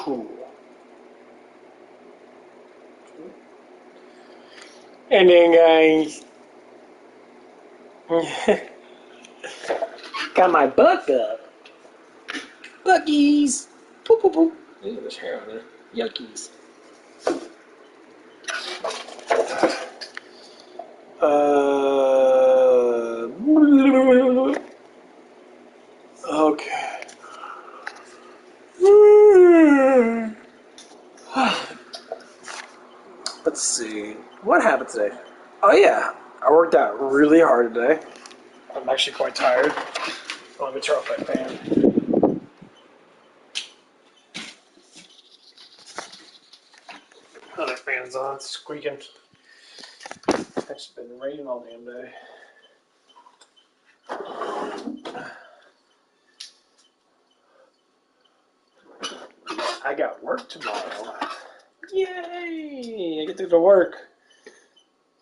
cool. And then, guys, got my buck up. Buckies. Boop, boop, boop. Ew, there's hair on there. Yuckies. Okay. Let's see. What happened today? Oh, yeah. I worked out really hard today. I'm actually quite tired. Let me turn off my fan. Other fan's on. It's squeaking. It's been raining all damn day. I got work tomorrow. Yay! I get to go to work.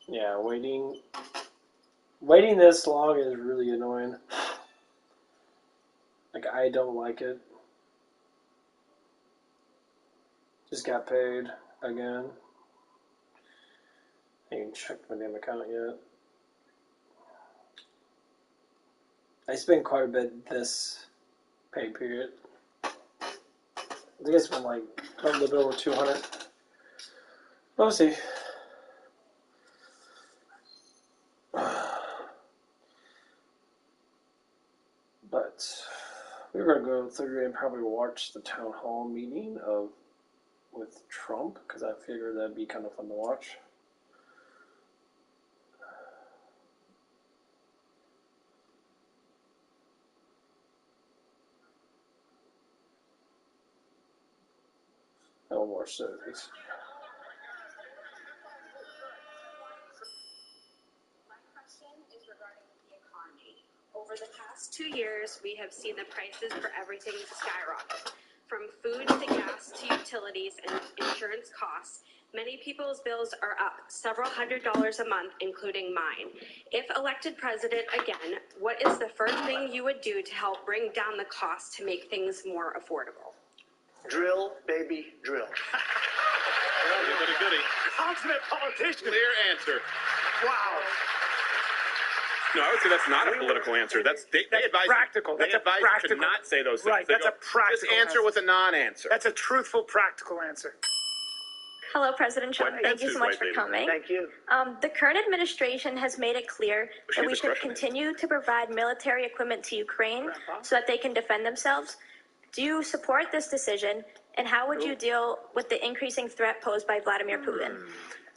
Yeah, waiting this long is really annoying. Like, I don't like it. Just got paid again. I ain't checked my damn account yet. I spent quite a bit this pay period. I think I spent like a little bit over 200. We'll see. But we're gonna go through and probably watch the town hall meeting with Trump, because I figured that'd be kind of fun to watch. No more surveys. My question is regarding the economy. Over the past 2 years, we have seen the prices for everything skyrocket. From food to gas to utilities and insurance costs, many people's bills are up several $100s a month, including mine. If elected president again, what is the first thing you would do to help bring down the cost to make things more affordable? Drill, baby, drill. Goody. Consummate politician. Clear answer. Wow. No, I would say that's not a political answer. They advise practical. They That's a advise practical. you to not say those things. Right, They that's go, a practical This answer was a non-answer. That's a truthful, practical answer. Hello, President Trump. Thank you so much for coming. Thank you. The current administration has made it clear that we should expression. continue to provide military equipment to Ukraine so that they can defend themselves. Do you support this decision, and how would you deal with the increasing threat posed by Vladimir Putin?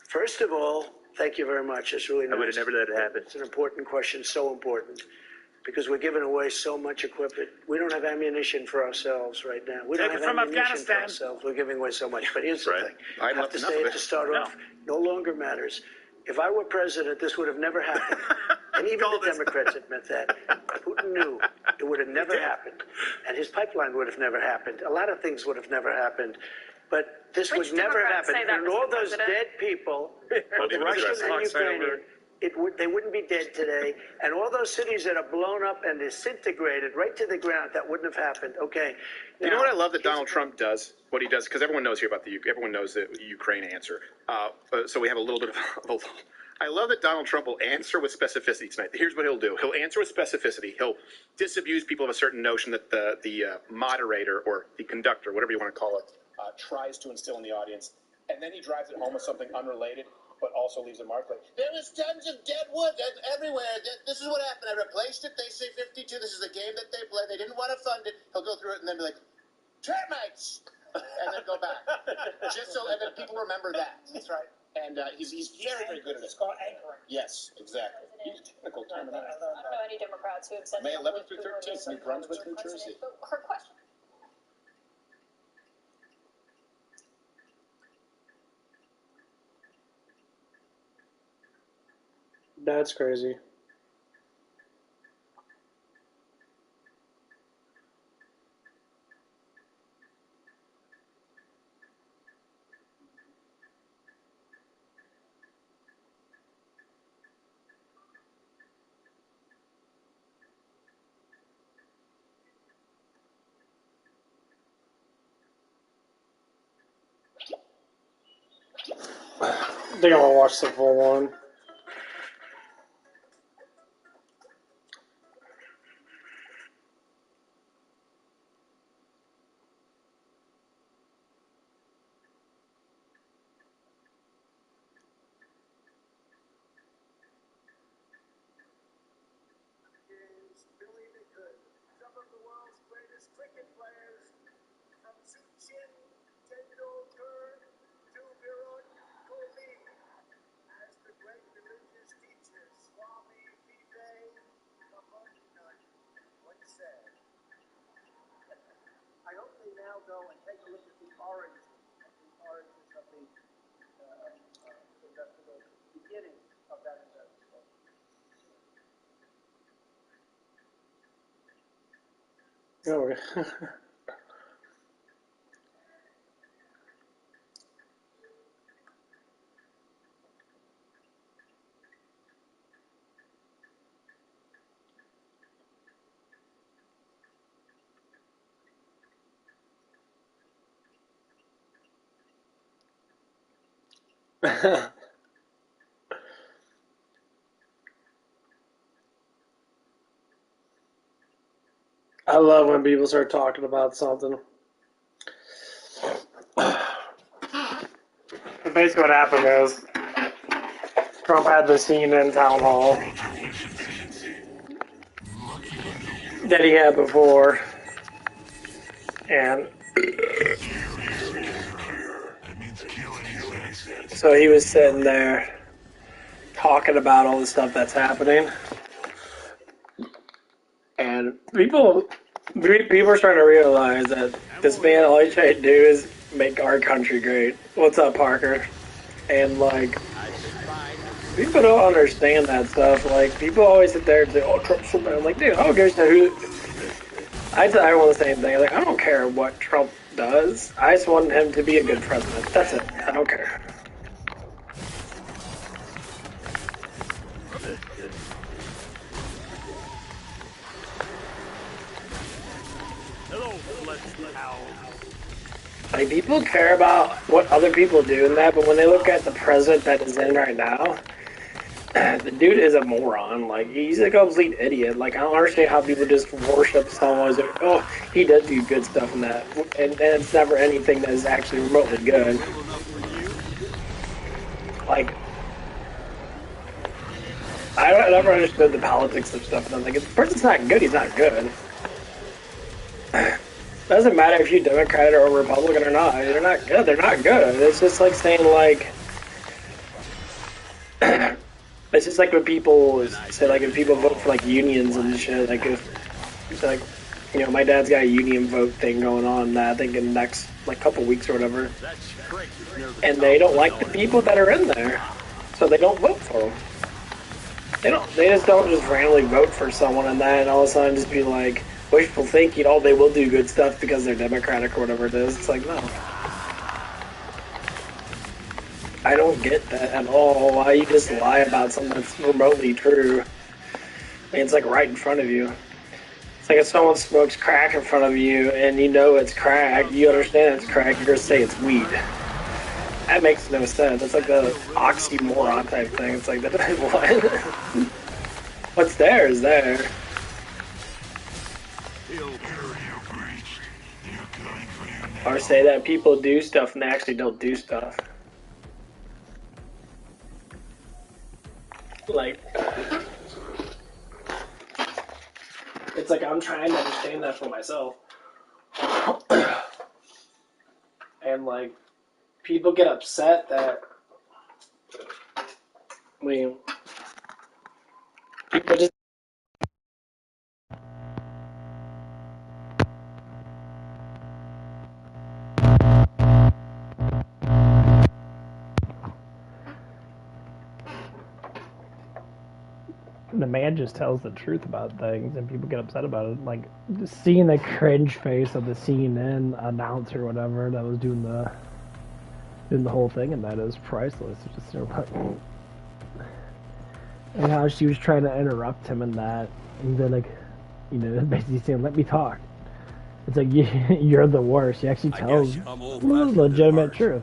First of all, thank you very much. It's really nice. I would have never let it happen. It's an important question, so important, because we're giving away so much equipment. We don't have ammunition for ourselves right now. We don't Take have it from ammunition for Afghanistan. ourselves. We're giving away so much. But here's the Right. thing. I I have left to enough say of it it. to start off. No longer matters. If I were president, this would have never happened. And even Call the this. Democrats admit that. Putin knew it would have never happened. And his pipeline would have never happened. A lot of things would have never happened. But this Which would never Democrats happen. say that, And all Mr. those President? dead people, both the Russian Democrats. and Ukrainian, they wouldn't be dead today. And all those cities that are blown up and disintegrated right to the ground, that wouldn't have happened. Okay. You know Now, what I love that here's Donald the Trump does? What he does, because everyone knows here about everyone knows the Ukraine answer. So we have a little bit of I love that Donald Trump will answer with specificity tonight. Here's what he'll do. He'll answer with specificity. He'll disabuse people of a certain notion that the moderator or the conductor, whatever you want to call it, tries to instill in the audience. And then he drives it home with something unrelated, but also leaves a mark. Like, there was tons of dead wood everywhere. This is what happened. I replaced it. They say 52. This is the game that they play. They didn't want to fund it. He'll go through it and then be like, termites, and then go back. Just so, and then people remember that. That's right. And he's very, very good at it. It's called anchoring. Yes, exactly. use technical I don't know any Democrats who have said May that 11th with through Putin 13th, New Brunswick, New Jersey. But her question. That's crazy. I think I'm gonna watch the full one. Billy the Good. Some of the world's greatest cricket players, from Sachin Tendulkar to Virat Kohli, as the great religious teacher Swami Vivekananda once said. I hope they now go and take a look at the origins of the beginning of that investigation. Oh, I love when people start talking about something. Basically, what happened is Trump had the scene in town hall that he had before, and so he was sitting there talking about all the stuff that's happening, and people are starting to realize that this man, all he's trying to do is make our country great. What's up, Parker? And like, people don't understand that stuff. Like, people always sit there and say, "Oh, Trump's so bad." I'm like, dude, I don't care who. I tell everyone the same thing. Like, I don't care what Trump does. I just want him to be a good president. That's it. I don't care. Like, people care about what other people do in that, but when they look at the president that is in right now, the dude is a moron. Like, he's a complete idiot. Like, I don't understand how people just worship someone as, oh, he does do good stuff in that. And it's never anything that is actually remotely good. Like, I never understood the politics of stuff. And I'm like, if the person's not good, he's not good. Doesn't matter if you're Democrat or Republican or not. They're not good. They're not good. It's just like saying, like, it's just like when people say, like, if people vote for, like, unions and shit, like, if, it's like, you know, my dad's got a union vote thing going on, I think, in the next, like, couple weeks or whatever. And they don't like the people that are in there, so they don't vote for them. They just don't just randomly vote for someone and that, and all of a sudden just be like, wishful thinking, oh, they will do good stuff because they're Democratic or whatever it is. It's like, no. I don't get that at all. Why you just lie about something that's remotely true? I mean, it's like right in front of you. It's like if someone smokes crack in front of you and you know it's crack, you understand it's crack, you're going to say it's weed. That makes no sense. It's like the oxymoron type thing. It's like, what? What's there is there. Or say that people do stuff and they actually don't do stuff. Like, it's like I'm trying to understand that for myself. And like, people get upset that, I mean, people just the man just tells the truth about things and people get upset about it. Like, just seeing the cringe face of the CNN announcer or whatever that was doing the whole thing, and that is priceless. It's just, you know, like, and how she was trying to interrupt him in that, and then, like, you know, basically saying, let me talk. It's like, you're the worst. He actually tells legitimate truth.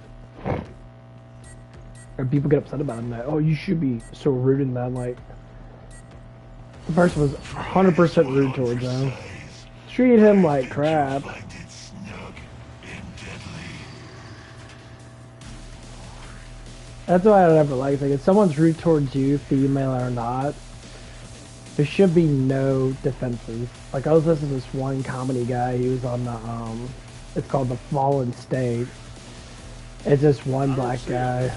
or people get upset about him that, oh, you should be so rude and that. Like, the person was 100% rude towards him. Treated him like crap. That's why I never like if someone's rude towards you, female or not, there should be no defenses. Like, I was listening to this one comedy guy, he was on the, it's called The Fallen State. It's this one black guy.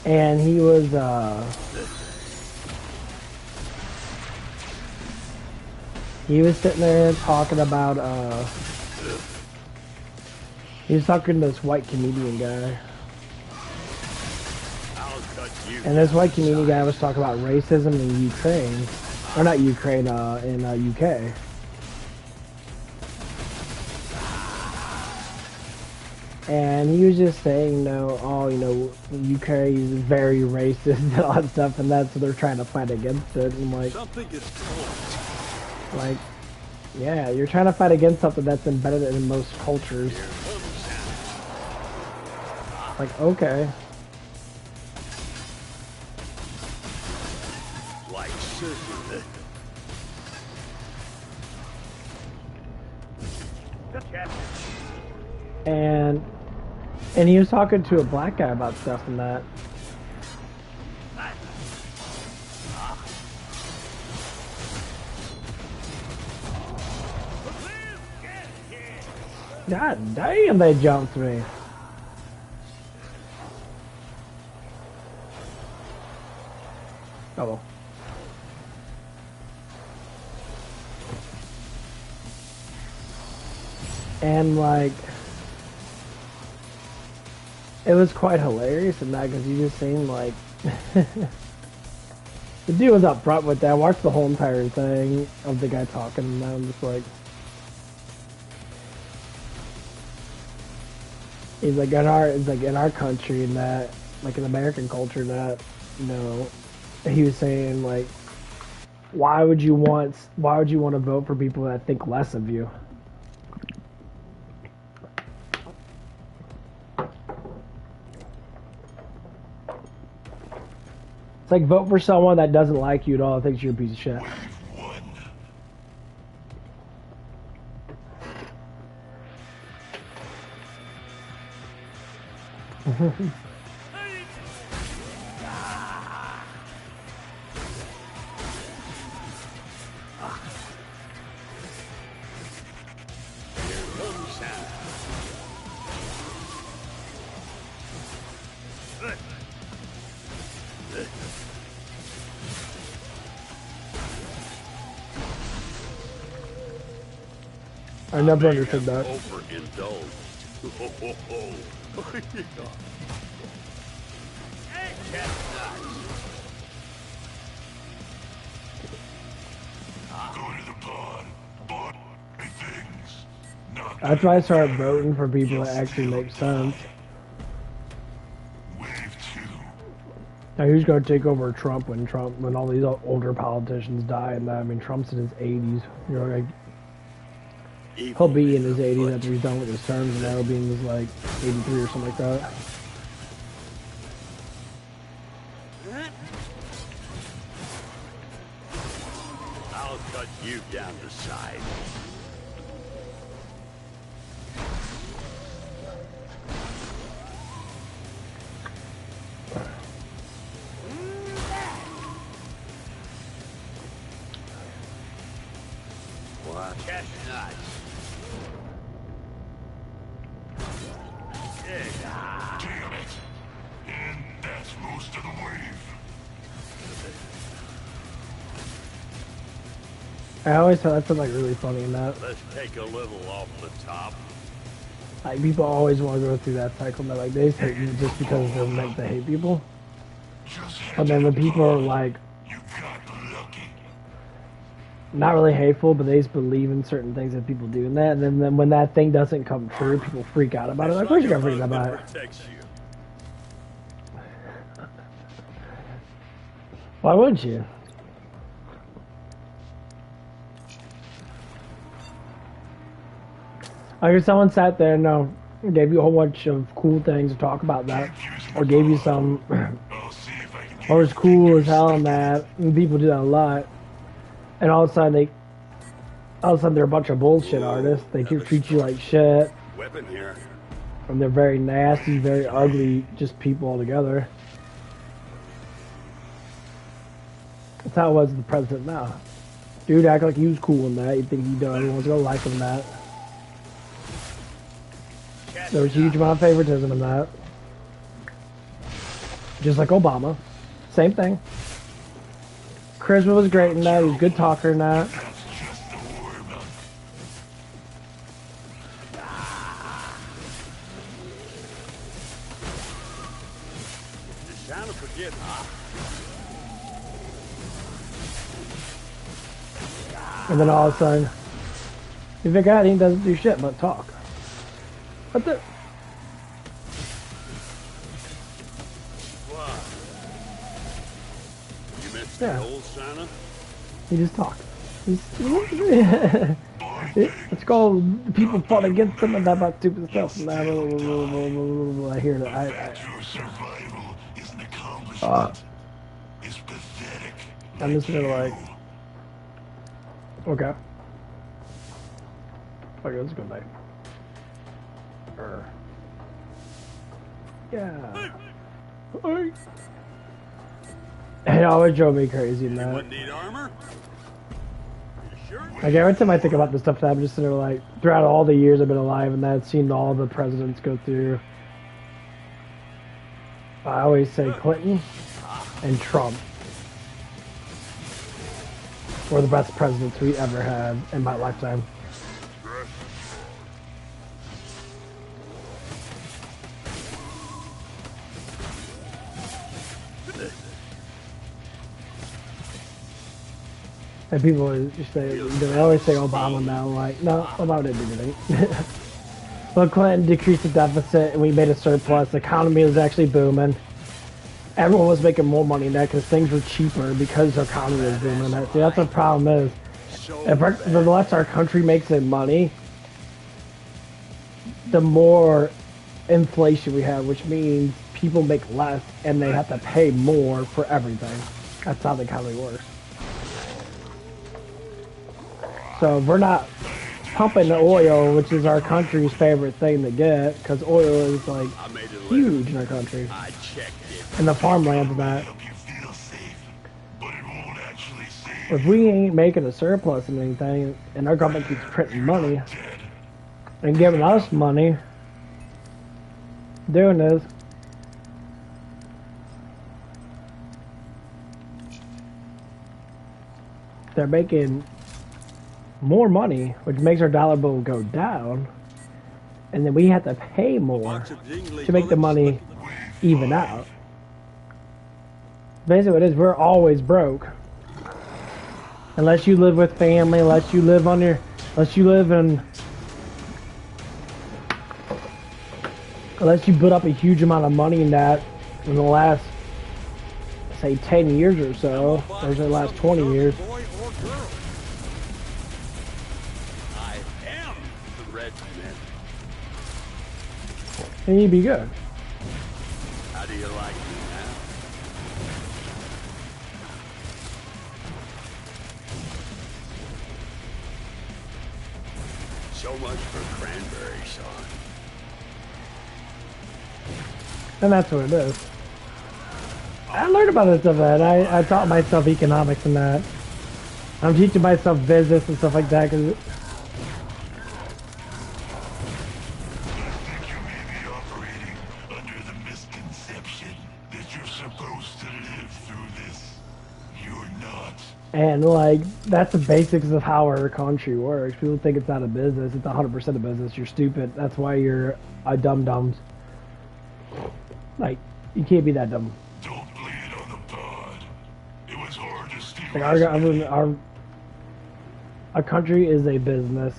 And he was, sitting there talking about, he was talking to this white comedian guy. And this white comedian guy was talking about racism in Ukraine. Or not Ukraine, in UK. And he was just saying, UK is very racist and all that stuff, and that's what they're trying to fight against it. And like, yeah, you're trying to fight against something that's embedded in most cultures. Like, okay. And he was talking to a black guy about stuff and that. God damn, they jumped me. Oh well. And like, it was quite hilarious in that because you just seemed like the dude was up front with that. I watched the whole entire thing of the guy talking, and I'm just like, he's like in our country and that, like in American culture, that he was saying like, why would you want to vote for people that think less of you? It's like, vote for someone that doesn't like you at all, thinks you're a piece of shit. I never understood that. That's why I started voting for people that actually make sense. Now who's going to take over Trump when all these older politicians die? And I mean, Trump's in his 80s. Like, he'll be in his 80s after he's done with his terms, and that'll be in his like 83 or something like that. I'll cut you down the side. Chestnuts. Damn it. And that's most of the wave. I always thought that's like really funny in that. Let's take a little off the top. Like, people always want to go through that cycle, that like they hate you just because they're meant to hate people. But then when people are like, not really hateful, but they just believe in certain things that people do in that, and then when that thing doesn't come true, people freak out about it. Like, of course you're gonna freak out about it. Why wouldn't you? Like, if someone sat there, no, gave you a whole bunch of cool things to talk about that, or gave you some, or was cool as hell on that, and people do that a lot, and all of a sudden they're a bunch of bullshit artists. They treat you like shit, Weapon here. and they're very nasty, very ugly, just people altogether. That's how it was with the president now. Dude act like he was cool in that. You think he done? Everyone's gonna like him in that. There was a huge amount of favoritism in that. Just like Obama. Same thing. Charisma was great in that. He was a good talker in that. It's time to forget, huh? And then all of a sudden, you figure out he doesn't do shit but talk. What the? What? You missed Yeah. the old Santa? He just talks. It's called people fought against him and that about stupid stuff. And I hear that. Your survival is an accomplishment. It's pathetic. I'm just gonna like. Okay. Okay, let's go back. Yeah. It always drove me crazy, man. Anyone need armor? You sure? Like every time I think about this stuff, I'm just sitting there like, throughout all the years I've been alive and I've seen all the presidents go through. I always say Clinton and Trump were the best presidents we ever had in my lifetime. And people always say, they always say Obama now, like, no, Obama didn't do anything. Well, Clinton decreased the deficit and we made a surplus. The economy was actually booming. Everyone was making more money now because things were cheaper because the economy was booming. See, that's the problem is, if the less our country makes in money, the more inflation we have, which means people make less and they have to pay more for everything. That's how the economy works. So if we're not pumping the oil, which is our country's favorite thing to get, because oil is like huge in our country, I checked it. and the farmlands and that. Help you feel safe, but it won't actually save If we ain't making a surplus in anything, and our government keeps printing money and giving us money, doing this, they're making more money, which makes our dollar bill go down, and then we have to pay more to make the money even out. Basically what it is, we're always broke. Unless you live with family, unless you live in, unless you put up a huge amount of money in that in the last, say, 10 years or so, or the last 20 years. Boy or girl. I am the Red Man. And you'd be good. How do you like me now? So much for cranberry, son. And that's what it is. I learned about this stuff, man. I taught myself economics and that. I'm teaching myself business and stuff like that, because you may be operating under the misconception that you're supposed to live through this. You're not. and like, that's the basics of how our country works. People think it's not a business. It's 100% a business. You're stupid. That's why you're a dum-dums. Like, you can't be that dumb. Don't blame it on the pod. It was hard to steal. Like our country is a business,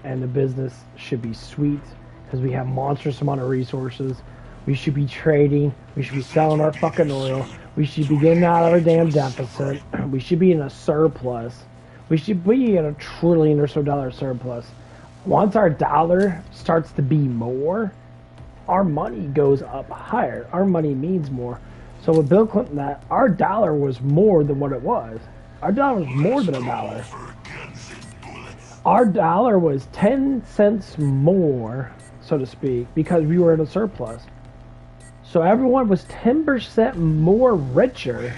and the business should be sweet because we have monstrous amount of resources. We should be trading. We should be selling our fucking oil. We should be getting out of our damn deficit. We should be in a surplus. We should be in $1 trillion or so surplus. Once our dollar starts to be more, our money goes up higher. Our money means more. So with Bill Clinton, that our dollar was more than what it was. Our dollar was more than a dollar. Our dollar was 10 cents more, so to speak, because we were in a surplus. So everyone was 10% more richer.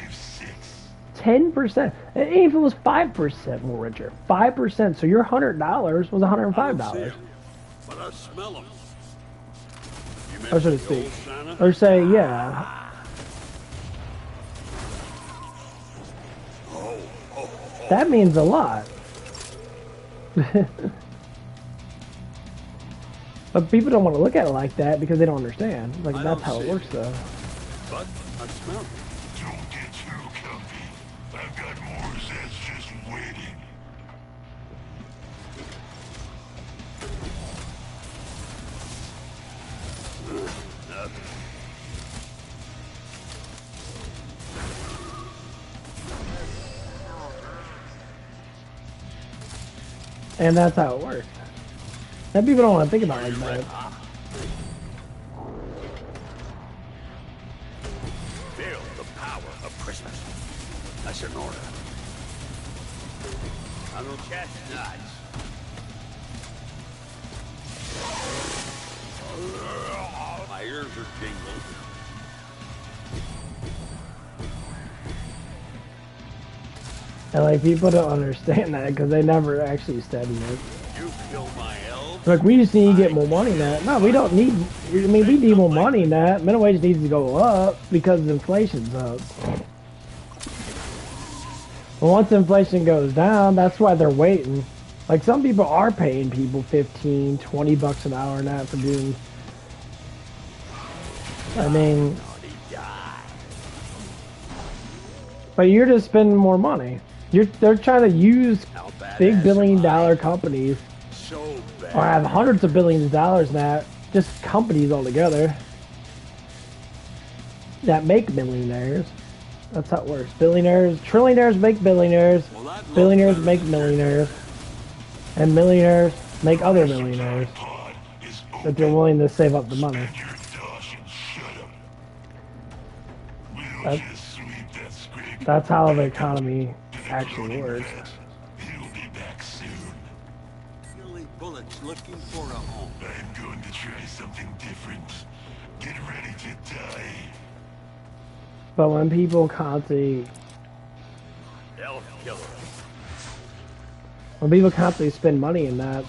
10%. And even if it was 5% more richer. 5%. So your $100 was $105. But I smell them. Or so to speak. Or say, yeah. That means a lot. But people don't want to look at it like that because they don't understand. Like, that's how it works, though. But I smell them. Don't get too comfy. I've got more Zeds just waiting. And that's how it works. And people don't want to think about it like that. Feel the power of Christmas. That's an order. I'm gonna catch nuts. My ears are tingling. And like people don't understand that because they never actually study it. You kill my elves. Like we just need to get more money in that. No, we don't need. I mean, we need more money in that. Minimum wage needs to go up because inflation's up. But once inflation goes down, that's why they're waiting. Like some people are paying people 15, 20 bucks an hour and that for doing. I mean, but you're just spending more money. They're trying to use big billion-dollar companies, or have hundreds of billions of dollars now, just companies altogether that make millionaires. That's how it works. Billionaires, trillionaires make billionaires, billionaires make millionaires, and millionaires make other millionaires if they're willing to save up the money. That's how the economy actually works. He'll be back soon. Billy Bullet's looking for a home. I'm going to try something different. Get ready to die. But when people constantly, Elf killer. when people constantly spend money in that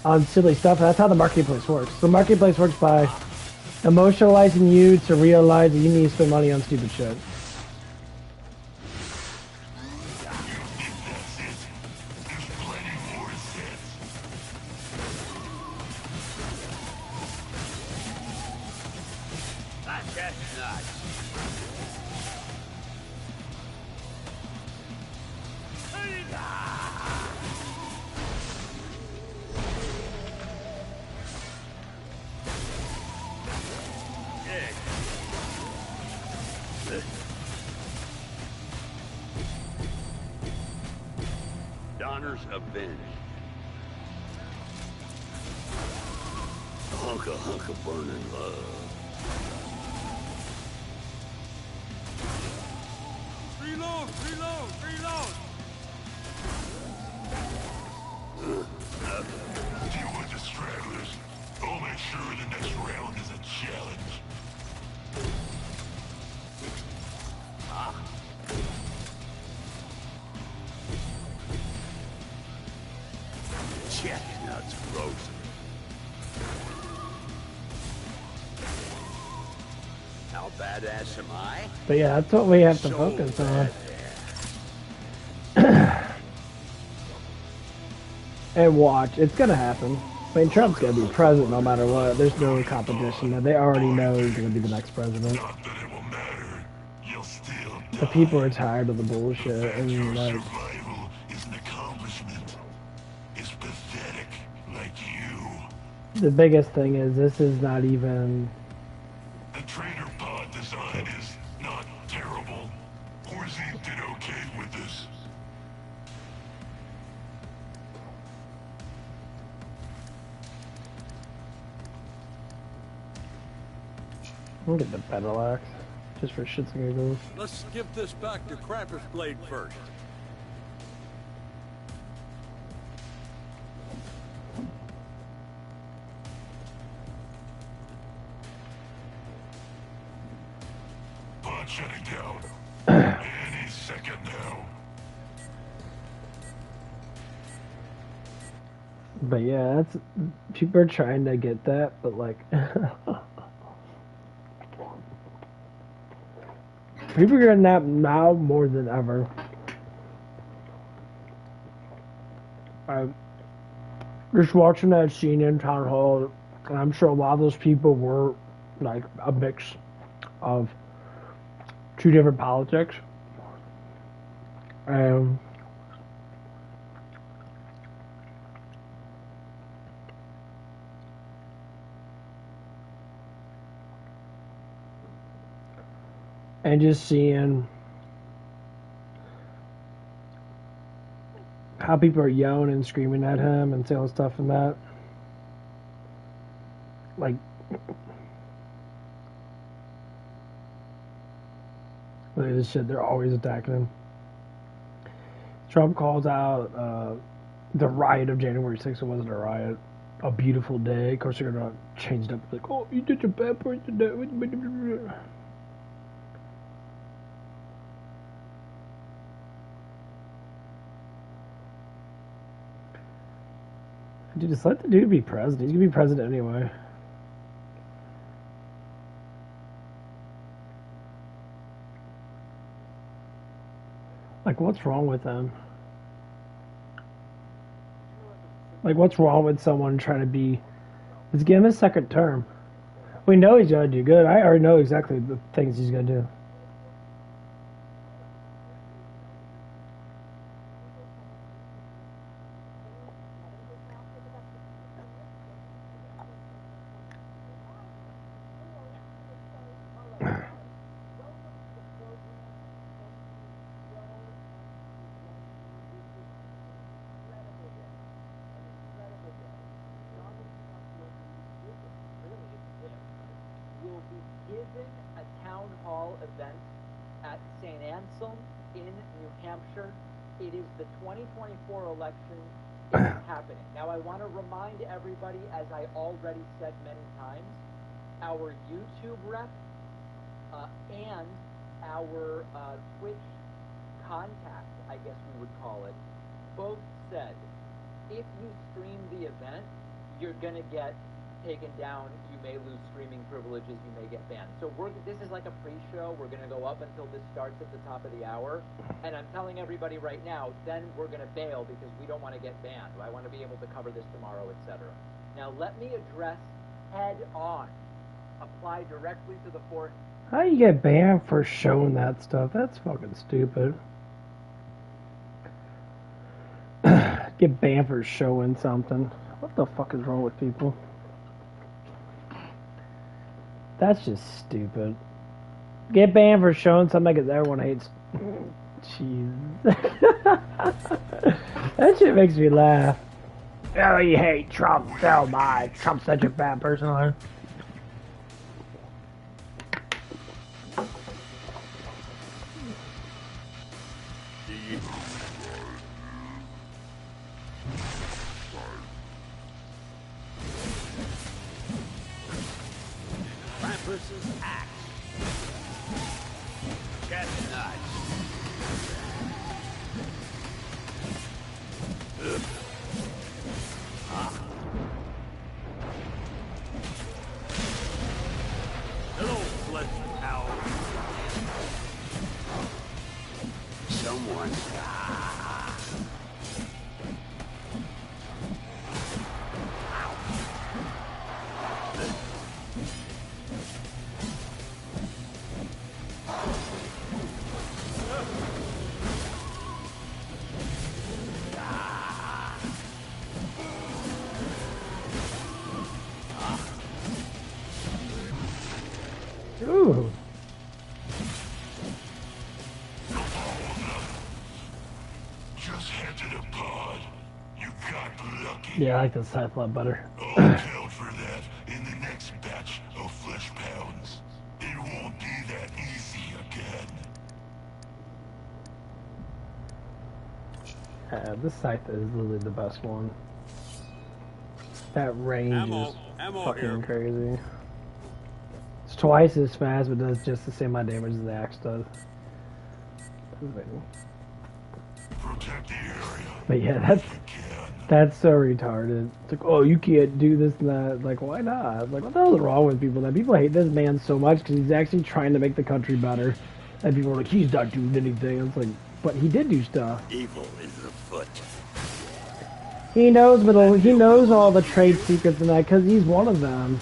on silly stuff, that's how the marketplace works. The marketplace works by emotionalizing you to realize that you need to spend money on stupid shit. Donner's avenged. Hunk of burning love. Reload! Reload! Reload! Deal with the stragglers. I'll make sure the next round is a challenge. Chestnuts frozen. How badass am I? But yeah, that's what we have to So focus on. badass. And watch, it's gonna happen. I mean, Trump's gonna be president no matter what. There's no competition. They already know he's gonna be the next president. Not that it will matter. You'll still The die. people are tired of the bullshit, and Your like, survival is an accomplishment. It's pathetic, like you. the biggest thing is this is not even. The trainer pod design is not terrible. Horsey did okay with this. I'm gonna get the battle axe, just for shits and giggles. Let's give this back to Krampus Blade first. Pod shutting down. Any second now. But yeah, that's people are trying to get that, but like people are getting that now more than ever. I'm just watching that CNN town hall, and I'm sure a lot of those people were like a mix of two different politics. And just seeing how people are yelling and screaming at him and saying stuff and that. Like, look at this shit, they're always attacking him. Trump calls out the riot of January 6th. It wasn't a riot. A beautiful day. Of course, they're going to change it up. Like, oh, you did your bad part today. Dude, just let the dude be president. He's gonna be president anyway. Like, what's wrong with him? Like, what's wrong with someone trying to be... Let's give him a second term. We know he's gonna do good. I already know exactly the things he's gonna do. Will be given a town hall event at St. Anselm in New Hampshire. It is the 2024 election. It is happening. Now, I want to remind everybody, as I already said many times, our YouTube rep and our Twitch contact, I guess we would call it, both said, if you stream the event, you're going to get taken down, you may lose streaming privileges, you may get banned. So this is like a pre-show. We're going to go up until this starts at the top of the hour. And I'm telling everybody right now, then we're going to bail because we don't want to get banned. I want to be able to cover this tomorrow, etc. Now let me address head on, apply directly to the fourth. How do you get banned for showing that stuff? That's fucking stupid. Get banned for showing something. What the fuck is wrong with people? That's just stupid. Get banned for showing something because everyone hates. Jeez. That shit makes me laugh. Oh, you hate Trump so much. Trump's such a bad person. Krampus's axe. Chestnut. Hello, flesh owl. Someone. Ooh. Just head to the pod. You got lucky. Yeah, I like the scythe a lot better. I'll account for that in the next batch of flesh pounds. this scythe is literally the best one. That range is fucking crazy. It's twice as fast, but does just the same amount of damage as the axe does. But yeah, that's so retarded. It's like, oh, you can't do this and that. Like, why not? Like, what the hell is wrong with people? That people hate this man so much because he's actually trying to make the country better. And people are like, he's not doing anything. It's like, but he did do stuff. Evil is afoot. He knows, but he knows all the trade secrets and that because he's one of them.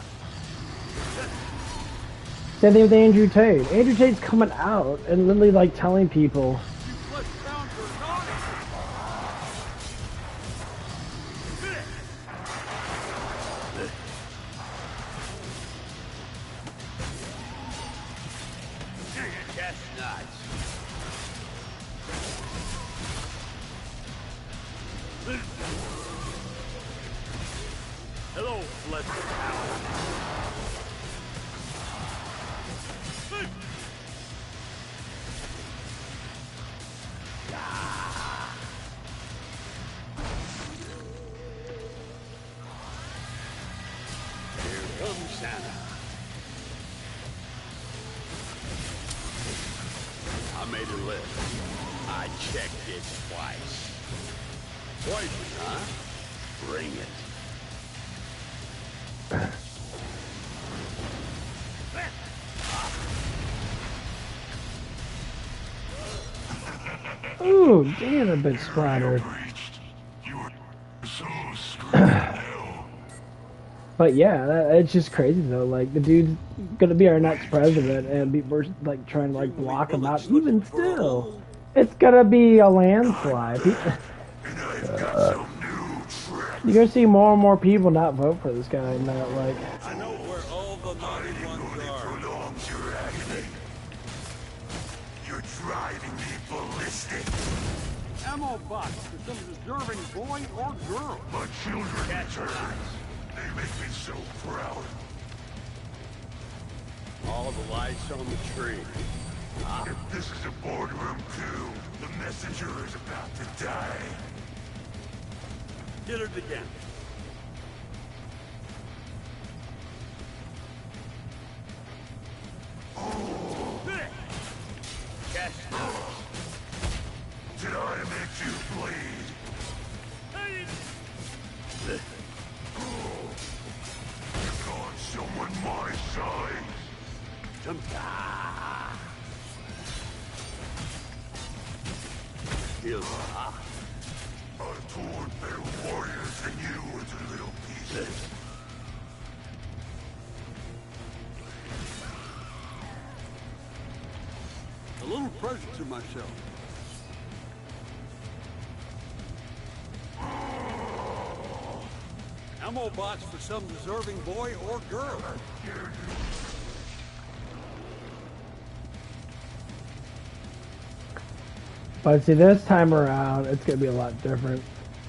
Same thing with Andrew Tate. Andrew Tate's coming out and literally like telling people. Hello, Fletcher. Here comes Santa. I made a list. I checked it twice. Poison, huh? Bring it. Ooh, damn, a bit splattered. But yeah, it's just crazy though. Like the dude's gonna be our next president, and we're like trying to like block him out. Even still, it's gonna be a landslide. You're gonna see more and more people not vote for this guy. Not like. I know where all the naughty ones are. You're driving me ballistic. Ammo box for some deserving boy or girl. My children return. They make me so proud. All the lights on the tree. If this is a boardroom coup, the messenger is about to die. Hit it again. Did I make you bleed? You got someone my size. I tore better warriors than you into little pieces. A little present to myself. Ammo box for some deserving boy or girl. But see, this time around, it's gonna be a lot different.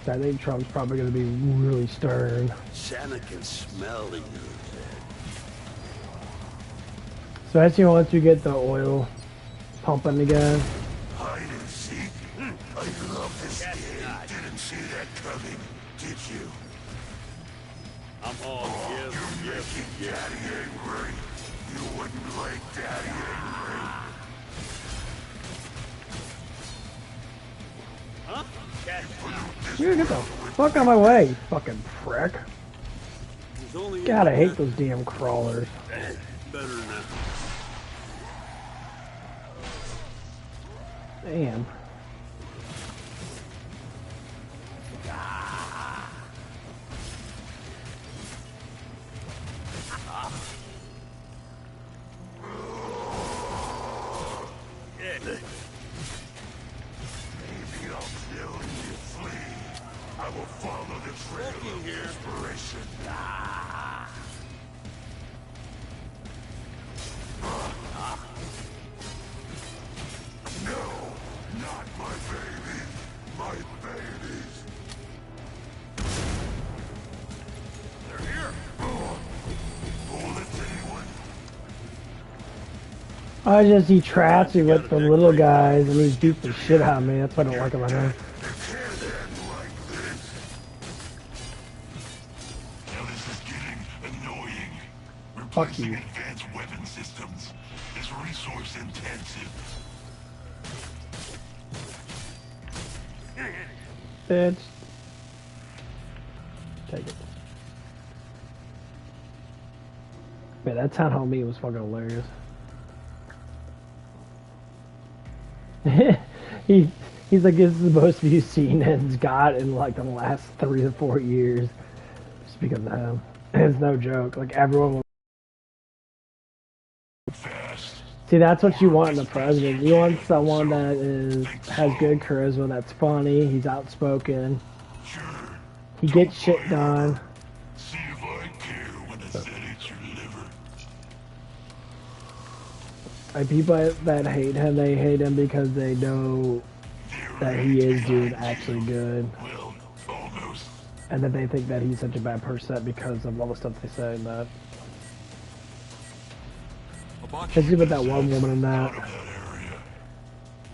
I think Trump's probably gonna be really stern. Santa can smell the good. Especially once you get the oil pumping again. Hide and seek. I love this game. Didn't see that coming, did you? I'm all You're making Daddy angry. You wouldn't like Daddy angry. Huh? You get the fuck out of my way, you fucking prick. God, I hate those damn crawlers. Better now. Damn. Maybe I'll kill you, flee. I will follow the trail of inspiration. No, not my baby. My babies. They're here. Bullets, anyone? I just he traps me with the little guys and he's beat the shit out of me. That's why I don't like him right now. Then fuck you. Advanced weapon systems is resource intensive. Bitch. Take it. Man, that town hall meeting was fucking hilarious. He's like, this is the most views CNN's got in like the last 3 to 4 years. Just because of him. It's no joke. Like everyone will. See, that's what you want in the president. You want someone that has good charisma, that's funny, he's outspoken. He gets shit done. See if I care when I said it's your liver. Like people that hate him, they hate him because they know that he is doing actually good. Well, almost. And that they think that he's such a bad person because of all the stuff they say and that. Especially with that one woman in that.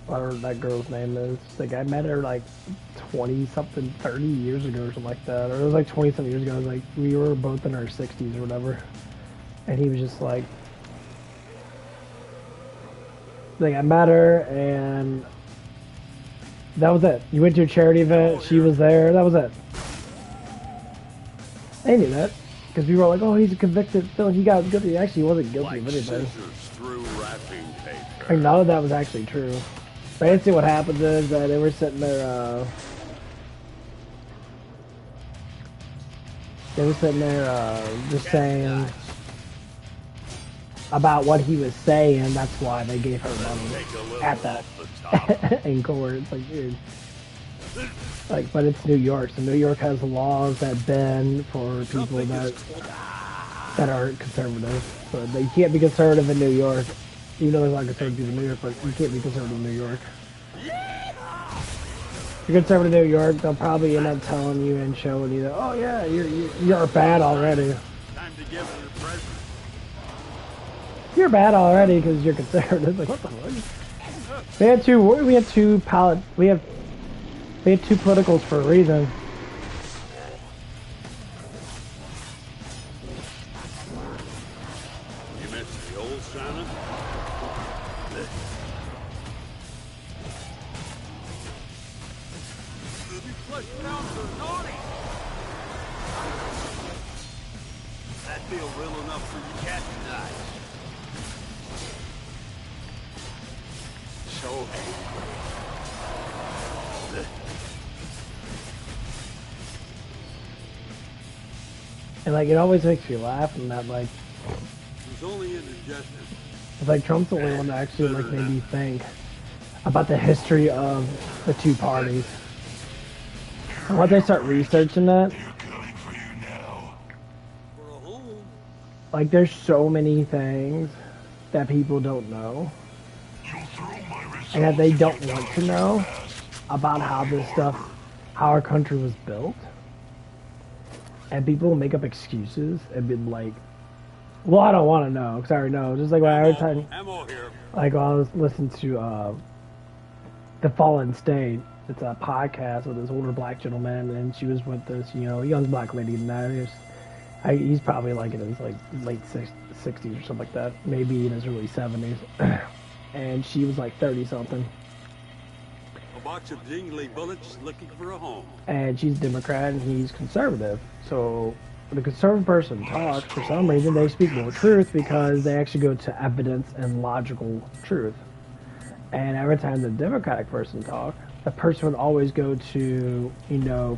Whatever that girl's name is. Like, I met her like 20-something, 30 years ago or something like that. Or it was like 20-something years ago. It was like, we were both in our 60s or whatever. And he was just like, I met her and that was it. You went to a charity event, she was there, that was it. They knew that. Because we were like, oh, he's a convicted felon. He got guilty. He actually wasn't guilty of anything. Like, none of that was actually true. Basically, what happens is that they were sitting there, just saying about what he was saying. That's why they gave her money at that in court. It's like, dude. Like, but it's New York, so New York has laws that bend for people that aren't conservative. So you can't be conservative in New York, even though there's a lot of conservative people in New York, but you can't be conservative in New York. If you're conservative in New York, they'll probably end up telling you and showing you that, oh yeah, you're bad already. You're bad already because you're conservative. Like, what the fuck? We had two politicals for a reason. You missed the old Shannon? You flushed down for naughty! That feel real enough for you cat tonight. So angry. And like, it always makes me laugh and that, like, It's only indigestion. it's like Trump's the only one that actually like made me think about the history of the two parties. And once I start researching that, like, there's so many things that people don't know and that they don't want to know about how this stuff, how our country was built. And people will make up excuses and be like, well, I don't want to know, because I already know. Just like when every time, like when I was listening to The Fallen State, it's a podcast with this older black gentleman, and she was with this, young black lady, and that he's probably like in his like late 60s or something like that, maybe in his early 70s. And she was like 30-something. A box of jingly bullets looking for a home. And she's Democrat and he's conservative. So when a conservative person talks, for some reason they speak more truth because they actually go to evidence and logical truth. And every time the Democratic person talks, the person would always go to,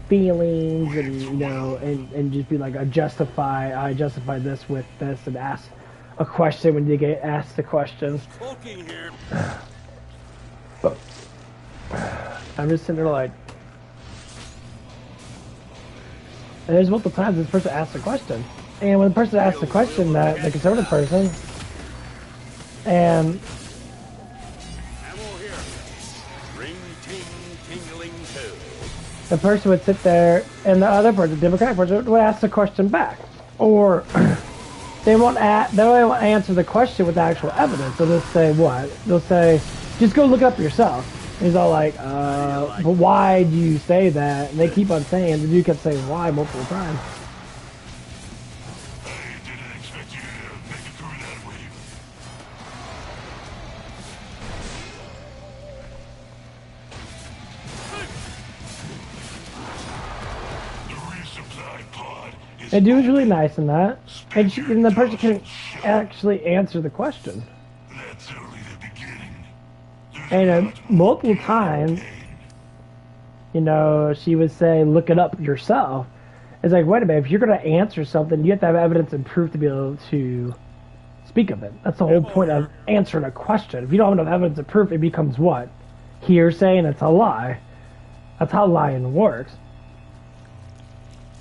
feelings and, and just be like, I justify this with this, and ask a question when you get asked the question. But I'm just sitting there like, and there's multiple times this person asks a question, and when the person asks the question, that the conservative person, and the person would sit there, and the other person, the Democratic person, would ask the question back, or they won't answer the question with actual evidence. They'll just say what? They'll say, just go look up yourself. And he's all like, but why do you say that? And they keep on saying, the dude kept saying why multiple times. I didn't expect you to make And dude was really nice in that. And the person can actually answer the question. That's only the beginning. And multiple times, you know, she would say, look it up yourself. It's like, wait a minute, if you're going to answer something, you have to have evidence and proof to be able to speak of it. That's the whole point of answering a question. If you don't have enough evidence and proof, it becomes what? Hearsay, and it's a lie. That's how lying works.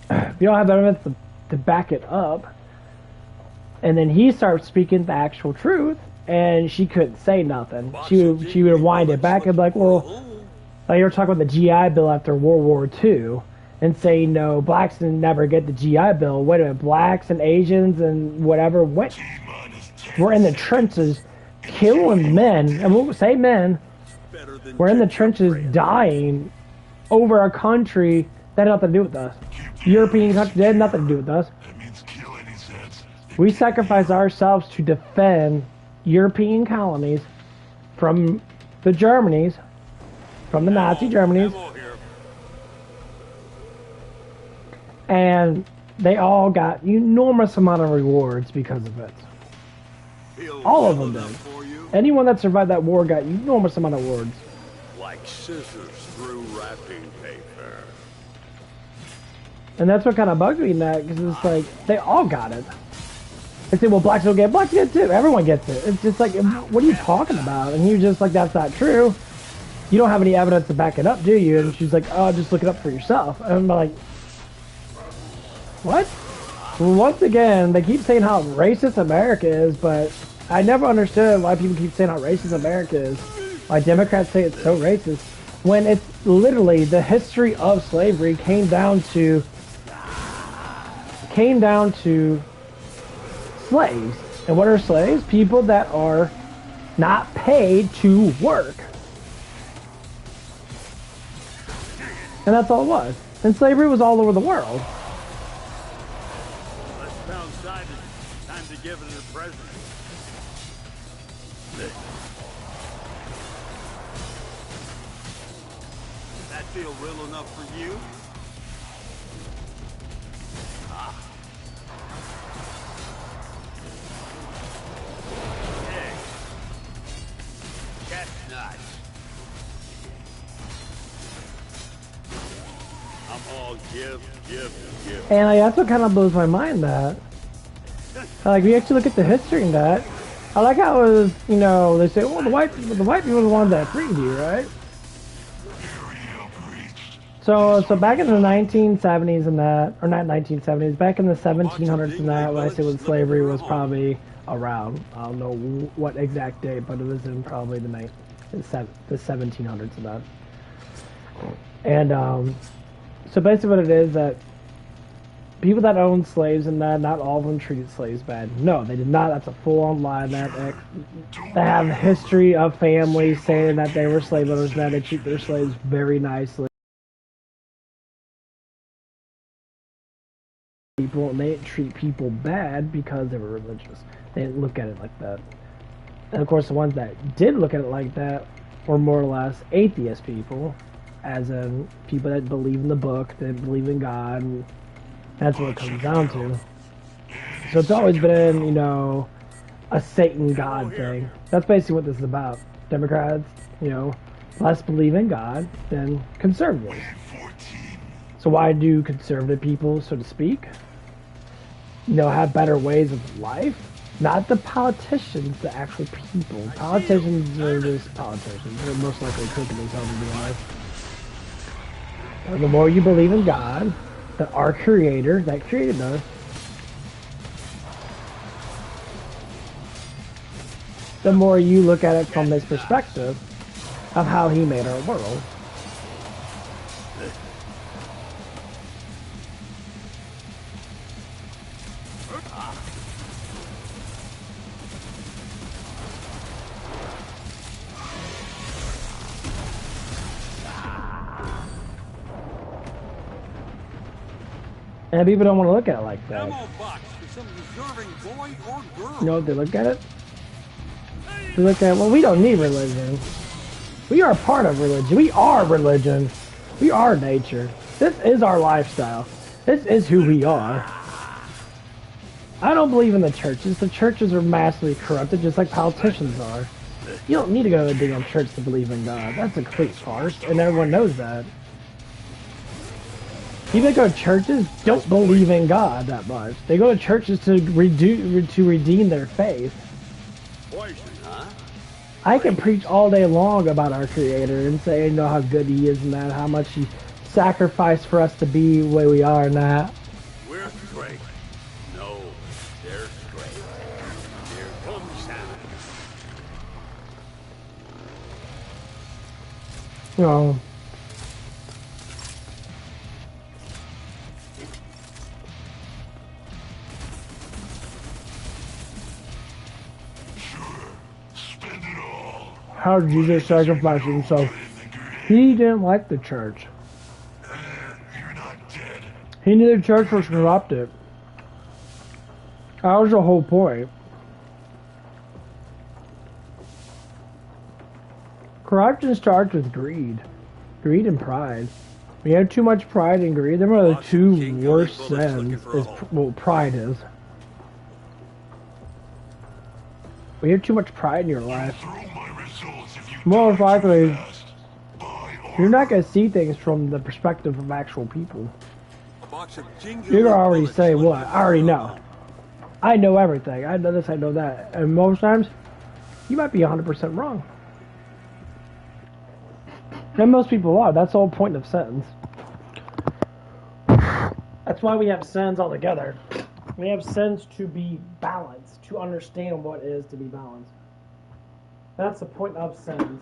If you don't have evidence to back it up, and then he starts speaking the actual truth, and she couldn't say nothing. She would wind it back and be like, well, like you were talking about the GI Bill after World War II, and say, no, blacks didn't never get the GI Bill. Wait a minute, blacks and Asians and whatever were in the trenches killing men, and we'll say men, we're in the trenches dying over a country that had nothing to do with us. European country, they had nothing to do with us. We sacrificed ourselves to defend European colonies from the Germanys, from the Nazi Germanys, and they all got enormous amount of rewards because of it. All of them did. Anyone that survived that war got enormous amount of rewards. Like scissors through wrapping paper. And that's what kind of bugs me in that, because it's like, they all got it. They say, well, blacks don't get it. Blacks get it too. Everyone gets it. It's just like, what are you talking about? And you're just like, that's not true. You don't have any evidence to back it up, do you? And she's like, oh, just look it up for yourself. And I'm like, what? Well, once again, they keep saying how racist America is, but I never understood why people keep saying how racist America is. Why Democrats say it's so racist, when it's literally the history of slavery came down to slaves. And what are slaves? People that are not paid to work. And that's all it was. And slavery was all over the world. Let's pound side. It's time to give it a present. That feel real enough for you? Give. And like, that's what kind of blows my mind, that like we actually look at the history in that. I like how it was, you know, they say, well, the white people are the ones that freed you, right? So back in the 1970s and that, or not 1970s, back in the 1700s and that, when I say when slavery was probably around, I don't know what exact date, but it was in probably the 1700s and that. And so basically what it is, that people that owned slaves and that, not all of them treated slaves bad. No, they did not. That's a full-on lie. They have a history of families saying that they were slave owners, and that they treat their slaves very nicely. People, and they didn't treat people bad because they were religious. They didn't look at it like that. And of course, the ones that did look at it like that were more or less atheist people, as in people that believe in the book, that believe in God, and that's what it comes down to. So it's always been, you know, a Satan God thing. That's basically what this is about. Democrats, you know, less believe in God than conservatives. So why do conservative people, so to speak, you know, have better ways of life? Not the politicians, the actual people. Politicians are just politicians. They're most likely cooking themselves, to be honest. The more you believe in God, that our Creator that created us, the more you look at it from this perspective of how He made our world. And people don't want to look at it like that. You know what they look at it? They look at, well, we don't need religion. We are part of religion. We are religion. We are nature. This is our lifestyle. This is who we are. I don't believe in the churches. The churches are massively corrupted, just like politicians are. You don't need to go to a damn church to believe in God. That's a complete farce, and everyone knows that. People that go to churches don't believe in God that much. They go to churches to redeem their faith. Poison, huh? I can preach all day long about our Creator and say, you know, how good He is and that, how much He sacrificed for us to be the way we are and that. We're straight. No, they're straight. Here comes Santa. You know, how Jesus sacrificed himself. He didn't like the church. He knew the church was corrupted. That was the whole point. Corruption starts with greed. Greed and pride. When you have too much pride and greed, them are the two worst sins. Well, pride is. When you have too much pride in your life, most likely, you're not going to see things from the perspective of actual people. You're going to already say, what? I already know. I know everything. I know this, I know that. And most times, you might be 100% wrong. And most people are. That's the whole point of sins. That's why we have sins all together. We have sins to be balanced, to understand what it is to be balanced. That's the point of sins.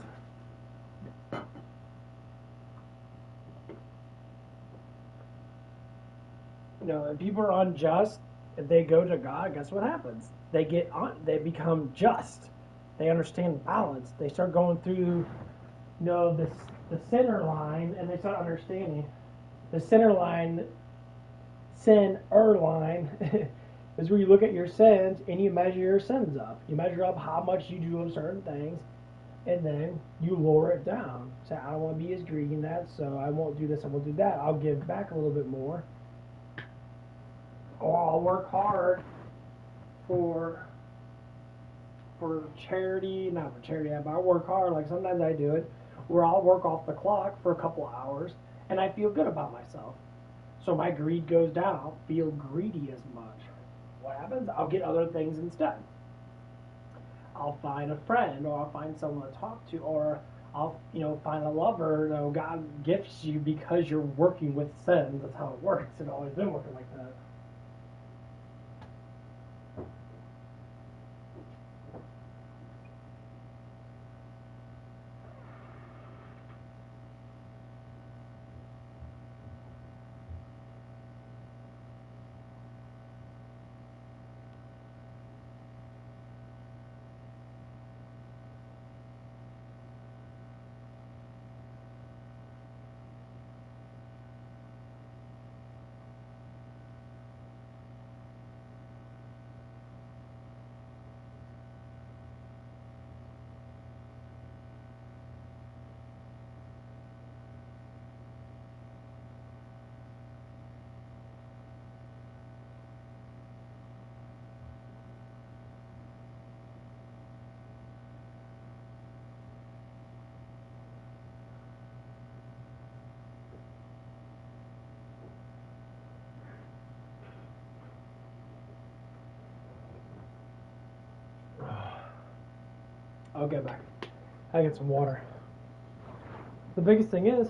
You know, if people are unjust, if they go to God, guess what happens? They they become just. They understand balance. They start going through, you know, the center line, and they start understanding the center line. Sin-er line is where you look at your sins and you measure your sins up. You measure up how much you do of certain things, and then you lower it down. Say, I don't want to be as greedy in that, so I won't do this, I won't do that. I'll give back a little bit more. Or I'll work hard for charity, not for charity, but I'll work hard, like sometimes I do it, where I'll work off the clock for a couple of hours, and I feel good about myself. So my greed goes down. I don't feel greedy as much. What happens? I'll get other things instead. I'll find a friend, or I'll find someone to talk to, or I'll, you know, find a lover. You know, God gifts you because you're working with sin. That's how it works. It's always been working like that. I'll get back. I get some water. The biggest thing is,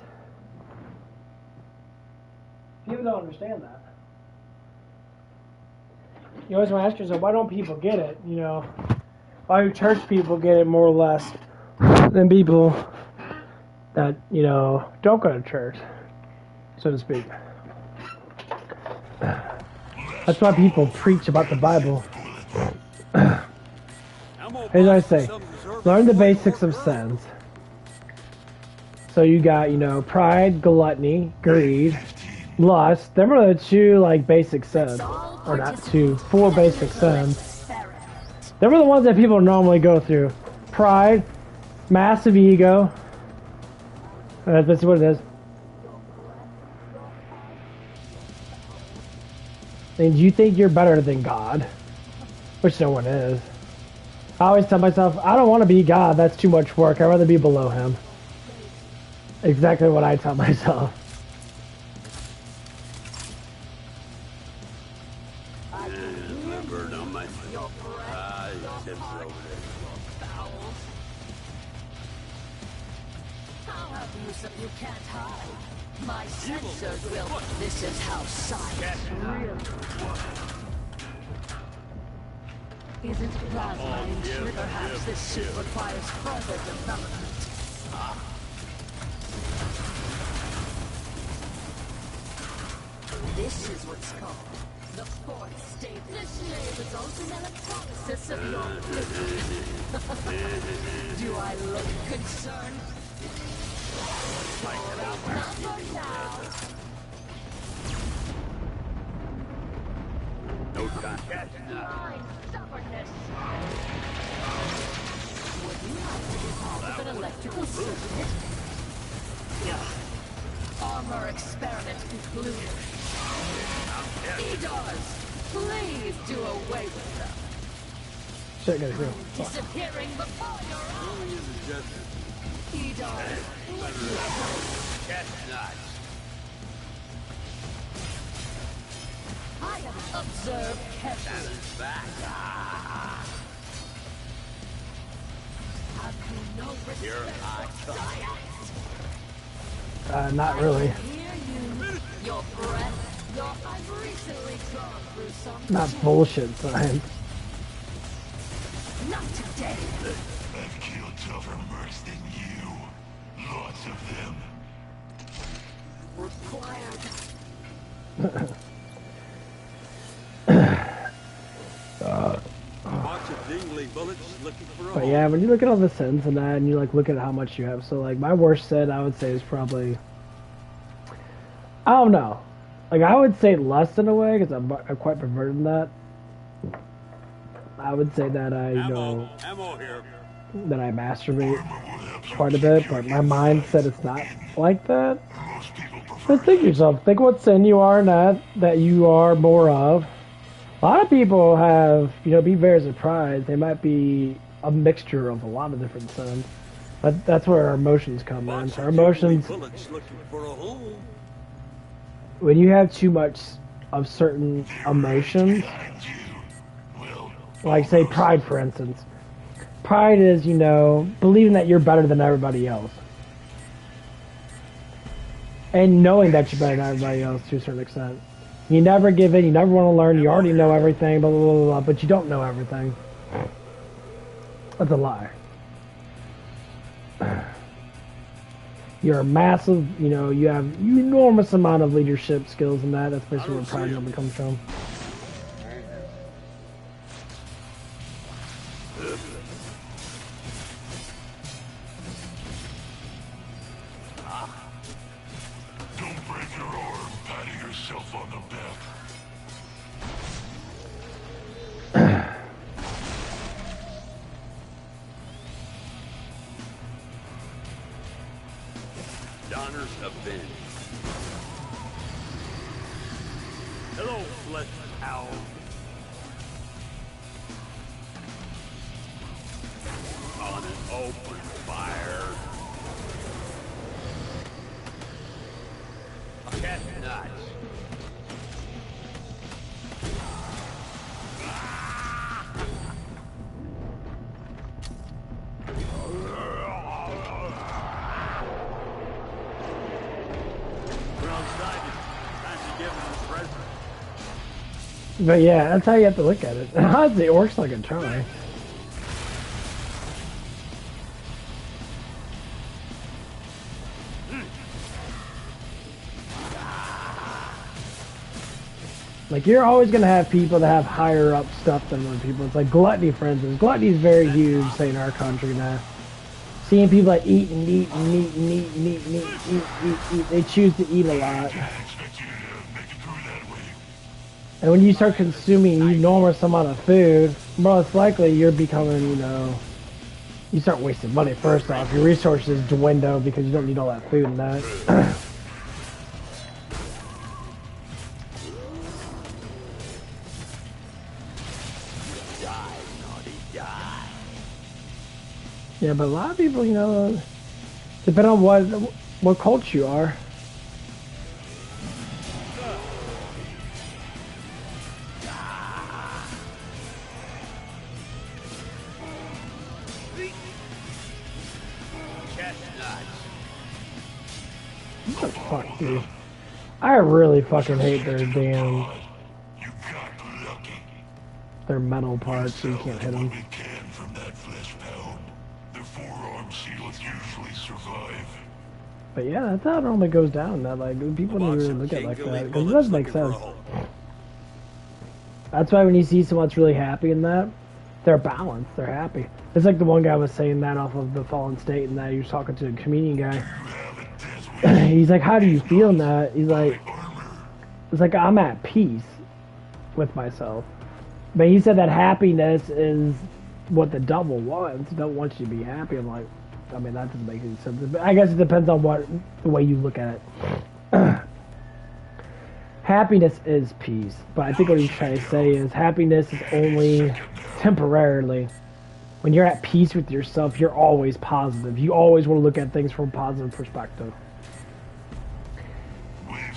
people don't understand that. You always want to ask yourself, why don't people get it? You know, why do church people get it more or less than people that, you know, don't go to church, so to speak? That's why people preach about the Bible. As I say, learn the basics of sins. So you got, you know, pride, gluttony, greed, lust. Them are the two, like, basic sins. Or not two, 4 basic sins. Them are the ones that people normally go through. Pride, massive ego. That's what it is. And you think you're better than God, which no one is. I always tell myself, I don't want to be God. That's too much work. I'd rather be below him. Exactly what I tell myself. You can't hide. My sensors will. This is how science really. Isn't plasma insured? Perhaps this suit requires further development. This is what's called the fourth state. This results in electrolysis of your liver. Do I look concerned? No time. Stubbornness. Would you like to be part of an electrical circuit? Armor experiment concluded. E-Doors, please do away with them. Shit, gotta go. Disappearing before your eyes. E-Doors, Chestnuts. I have observed carefully. Back. Have you no respect Here I for science? Not really. Hear you. Your breath. I've recently gone through some. Not bullshit science. Not today. I've killed tougher mercs than you. Lots of them. Required. Bunch of dingly bullets looking for a But yeah, when you look at all the sins and that, and you like look at how much you have, so like my worst sin, I would say is probably, I don't know, like I would say lust in a way because I'm quite perverted in that. I would say that I ammo here. that I masturbate quite a bit, but my mind said it's not like that. Just think yourself, think what sin you are that you are more of. A lot of people have, be very surprised. They might be a mixture of a lot of different sins. But that's where our emotions come in. So our emotions, when you have too much of certain emotions, like say pride for instance. Pride is, believing that you're better than everybody else. And knowing that you're better than everybody else to a certain extent. You never give in, you never want to learn, you already know everything, blah, blah, blah, blah, but you don't know everything. That's a lie. You're a massive, you have enormous amount of leadership skills in that. That's basically where pride normally comes from. Don't break your arm patting yourself on the back. Donner's avenged. Hello, flesh owl. On an open fire. Chestnuts. But yeah, that's how you have to look at it. Honestly, it works like a try. Like, you're always going to have people that have higher up stuff than other people. It's like gluttony, for instance. Gluttony is very huge, say, in our country now. Seeing people that eat and eat and eat and eat and eat and eat and eat. They choose to eat a lot. And when you start consuming an enormous amount of food, most likely you're becoming, you start wasting money first off. Your resources dwindle because you don't need all that food and that. Yeah, but a lot of people, you know, depending on what cult you are. What the fuck, dude? I really fucking hate their damn... their metal parts, so you can't hit them. But yeah, that's how it normally goes down. That like people don't really look at it like that because it does make sense. That's why when you see someone that's really happy in that, they're balanced. They're happy. It's like the one guy was saying that off of the Fallen State, and that he was talking to a comedian guy. He's like, "How do you feel in that?" He's like, "It's like I'm at peace with myself." But he said that happiness is what the devil wants. The devil wants you to be happy. I'm like, I mean, that doesn't make any sense. But I guess it depends on the way you look at it. Happiness is peace. But I think what he's trying to say is happiness is only temporarily. When you're at peace with yourself, you're always positive. You always want to look at things from a positive perspective.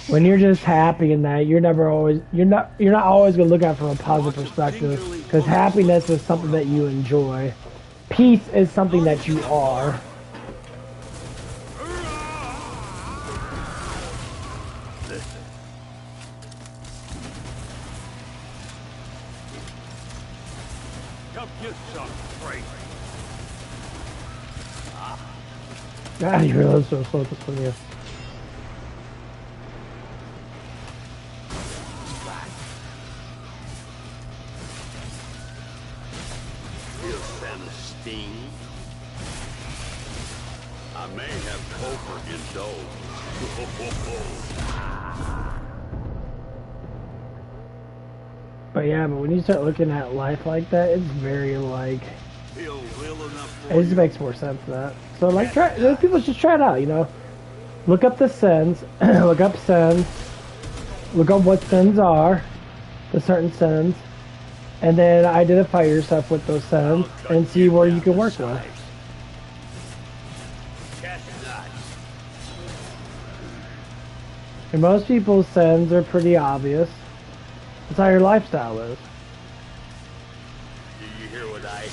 When you're just happy in that, you're not always gonna look at it from a positive perspective, because happiness is something that you enjoy. Peace is something that you are. Come get some break. God, you realize so slow this one, yeah. I may have overindulged. But yeah, but when you start looking at life like that, it's very like, it just makes more sense than that. So like, people just try it out, you know. Look up the sins, look up sins, look up what sins are, the certain sins, and then identify yourself with those sins and see where you can work with. And most people's sins are pretty obvious. That's how your lifestyle is. Do you hear what I hear?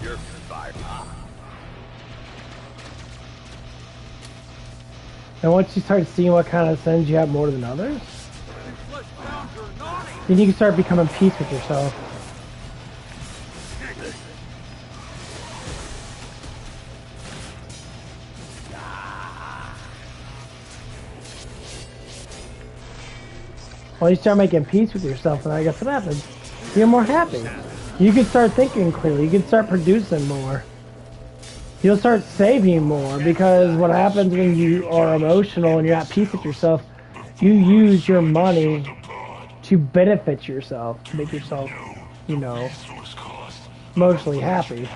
You're fired. And once you start seeing what kind of sins you have more than others, then you can start becoming peace with yourself. Well, you start making peace with yourself, and I guess what happens? You're more happy. You can start thinking clearly. You can start producing more. You'll start saving more, because what happens when you are emotional and you're at peace with yourself, you use your money to benefit yourself, to make yourself, you know, emotionally happy.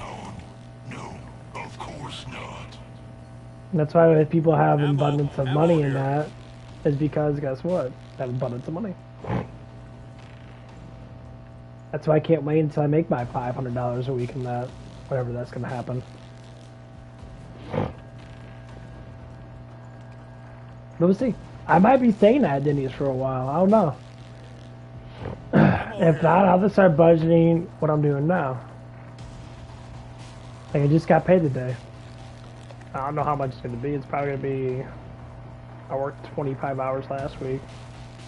And that's why if people have an abundance of money in that, is because guess what? They have abundance of money. That's why I can't wait until I make my $500 a week in that, whatever that's going to happen. But we'll see. I might be staying at Denny's for a while. I don't know. If not, I'll just start budgeting what I'm doing now. Like, I just got paid today. I don't know how much it's going to be. It's probably going to be... I worked 25 hours last week.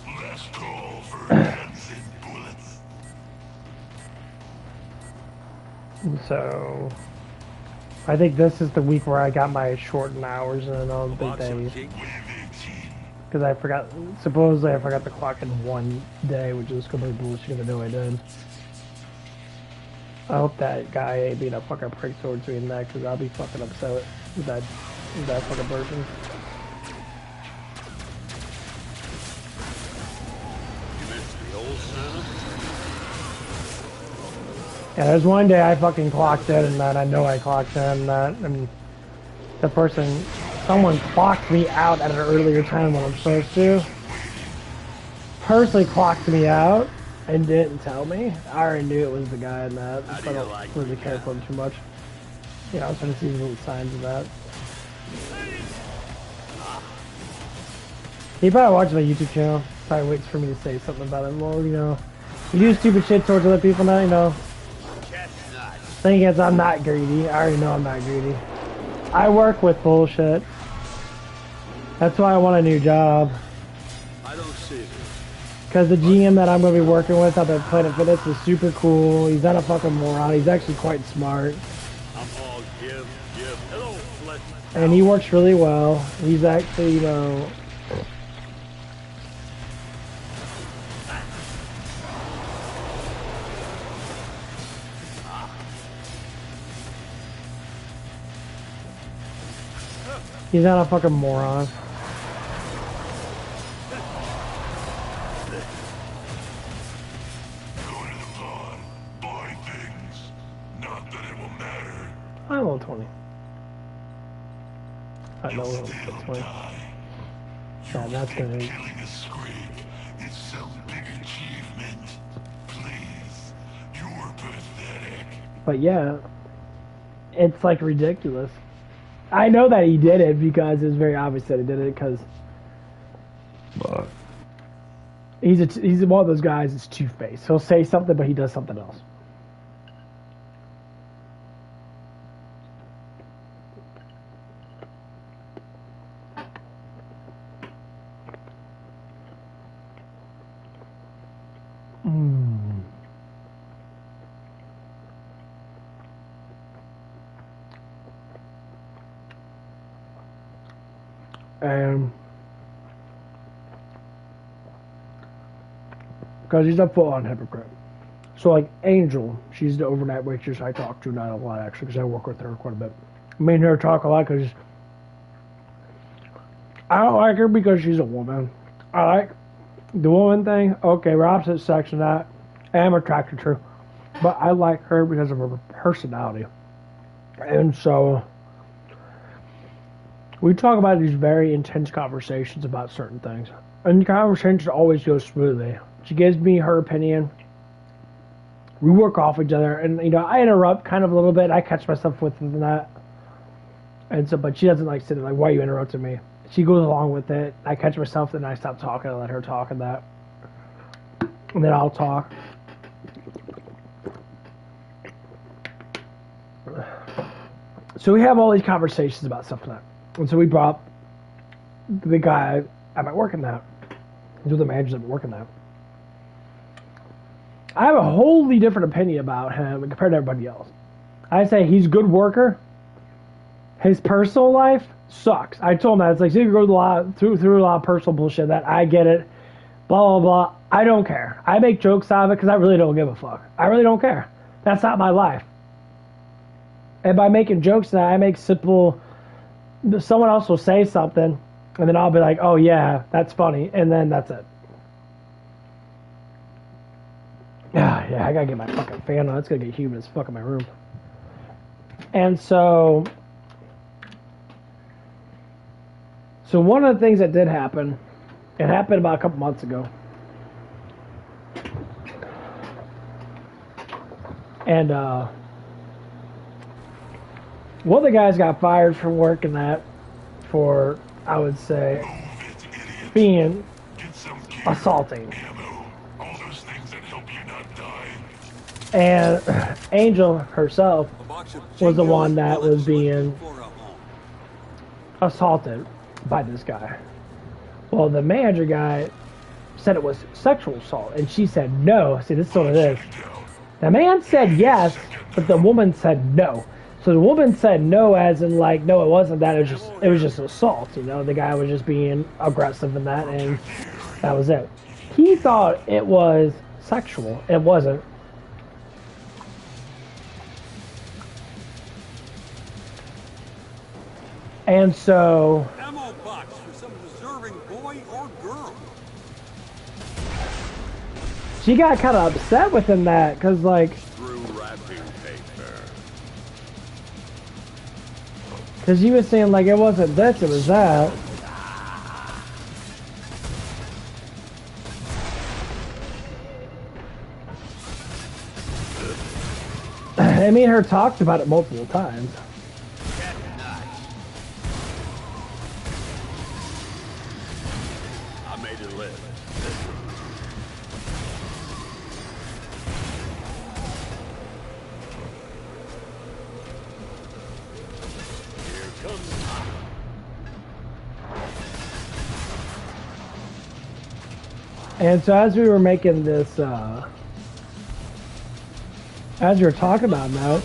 Last call for guns and bullets. So... I think this is the week where I got my shortened hours and all the big days. Because I forgot, supposedly I forgot the clock in one day, which is complete bullshit because I know I did. I hope that guy ain't being a fucking prick towards me in that, because I'll be fucking upset with that fucking person. You missed the old Santa? Yeah, there's one day I fucking clocked in and that, I know I clocked in and that, and the person Someone clocked me out at an earlier time when I'm supposed to. Personally clocked me out and didn't tell me. I already knew it was the guy in that. I don't really care for him too much. You know, I was trying to see little signs of that. He probably watches my YouTube channel. Probably waits for me to say something about it. Well, you know, you do stupid shit towards other people now, you know. Thing is, I'm not greedy. I already know I'm not greedy. I work with bullshit. That's why I want a new job. I don't see it. Because the GM that I'm going to be working with up at Planet Fitness is super cool. He's not a fucking moron. He's actually quite smart. I'm all give. Hello, flesh. And he works really well. He's actually, you know... He's not a fucking moron. I'm level 20. I know level 20. Yeah, that's gonna be... It's some big achievement. Please, you're pathetic. But yeah, it's like ridiculous. I know that he did it because it's very obvious that he did it because he's one of those guys that's two-faced. He'll say something, but he does something else. Because he's a full-on hypocrite. So, like, Angel, she's the overnight waitress I talk to, not a lot, actually, because I work with her quite a bit. Me and her talk a lot because I don't like her because she's a woman. I like the woman thing. Okay, we're opposite sex and that. I am attracted to her. But I like her because of her personality. And so we talk about these very intense conversations about certain things. And the conversations always go smoothly. She gives me her opinion. We work off each other. And, you know, I interrupt kind of a little bit. I catch myself with that. And so, but she doesn't like sit there like, why are you interrupting me? She goes along with it. I catch myself, then I stop talking and let her talk and that. And then I'll talk. So we have all these conversations about stuff like that. And so we brought up the guy at my working that. These are the managers that working that. I have a wholly different opinion about him compared to everybody else. I say he's a good worker. His personal life sucks. I told him that. It's like, he goes through a lot of personal bullshit that I get it. Blah, blah, blah. I don't care. I make jokes out of it because I really don't give a fuck. I really don't care. That's not my life. And by making jokes that I make simple, someone else will say something, and then I'll be like, oh yeah, that's funny, and then that's it. Yeah, I gotta get my fucking fan on. It's gonna get humid as fuck in my room. And so one of the things that did happen, it happened about a couple months ago. And one of the guys got fired from work and that for, I would say, being assaulting. And Angel herself was the one that was being assaulted by this guy. Well, the manager guy said it was sexual assault, and she said no. See, this is what it is. The man said yes, but the woman said no. So the woman said no, as in like, no, it wasn't that. It was just assault. You know, the guy was just being aggressive in that, and that was it. He thought it was sexual. It wasn't. And so Ammo box for some deserving boy or girl. She got kind of upset with him that, because like, Through wrapping paper. Because you was saying like it wasn't this, it was that. Me and her talked about it multiple times. I made her live. Here comes And so as we were making this, as we were talking about that,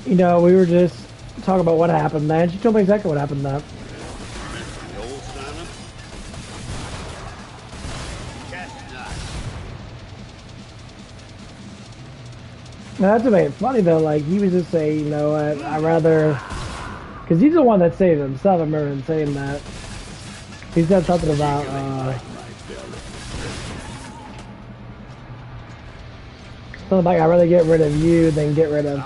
you know, we were just talking about what happened, man. She told me exactly what happened now. the old Santa. Now, that's what made it funny though. Like he was just saying, you know, I rather, because he's the one that saved himself. I remember him saying that. He said something about, something like I'd rather get rid of you than get rid of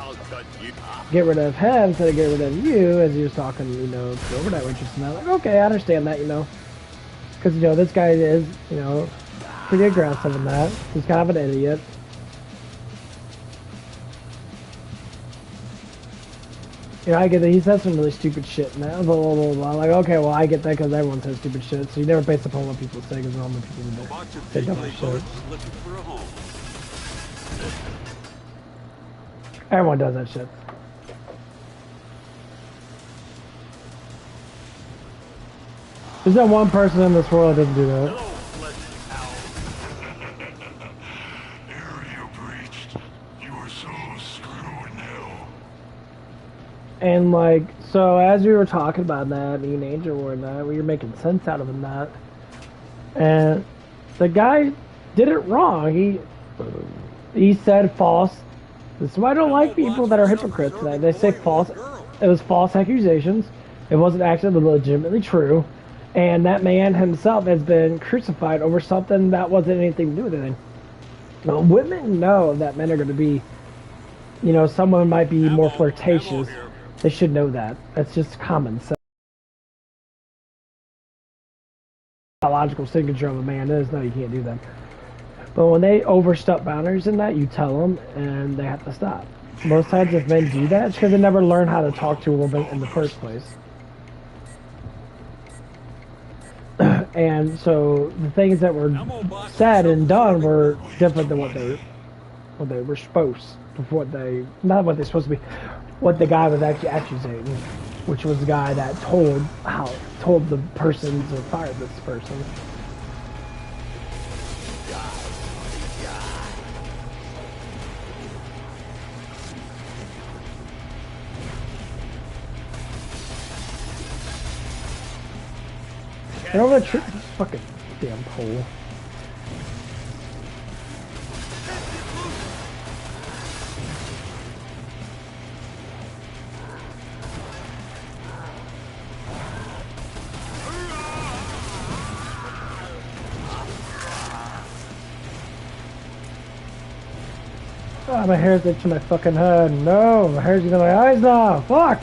him instead of get rid of you. As he was talking, you know, to Overnight Waitress, and I'm like, okay, I understand that, you know, because you know this guy is, you know, pretty aggressive in that. He's kind of an idiot. You know, I get that he says some really stupid shit, and that was like, okay, well, I get that because everyone says stupid shit, so you never base upon what people say, because normal people say dumb shit. Looking for a home. Everyone does that shit. There's not one person in this world that doesn't do that. Area breached. You are so screwed now. And like, so as we were talking about that, me and Angel were in that, we were making sense out of him that, and the guy did it wrong. He said false. This is why I don't like people that are hypocrites. They say false. It was false accusations. It wasn't actually legitimately true. And that man himself has been crucified over something that wasn't anything to do with anything. Now, women know that men are going to be, you know, someone might be more flirtatious. They should know that. That's just common sense. Biological signature of a man is, no, you can't do that. But when they overstep boundaries in that, you tell them, and they have to stop. Most times if men do that, it's because they never learn how to talk to a woman in the first place. And so the things that were said and done were different than what they were supposed to, what they, not what they're supposed to be, what the guy was actually accusing, which was the guy that told the person to fire this person. And over the trip, this fucking damn pole. Oh, my hair's itching my fucking head. No, my hair's getting my eyes now. Fuck!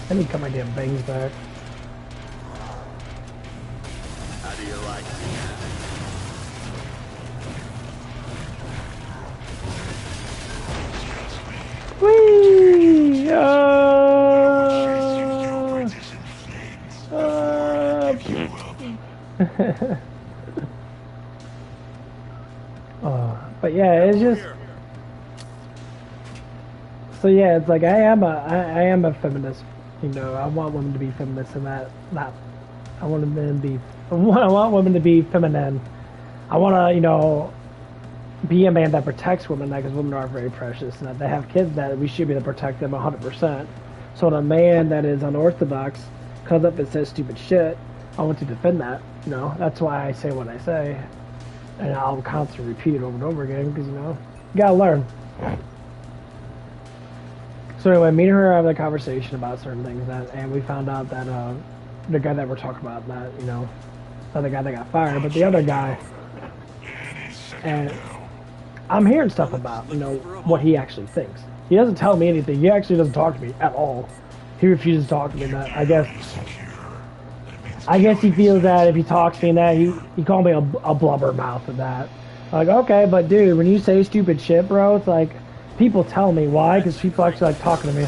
I need to cut my damn bangs back. How do you like me? Whee! But yeah, it's just. So yeah, it's like I am a feminist. You know, I want women to be feminists, and I want women to be feminine. I want to, you know, be a man that protects women, because women are very precious, and that they have kids that we should be able to protect them 100%. So when a man that is unorthodox comes up and says stupid shit, I want to defend that. You know, that's why I say what I say, and I'll constantly repeat it over and over again, because, you know, you gotta learn. So anyway, me and her having a conversation about certain things, and we found out that the guy that we're talking about, that, you know, not the guy that got fired, but the other guy. And I'm hearing stuff about, you know, what he actually thinks. He doesn't tell me anything. He actually doesn't talk to me at all. He refuses to talk to me. That I guess he feels that if he talks to me that he called me a blubbermouth and that. I'm like, okay, but dude, when you say stupid shit, bro, it's like people tell me why, because people actually like talking to me.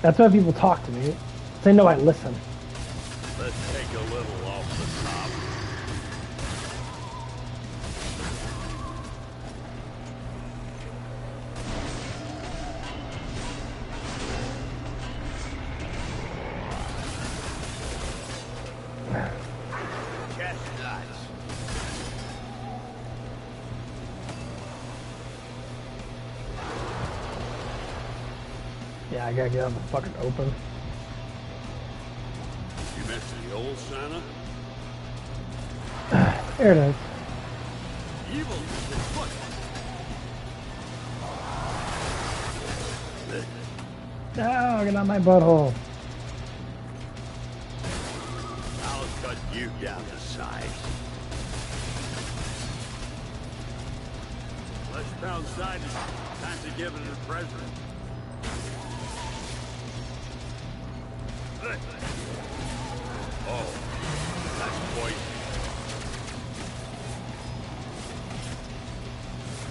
That's why people talk to me. They know I listen. Let's take a little off the top. Catch nuts. Yeah, I gotta get out the fucking open. You missed the old Santa? There it is. Evil is foot. Oh, get out my butthole. I'll cut you down to size. Let's pound side. Time to give it a present. Oh, that's poison.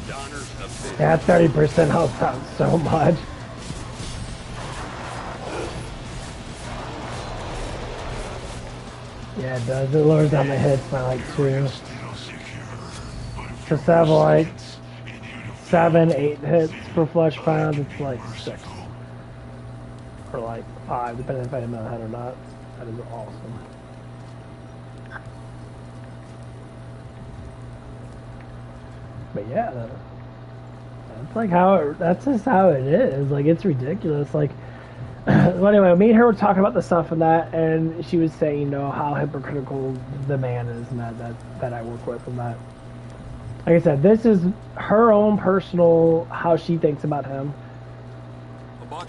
Donner's a bit. Yeah, 30% health sounds so much. Yeah, it does. It lowers down the hits by like 2. To have like 7, 8 hits per flesh pound, it's like 6. Or like 5, depending if I hit my head or not. That is awesome. But yeah, that's like how that's just how it is. Like, it's ridiculous. Like, well, anyway, me and her were talking about the stuff and that, and she was saying, you know, how hypocritical the man is and that I work with and that. Like I said, this is her own personal, how she thinks about him.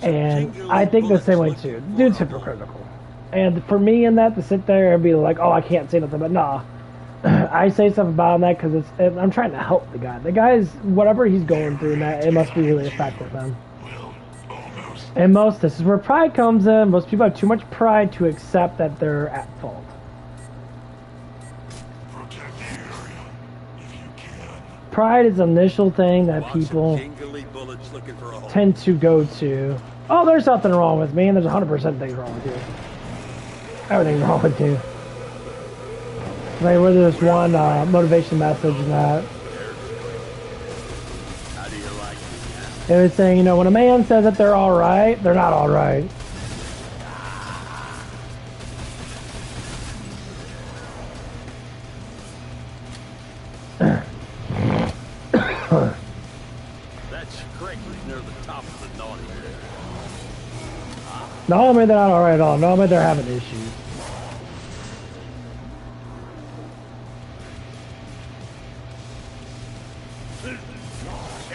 And I think the same way too. Dude's hypocritical. And for me in that, to sit there and be like, oh, I can't say nothing, but nah. I say stuff about him that because I'm trying to help the guy. The guy's, whatever he's going through in that, it must be really affecting him. And this is where pride comes in. Most people have too much pride to accept that they're at fault. Pride is the initial thing that people tend to go to. Oh, there's something wrong with me, and there's 100% things wrong with you. Everything's wrong with you. Like, where there's one motivation message and that. It was saying, you know, when a man says that they're alright, they're not alright. That's correctly near the top of the naughty list. No, I mean they're not alright at all. No, I mean they're having issues.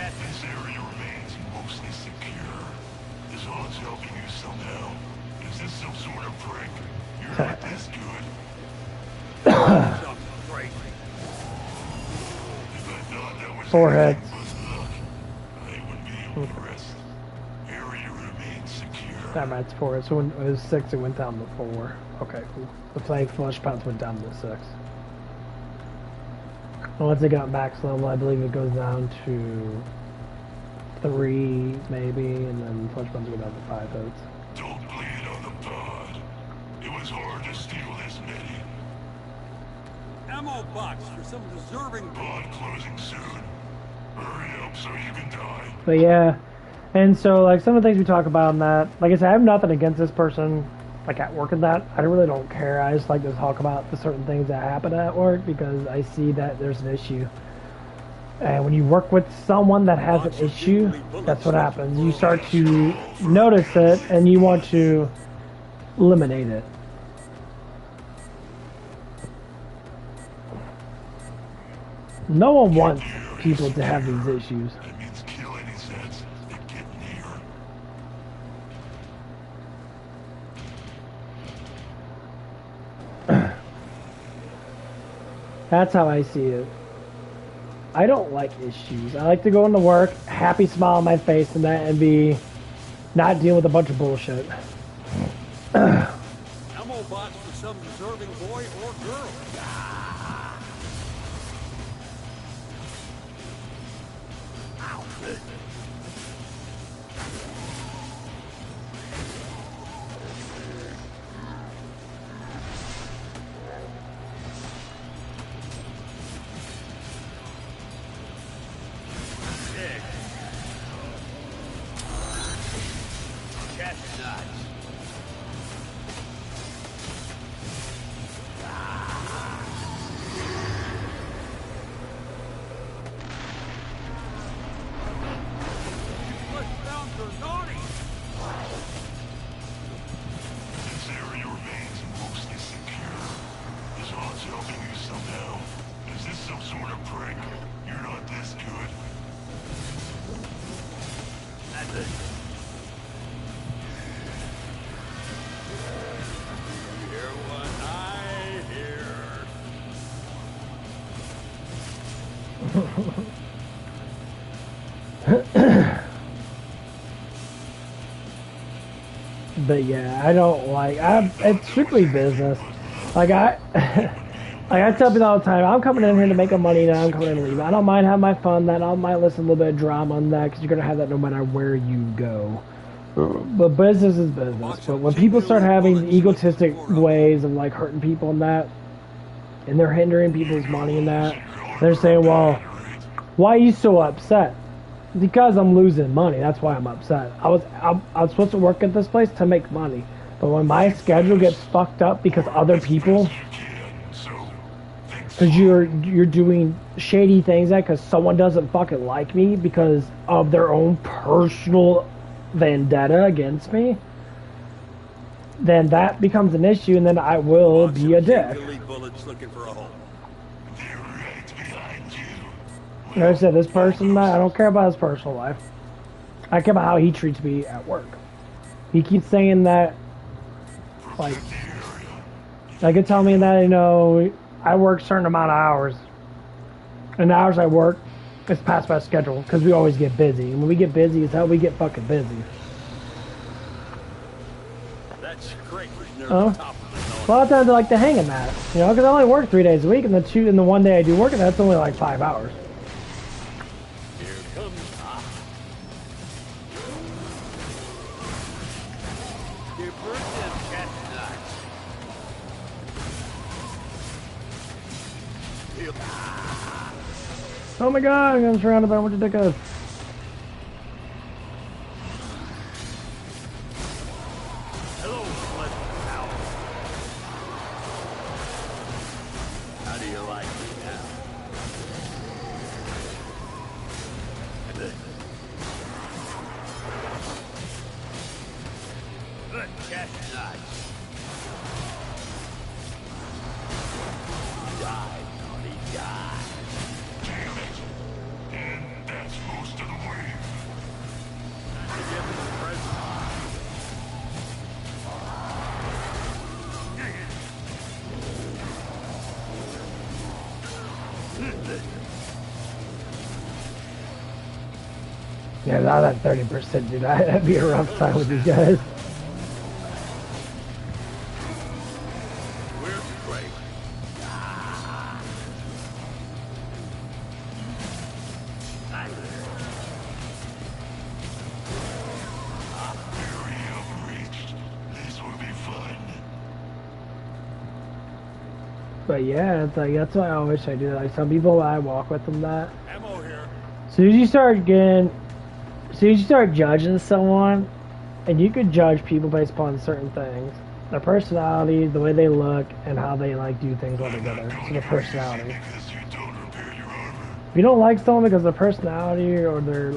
This area remains mostly secure. Is Hans helping you somehow? Is this some sort of prank? You're not this good. Something crazy. If I thought that was Forehead. anything but luck, I wouldn't be impressed. Area remains secure. That match 4. So when it was 6, it went down to 4. Okay, cool. The flank flush pounds went down to 6. And once it got max level, I believe it goes down to 3, maybe, and then flush pounds go down to 5 hits. Don't bleed on the pod. It was hard to steal this many. Ammo box for some deserving. Pod closing soon. Hurry up so you can die. But yeah, and so like some of the things we talk about in that, like I said, I have nothing against this person, like at work and that. I really don't care. I just like to talk about the certain things that happen at work because I see that there's an issue. And when you work with someone that has an issue, that's what happens. You start to notice it and you want to eliminate it. No one wants people to have these issues. That means kill any sense and get near. That's how I see it. I don't like issues. I like to go into work, happy smile on my face, and that, and be not dealing with a bunch of bullshit. Ammo box for some deserving boy or girl. This area remains mostly secure. As long as helping you somehow. Is this some sort of prank? You're not this good. That's it. You hear what I hear? But yeah, I don't like. It's strictly business. Like I, like I tell people all the time, I'm coming in here to make money. Now I'm coming in to leave. I don't mind having my fun. That I might listen to a little bit of drama on that because you're gonna have that no matter where you go. But business is business. But when people start having egotistic ways of like hurting people and that, and they're hindering people's money and that, they're saying, well, why are you so upset? Because I'm losing money. That's why I'm upset. I was supposed to work at this place to make money, but when my schedule gets fucked up because other people, because you're doing shady things, that because someone doesn't fucking like me because of their own personal vendetta against me, then that becomes an issue, and then I will be a dick. Bullets looking for a hole. Like I said, this person, I don't care about his personal life. I care about how he treats me at work. He keeps saying that, like could tell me that, you know, I work a certain amount of hours. And the hours I work, it's past my schedule, because we always get busy. And when we get busy, it's how we get fucking busy. That's great. A lot of times I like to hang in that, you know, because I only work 3 days a week, and the one day I do work, and that's only like 5 hours. Oh my god, I'm surrounded by a bunch of dickheads. Hello, pleasant pal. How do you like me now? Good cat nuts. Die, naughty, die. Damn it. And that's most of the way. You give me the present. Yeah, not that 30%, dude. That'd be a rough time with these guys. Where's the grave? Area breached. This will be fun. But yeah, it's like, that's why I wish I do that. Like, some people, I walk with them that. Ammo here. As soon as you start judging someone, and you could judge people based upon certain things. Their personality, the way they look, and how they like do things altogether. So their personality. If you don't like someone because of their personality or their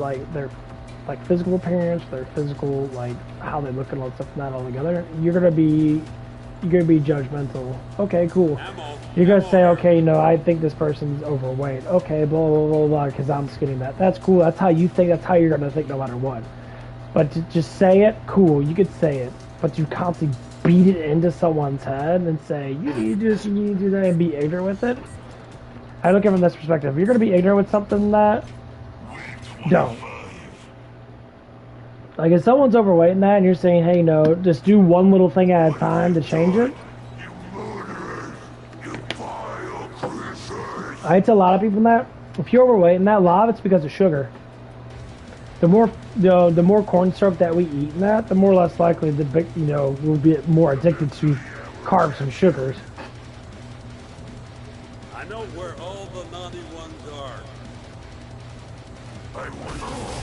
like physical appearance, their physical, like how they look and all that stuff, not all together, you're gonna be judgmental. Okay, cool. You're gonna say, okay, you know, I think this person's overweight. Okay, blah blah blah blah, because I'm skinny. That's cool. That's how you think. That's how you're gonna think, no matter what. But to just say it, cool. You could say it, but you constantly beat it into someone's head and say you need to do this, you need to do that, and be ignorant with it. I look at it from this perspective. If you're gonna be ignorant with something, that don't. Like if someone's overweight in that, and you're saying, hey, no, just do one little thing at a time to change it. I tell a lot of people that if you're overweight in that, a lot of it's because of sugar. The more corn syrup that we eat in that, the more or less likely we'll be more addicted to carbs and sugars. I know where all the naughty ones are. I want all.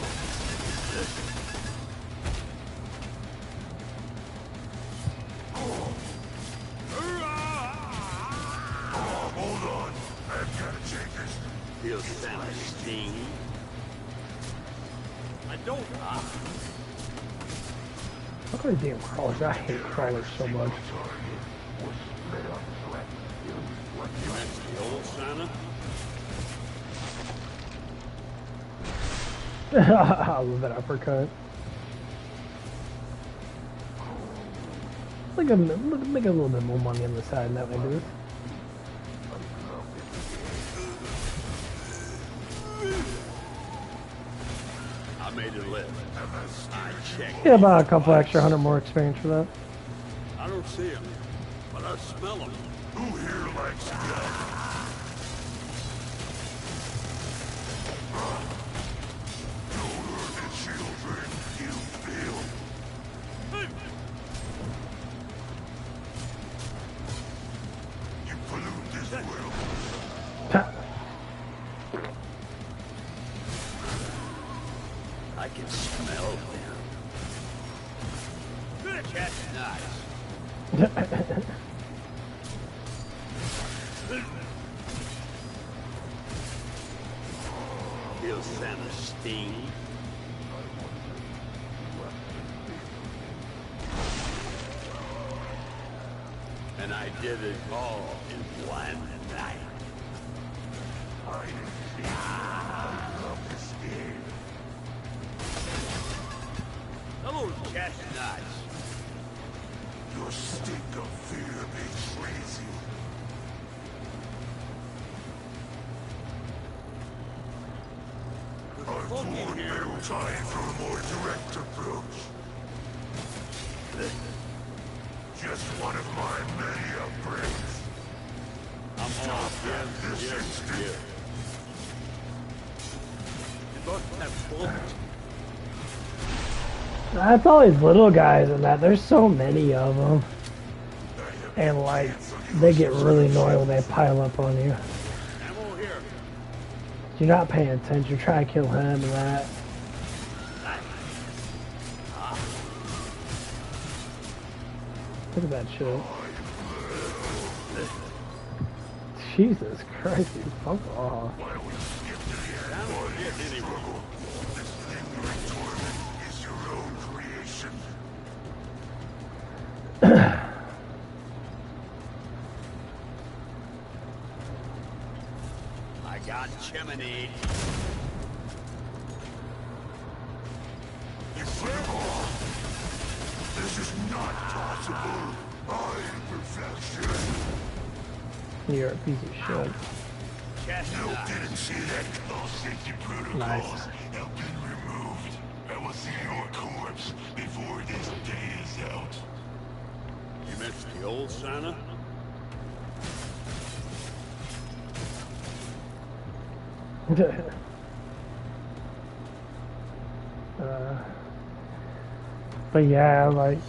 Hold on. I've got to take this. Feel Santa sting? I don't. Look at the damn crawlers. I hate crawlers so much. You missed the old Santa? I love that uppercut. Make a little bit more money on the side, and that way, dude. I made it live. I checked. Get about a couple extra 100 more experience for that. I don't see him, but I smell him. Who here likes that? Don't hurt the children, you feel. You pollute this world. I can smell them. That's nice. Feel Santa sting? And I did it all in one night. Hello, chestnuts. Your stink of fear betrays you. I've warned you time for a more direct approach. Just one of my many upgrades. I'm all this yes. You both have bullets. That's all these little guys and that. There's so many of them. And like, they get really annoying when they pile up on you. Ammo here. You're not paying attention. You're trying to kill him and that. Look at that shit. Jesus Christ, you fuck off. I got chimney. This is not possible. I'm perfection. You're a piece of shit. You didn't see that all safety protocols Nice. have been removed. I will see your corpse before this day is out. You missed the old Santa? But yeah, like,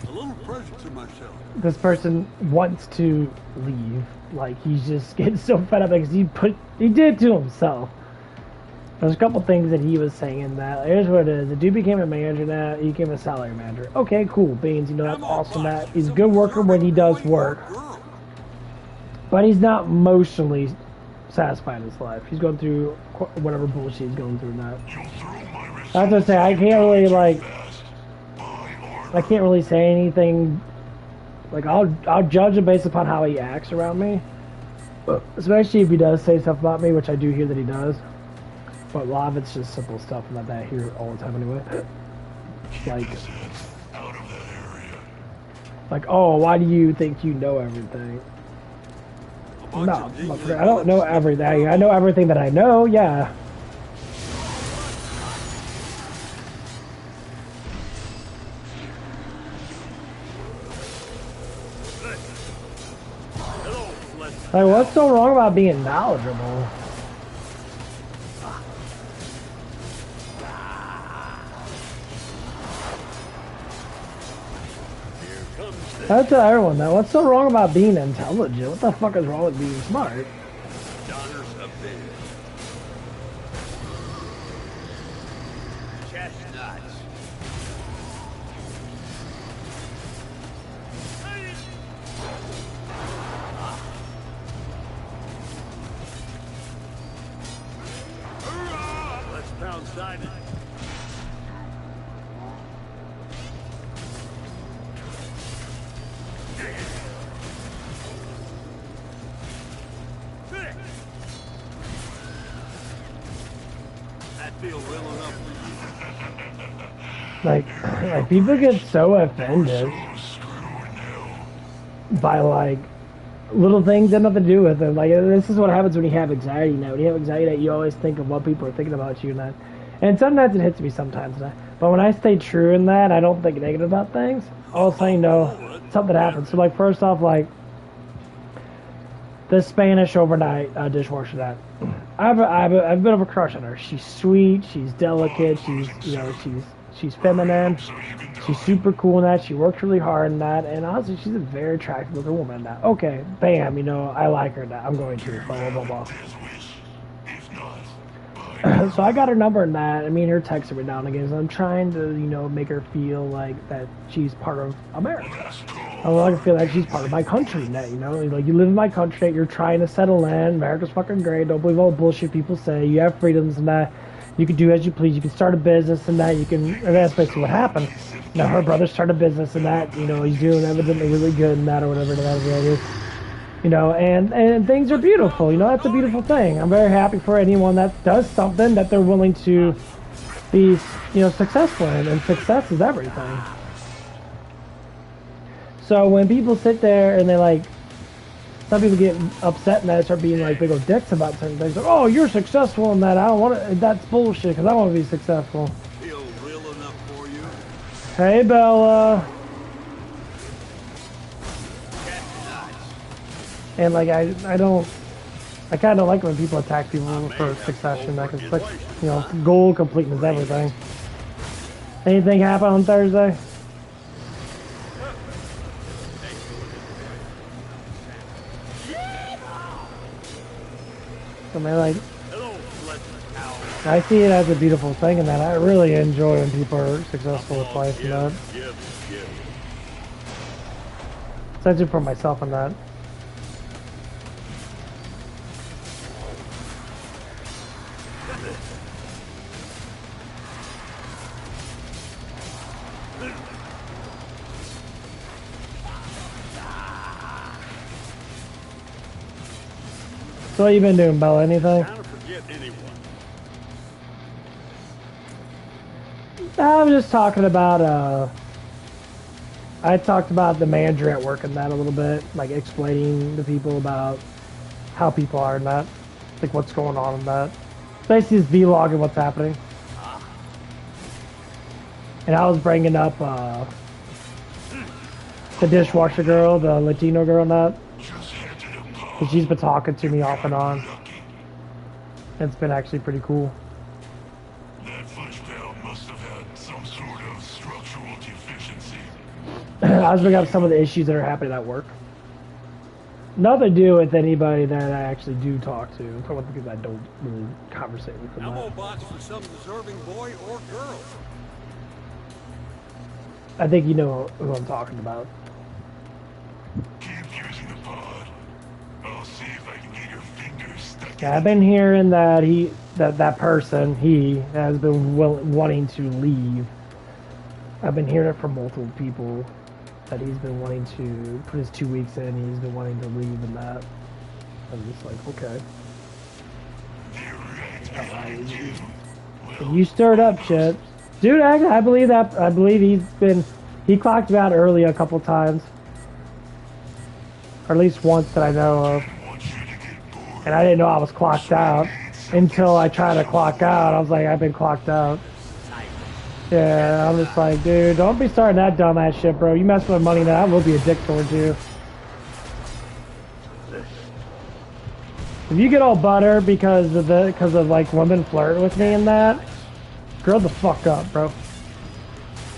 A little present to myself. this person wants to leave. Like, he's just getting so fed up because he did it to himself. There's a couple things that he was saying in that. Here's what it is. The dude became a manager now. He became a salary manager. Okay, cool. Beans, you know, that's awesome. That he's a good worker when he does work. But he's not emotionally satisfied in his life. He's going through whatever bullshit he's going through now. I have to say, I can't really like, I can't really say anything. Like I'll judge him based upon how he acts around me, but especially if he does say stuff about me, which I do hear that he does. But a lot of it's just simple stuff that I hear all the time anyway. Like, oh, why do you think you know everything? No, I don't know everything. I know everything that I know, yeah. Like, what's so wrong about being knowledgeable? I tell everyone that. What's so wrong about being intelligent? What the fuck is wrong with being smart? Daughters of Ben. Chestnuts. Let's pound Simon. Like people get so offended by like little things that have nothing to do with it. Like this is what happens when you have anxiety. Now, when you have anxiety, you always think of what people are thinking about you, and that. And sometimes it hits me, sometimes not. But when I stay true in that, I don't think negative about things. All of a sudden, you know, something happens. So like first off, like the Spanish overnight dishwasher that I have a bit of a crush on her. She's sweet, she's delicate, she's feminine, she's super cool in that. She works really hard in that, and honestly, she's a very attractive looking woman in that. Okay, bam, you know, I like her in that. I'm going to blah blah blah. So I got her number in that. I mean, her texts every now and again. So I'm trying to, you know, make her feel like that she's part of America. I want her to feel like she's part of my country. That, you know, like you live in my country. You're trying to settle in. America's fucking great. Don't believe all the bullshit people say. You have freedoms and that. You can do as you please. You can start a business and that. You can. And that's basically what happened. Now her brother started a business and that. You know, he's doing evidently really good in that or whatever that is. You know, and things are beautiful. You know, that's a beautiful thing. I'm very happy for anyone that does something that they're willing to be, you know, successful in, and success is everything. So when people sit there and they like, some people get upset and they start being like big old dicks about certain things. Like, oh, you're successful in that. I don't want to. That's bullshit because I want to be successful. Feel real enough for you? Hey, Bella. And like I kind of don't like when people attack people for succession. Like it's like, you know, goal completeness is everything. Anything happen on Thursday? I mean, like, I see it as a beautiful thing, and that I really enjoy when people are successful with life and that. Especially for myself and that. So what you been doing, Bella? Anything? I was just talking about, I talked about the manager at work and that a little bit, like explaining to people about how people are in that, like what's going on in that. Basically just vlogging what's happening. And I was bringing up, the dishwasher girl, the Latino girl and that. Because she's been talking to me off and on. It's been actually pretty cool. That fudge valve must have had some sort of structural deficiency. I was bringing up some of the issues that are happening at work. Nothing to do with anybody that I actually do talk to. I'm talking about because I don't really conversate with them. Ammo box for some deserving boy or girl. I think you know who I'm talking about. Keep using the pod. I'll see if I can get your fingers stuck Yeah, I've been hearing that that person has been wanting to leave. I've been hearing it from multiple people that he's been wanting to put his 2 weeks in. He's been wanting to leave and that. I'm just like, okay. You stirred up shit, dude. I believe that. I believe he clocked out early a couple times, or at least once that I know of. And I didn't know I was clocked out until I tried to clock out. I was like, I've been clocked out. Yeah, I'm just like, dude, don't be starting that dumbass shit, bro. You mess with money, now I will be a dick towards you. If you get all butter because of like women flirting with me and that, grow the fuck up, bro.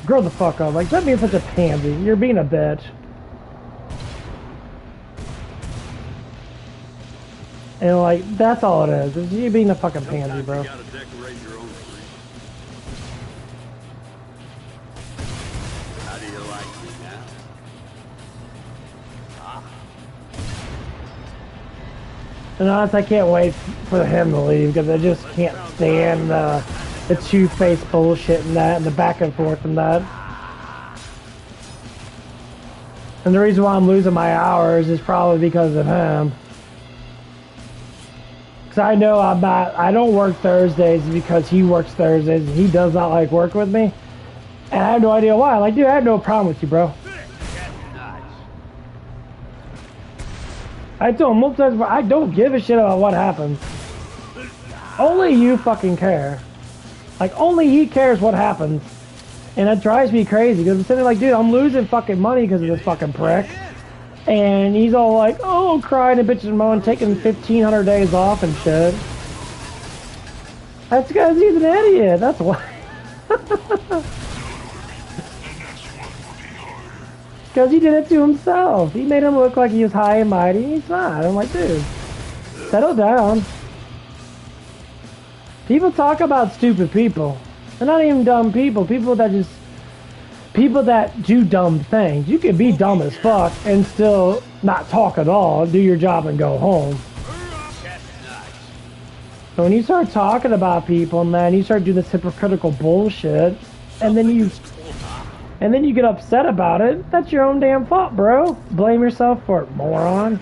Grow the fuck up. Like, stop being such a pansy. You're being a bitch. And like, that's all it is you being a fucking pansy, bro. And honestly, I can't wait for him to leave because I just can't stand the two-faced bullshit and that and the back and forth and that. And the reason why I'm losing my hours is probably because of him. Because I know I don't work Thursdays because he works Thursdays and he does not like working with me. And I have no idea why. Like, dude, I have no problem with you, bro. I told him multiple times, I don't give a shit about what happens. Only you fucking care. Like, only he cares what happens. And it drives me crazy, because I'm sitting there like, dude, I'm losing fucking money because of this fucking prick. And he's all like, oh, crying and bitching and moaning, taking 1,500 days off and shit. That's because he's an idiot, that's why. Because he did it to himself. He made him look like he was high and mighty. He's not. I'm like, dude, settle down. People talk about stupid people. They're not even dumb people. People that do dumb things. You can be dumb as fuck and still not talk at all, do your job and go home. So when you start talking about people, man, you start doing this hypocritical bullshit, and then you get upset about it, that's your own damn fault, bro. Blame yourself for it, moron.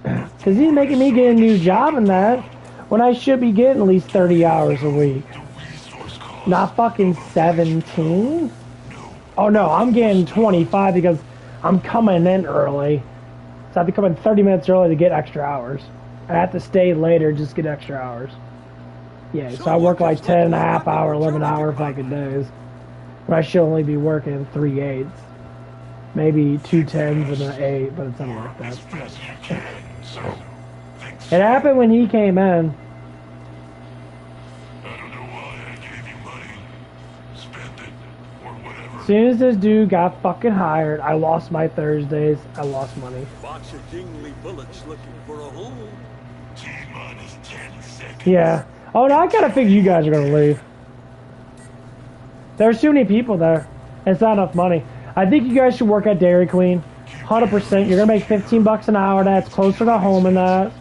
Because he's making me get a new job in that, when I should be getting at least 30 hours a week. Not fucking 17? Oh no, I'm getting 25 because I'm coming in early. So I have to come in 30 minutes early to get extra hours. I have to stay later just to get extra hours. Yeah, so I work like 10.5 hour, 11-hour fucking days. When I should only be working 3 8s. Maybe 2 10s and an 8, but it's not like that. It happened when he came in. As soon as this dude got fucking hired, I lost my Thursdays. I lost money. Box of Dingley bullets looking for a hole. T-minus 10 seconds. Yeah. Oh no, I kinda figure you guys are gonna leave. There's too many people there. It's not enough money. I think you guys should work at Dairy Queen. 100%. You're gonna make 15 bucks an hour. That's closer to home and that.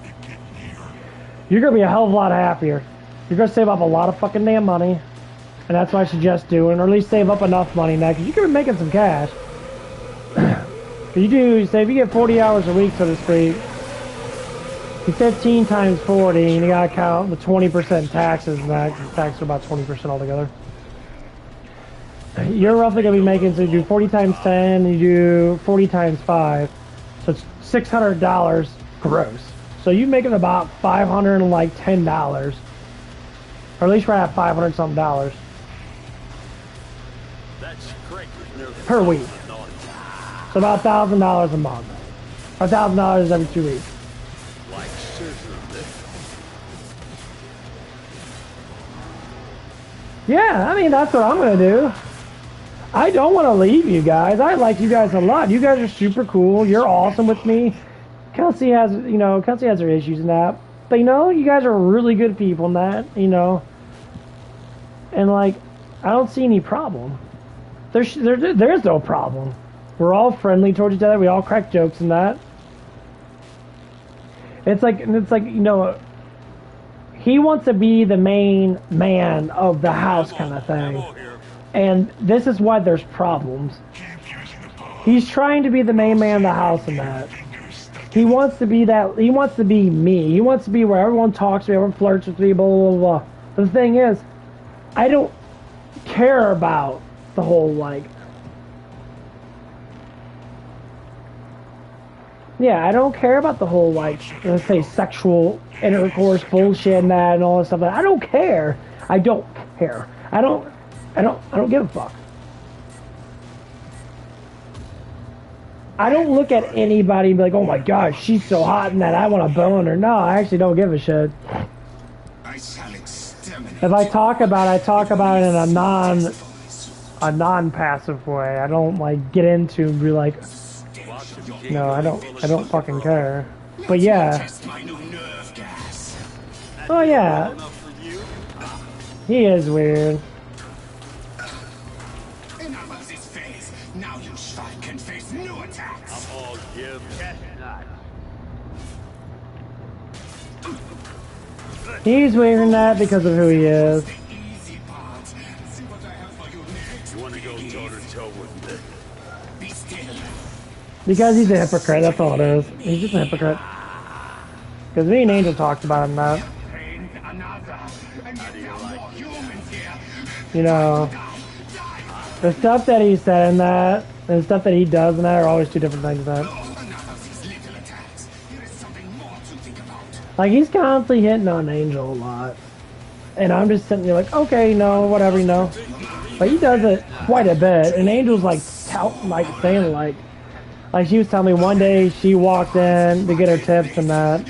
You're gonna be a hell of a lot happier. You're gonna save up a lot of fucking damn money. And that's what I suggest doing, or at least save up enough money now, because you could be making some cash. You do, say if you get 40 hours a week, so to speak, you 15 times 40, and you gotta count the 20% taxes, and that taxes are about 20% altogether. You're roughly gonna be making, so you do 40 times 10, you do 40 times 5, so it's $600 gross. So you're making about $510, or at least right at $500 something dollars. Per week. So about $1,000 a month. Or $1,000 every 2 weeks. Like Yeah, I mean, that's what I'm going to do. I don't want to leave you guys. I like you guys a lot. You guys are super cool. You're awesome with me. Kelsey has her issues in that. But, you guys are really good people in that, And, like, I don't see any problem. There's no problem. We're all friendly towards each other. We all crack jokes and that. It's like, you know, he wants to be the main man of the house kind of thing. And this is why there's problems. He's trying to be the main man of the house in that. He wants to be that, he wants to be me. He wants to be where everyone talks to me, everyone flirts with me, blah, blah, blah, blah. But the thing is, I don't care about the whole, like, yeah, I don't care about the whole, like, let's say sexual intercourse bullshit and that and all that stuff. I don't care. I don't care. I don't give a fuck. I don't look at anybody and be like, oh my gosh, she's so hot and that I want to bone her. No, I actually don't give a shit. If I talk about it, I talk about it in a non-passive way. I don't like get into and be like, no, I don't fucking care. But yeah. Oh yeah. He is weird. He's weird in that because of who he is. Because he's a hypocrite, that's all it is. He's just a hypocrite. Because me and Angel talked about him that. You know, the stuff that he said in that, and the stuff that he does in that are always two different things in that. Like, he's constantly hitting on Angel a lot. And I'm just sitting there like, okay, no, whatever, you know. But he does it quite a bit. And Angel's like, saying like she was telling me one day she walked in to get her tips and that.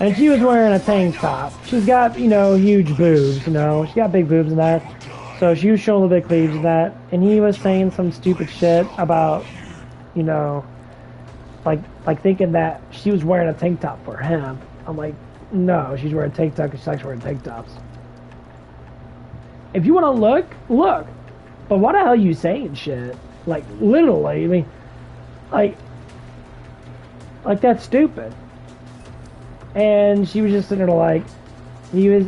And she was wearing a tank top. She's got, you know, huge boobs, you know. She got big boobs and that. So she was showing the big cleavage and that. And he was saying some stupid shit about, you know, like thinking that she was wearing a tank top for him. I'm like, no, she's wearing a tank top because she likes wearing tank tops. If you want to look. But why the hell are you saying shit? Like, literally, I mean, like that's stupid. And she was just sitting there like, he's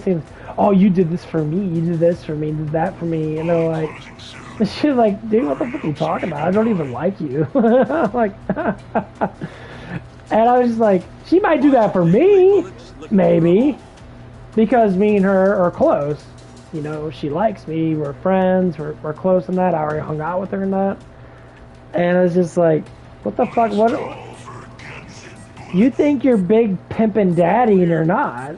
saying, oh, you did this for me, you did this for me, you did that for me. And they're like, she's like, dude, what the fuck are you talking about? I don't even like you. I'm like, and I was just like, she might do that for me, maybe, because me and her are close. You know, she likes me, we're friends, we're close in that. I already hung out with her and that. And I was just like, what the fuck, what? You think you're big pimpin' daddy and you're not.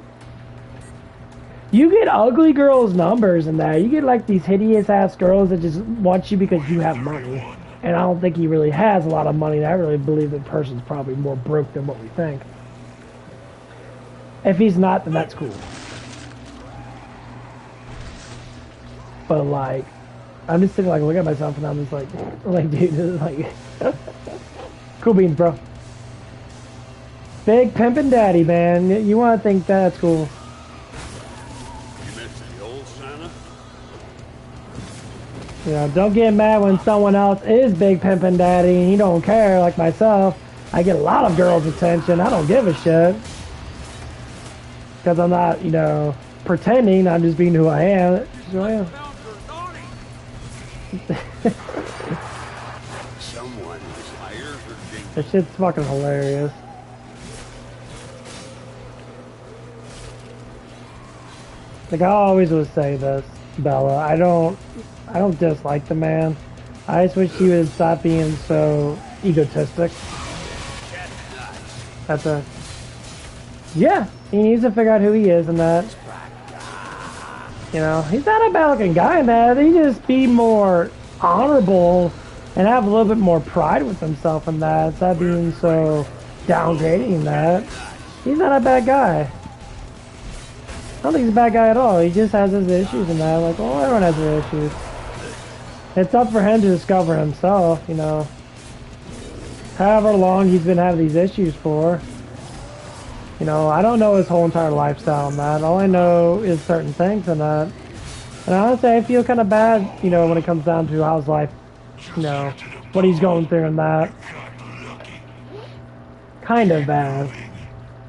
You get ugly girls' numbers and that. You get like these hideous ass girls that just want you because you have money. And I don't think he really has a lot of money. I really believe the person's probably more broke than what we think. If he's not, then that's cool. But like, I'm just sitting like looking at myself and I'm just like dude, this is like, cool beans, bro. Big pimpin' daddy, man. You want to think that's cool. You miss the old Santa? You know, don't get mad when someone else is big pimpin' daddy and you don't care, like myself. I get a lot of girls' attention. I don't give a shit. Because I'm not, you know, pretending. I'm just being who I am. That's who I am. Someone is higher for Jing. That shit's fucking hilarious. Like, I always would say this, Bella. I don't dislike the man. I just wish he would stop being so egotistic. That's a... Yeah, he needs to figure out who he is and that. You know, he's not a bad looking guy in that. He just be more honorable and have a little bit more pride with himself in that. Instead of being so downgrading that. He's not a bad guy. I don't think he's a bad guy at all. He just has his issues and that. Like, well, everyone has their issues. It's up for him to discover himself, you know. However long he's been having these issues for. You know, I don't know his whole entire lifestyle and that. All I know is certain things and that. And honestly, I feel kind of bad, you know, when it comes down to how his life, you know, what he's going through and that. Kind of bad.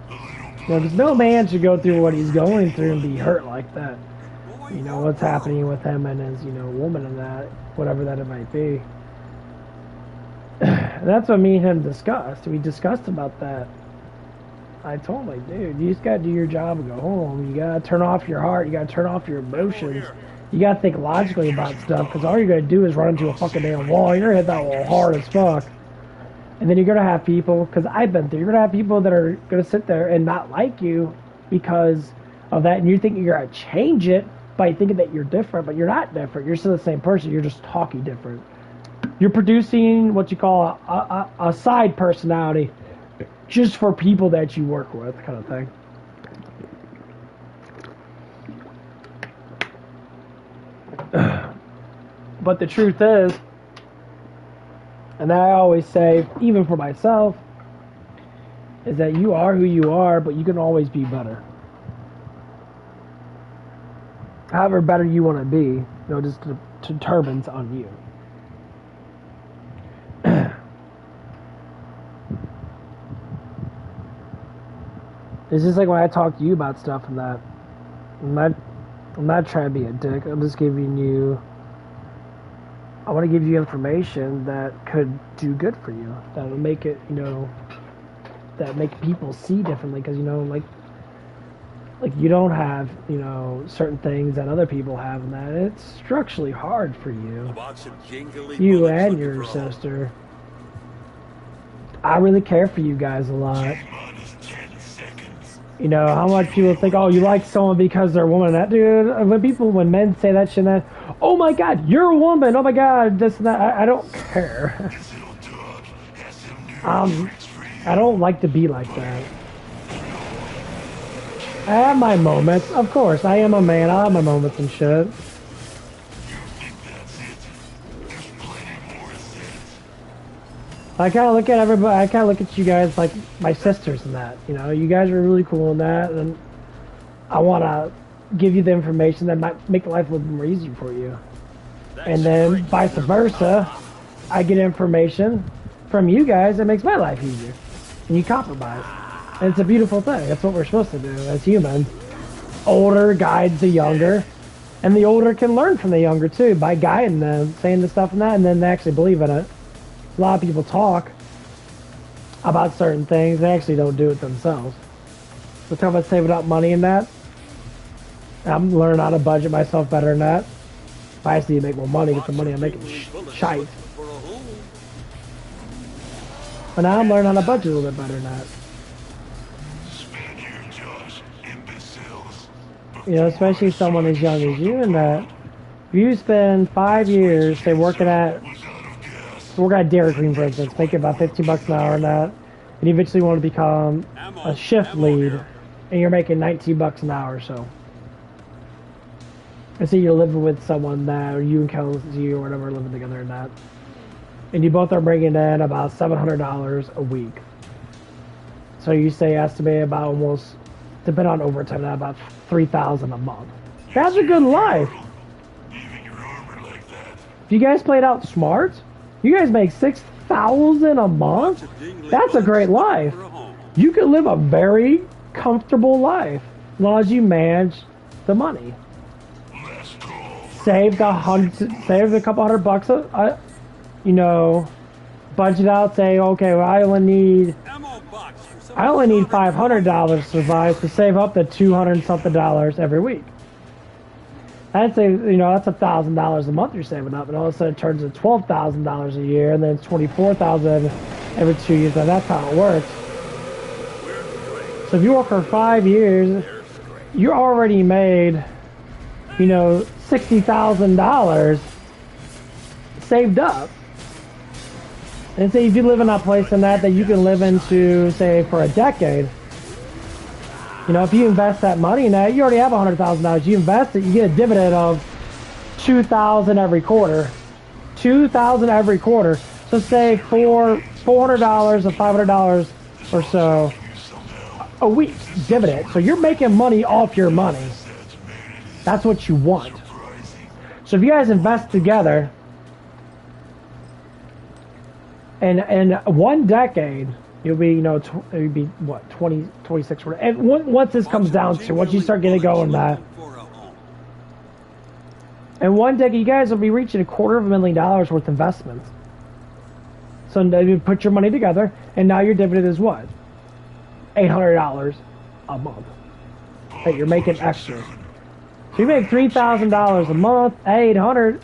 You know, because no man should go through what he's going through and be hurt like that. You know, what's happening with him and his, you know, woman and that, whatever that it might be. That's what me and him discussed. We discussed about that. I told him, like, dude, you just gotta do your job and go home. You gotta turn off your heart. You gotta turn off your emotions. You gotta think logically about stuff, because all you're gonna do is run into a fucking damn wall. You're gonna hit that wall hard as fuck. And then you're gonna have people, because I've been through, you're gonna have people that are gonna sit there and not like you because of that, and you think you're gonna change it by thinking that you're different, but you're not different. You're still the same person. You're just talking different. You're producing what you call a side personality just for people that you work with, kind of thing. But the truth is, and I always say, even for myself, is that you are who you are, but you can always be better. However better you want to be, you know, just determines on you. It's just like when I talk to you about stuff and that. I'm not trying to be a dick. I'm just giving you. I want to give you information that could do good for you. That will make it, you know, that make people see differently. Because, you know, like you don't have, you know, certain things that other people have, and that it's structurally hard for you. You and your sister. I really care for you guys a lot. You know, how much people think, oh, you like someone because they're a woman. That, dude, when men say that shit, that, oh my God, you're a woman. Oh my God, this and that. I don't care. I don't like to be like that. I have my moments, of course. I am a man. I have my moments and shit. I kind of look at everybody. I kind of look at you guys like my sisters and that. You know, you guys are really cool in that, and I want to give you the information that might make life a little more easy for you. And then vice versa, I get information from you guys that makes my life easier, and you compromise. And it's a beautiful thing. That's what we're supposed to do as humans. Older guides the younger, and the older can learn from the younger too by guiding them, saying the stuff and that, and then they actually believe in it. A lot of people talk about certain things, they actually don't do it themselves. We're talking about saving up money in that. I'm learning how to budget myself better than that. If I just need to make more money, get the money I'm making shite. But now I'm learning how to budget a little bit better than that. You know, especially someone as young as you, and that if you spend 5 years, say, working at Dairy Queen, for instance, making about $15 an hour and that, and you eventually want to become a shift lead, and you're making $19 an hour or so. And so you're living with someone that, or you and Kelsey or whatever, living together and that, and you both are bringing in about $700 a week. So you say estimate about almost, depending on overtime, about $3,000 a month. That's a good life. If you guys played out smart, you guys make $6,000 a month. That's a great life. You could live a very comfortable life as long as you manage the money. Save a couple $100, you know, budget out. Say, okay, well, I only need $500 to survive, to save up the $200 something every week. I'd say, you know, that's $1,000 a month you're saving up, and all of a sudden it turns to $12,000 a year, and then it's $24,000 every 2 years, and that's how it works. So if you work for 5 years, you're already made, you know, $60,000 saved up. And say if you live in a place in that you can live into, say, for a decade. You know, if you invest that money in that, you already have $100,000. You invest it, you get a dividend of $2,000 every quarter. $2,000 every quarter. So say $400 or $500 or so a week dividend. So you're making money off your money. That's what you want. So if you guys invest together, And one decade, you'll be, it'll be what, 20, 26, whatever. And once this comes down to, once you start getting going that, and one decade, you guys will be reaching $250,000 worth of investments. So now you put your money together, and now your dividend is what? $800 a month that you're making extra. So you make $3,000 a month. 800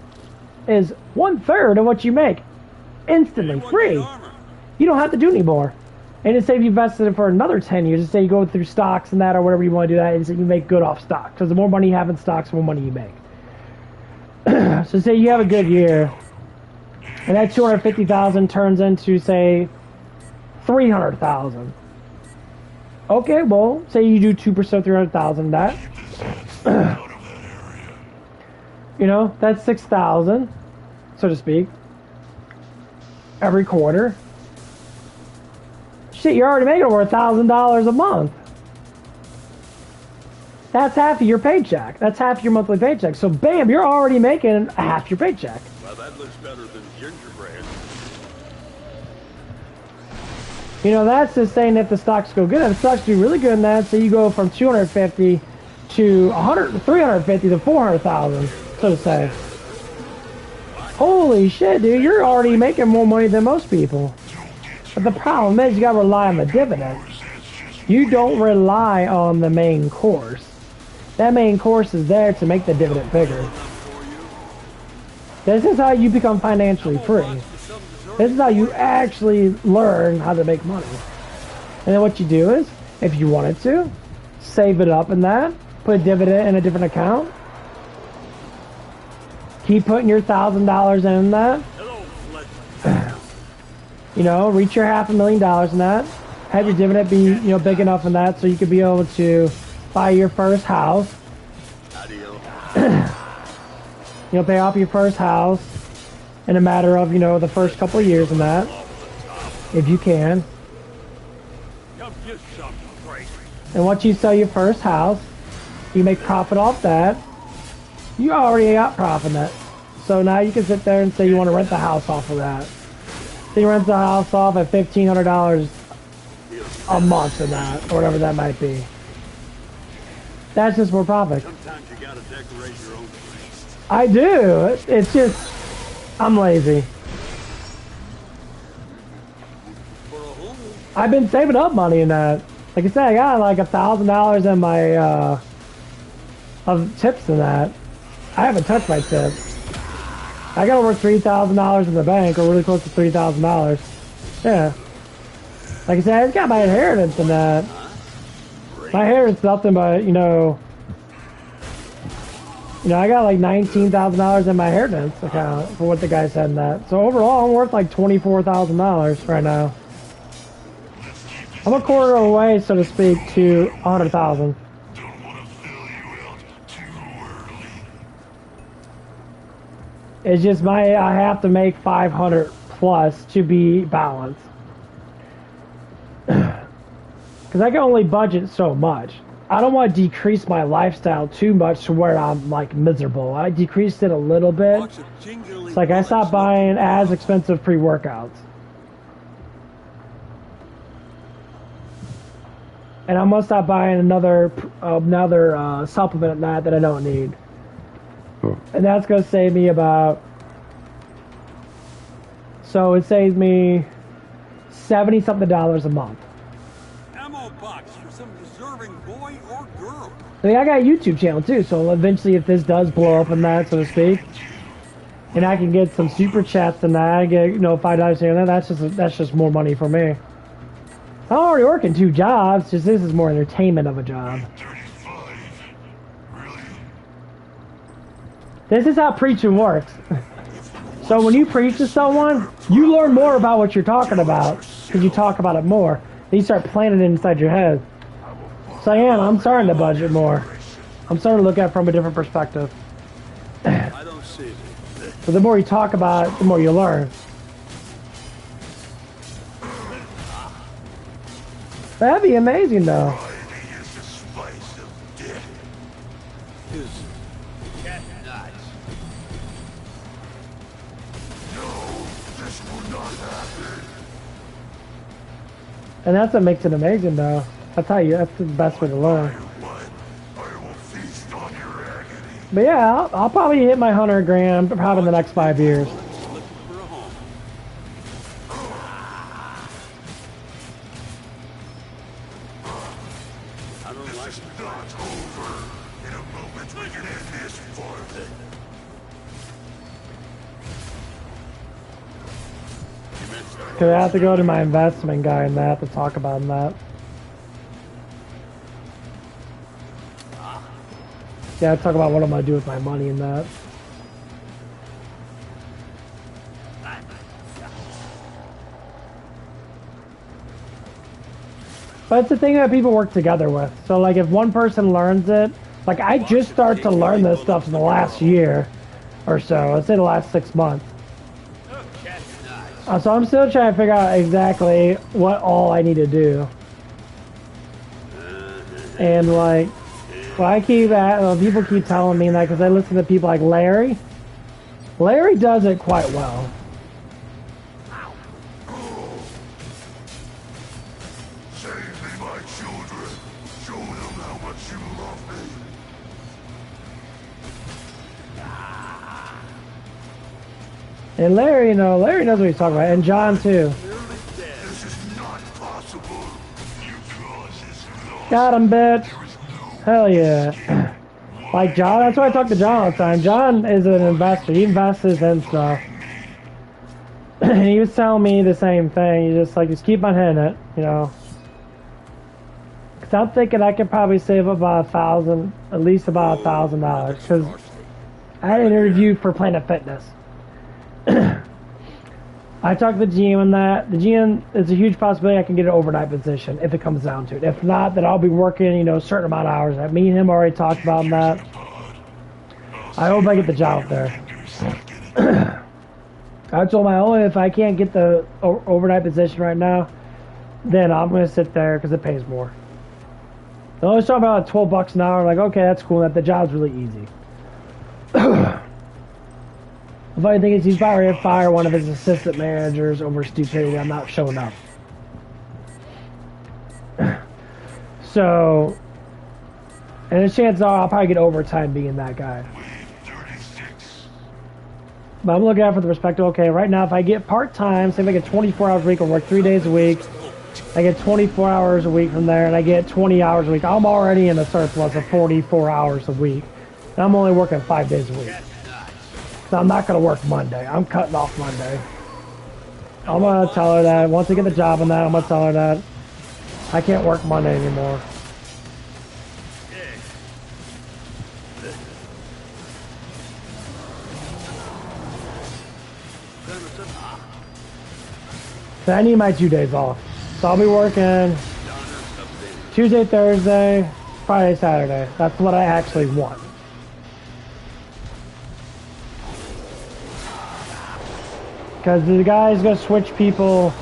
is 1/3 of what you make, instantly free. You don't have to do anymore. And to say if you invested it for another 10 years, to say you go through stocks and that, or whatever you want to do that, and say you make good off stocks. Because the more money you have in stocks, the more money you make. So say you have a good year, and that 250,000 turns into, say, 300,000. Okay, well, say you do 2% 300,000, that, that's 6,000, so to speak, every quarter. Shit, you're already making over $1,000 a month. That's half of your paycheck. That's half your monthly paycheck. So, bam, you're already making half your paycheck. Well, that looks better than gingerbread. That's just saying if the stocks go good. If the stocks do really good in that, so you go from 250 to 350 to 400,000, so to say. Holy shit, dude, you're already making more money than most people. But the problem is you gotta rely on the dividend. You don't rely on the main course. That main course is there to make the dividend bigger. This is how you become financially free. This is how you actually learn how to make money. And then what you do is, if you wanted to, save it up in that, put a dividend in a different account, keep putting your $1,000 in that, reach your $500,000 in that, have your dividend be, big enough in that so you could be able to buy your first house, pay off your first house in a matter of, the first couple of years in that, if you can. And once you sell your first house, you make profit off that. You already got profit in that. So now you can sit there and say you want to rent the house off of that. So you rent the house off at $1,500 a month in that, or whatever that might be. That's just more profit. Sometimes you gotta decorate your own place. I do. It's just, I'm lazy. I've been saving up money in that. Like I said, I got like $1,000 in my of tips in that. I haven't touched my tips. I got over $3,000 in the bank, or really close to $3,000. Yeah. Like I said, I just got my inheritance in that. My inheritance is nothing but, I got like $19,000 in my inheritance account for what the guy said in that. So overall, I'm worth like $24,000 right now. I'm a quarter away, so to speak, to 100,000. It's just I have to make 500 plus to be balanced. Because I can only budget so much. I don't want to decrease my lifestyle too much to where I'm like miserable. I decreased it a little bit. It's like I stopped buying as expensive pre-workouts. And I'm gonna stop buying another supplement that I don't need. And that's gonna save me about, so it saves me $70-something a month. Ammo box for some deserving boy or girl. I mean, I got a YouTube channel too, so eventually if this does blow up in that, so to speak, and I can get some super chats and that, I get, $5 here and that's just more money for me. I'm already working 2 jobs, just this is more entertainment of a job. This is how preaching works. So when you preach to someone, you learn more about what you're talking about, because you talk about it more. Then you start planning it inside your head. So yeah, I'm starting to budget more. I'm starting to look at it from a different perspective. I don't see it. So the more you talk about it, the more you learn. That'd be amazing, though. And that's what makes it amazing, though. That's the best way to learn. But yeah, I'll probably hit my 100 grand probably in the next 5 years. Because I have to go to my investment guy and that to talk about that. Yeah, talk about what I'm gonna do with my money and that. But it's the thing that people work together with. So like if one person learns it, like I just started to learn this stuff in the last year or so. Let's say the last 6 months. So I'm still trying to figure out exactly what all I need to do. And like, well, I keep people keep telling me that because I listen to people like Larry. Larry does it quite well. And Larry, you know, Larry knows what he's talking about, and John too. Got him, bitch. Hell yeah. Like John, that's why I talk to John all the time. John is an investor. He invests in stuff. And he was telling me the same thing. He's just like, just keep on hitting it, you know. Because I'm thinking I could probably save about $1,000, at least about $1,000. Because I had an interview for Planet Fitness. I talked to the GM on that. The GM, it's a huge possibility I can get an overnight position if it comes down to it. If not, then I'll be working, you know, a certain amount of hours. Me and him already talked about that. I hope I get the job there. I told my only if I can't get the overnight position right now, then I'm going to sit there because it pays more. They always talk about $12 an hour. I'm like, okay, that's cool. That the job's really easy. The funny thing is he's probably going to fire one of his assistant managers over stupidity. I'm not showing up. So, and the chances are I'll probably get overtime being that guy. But I'm looking at it from the perspective, okay, right now if I get part-time, say if I get 24 hours a week, or work 3 days a week, I get 24 hours a week from there, and I get 20 hours a week, I'm already in a surplus of 44 hours a week. And I'm only working 5 days a week. So I'm not going to work Monday. I'm cutting off Monday. I'm going to tell her that. Once I get the job on that, I'm going to tell her that I can't work Monday anymore. So I need my 2 days off. So I'll be working Tuesday, Thursday, Friday, Saturday. That's what I actually want. Because the guy's going to switch people.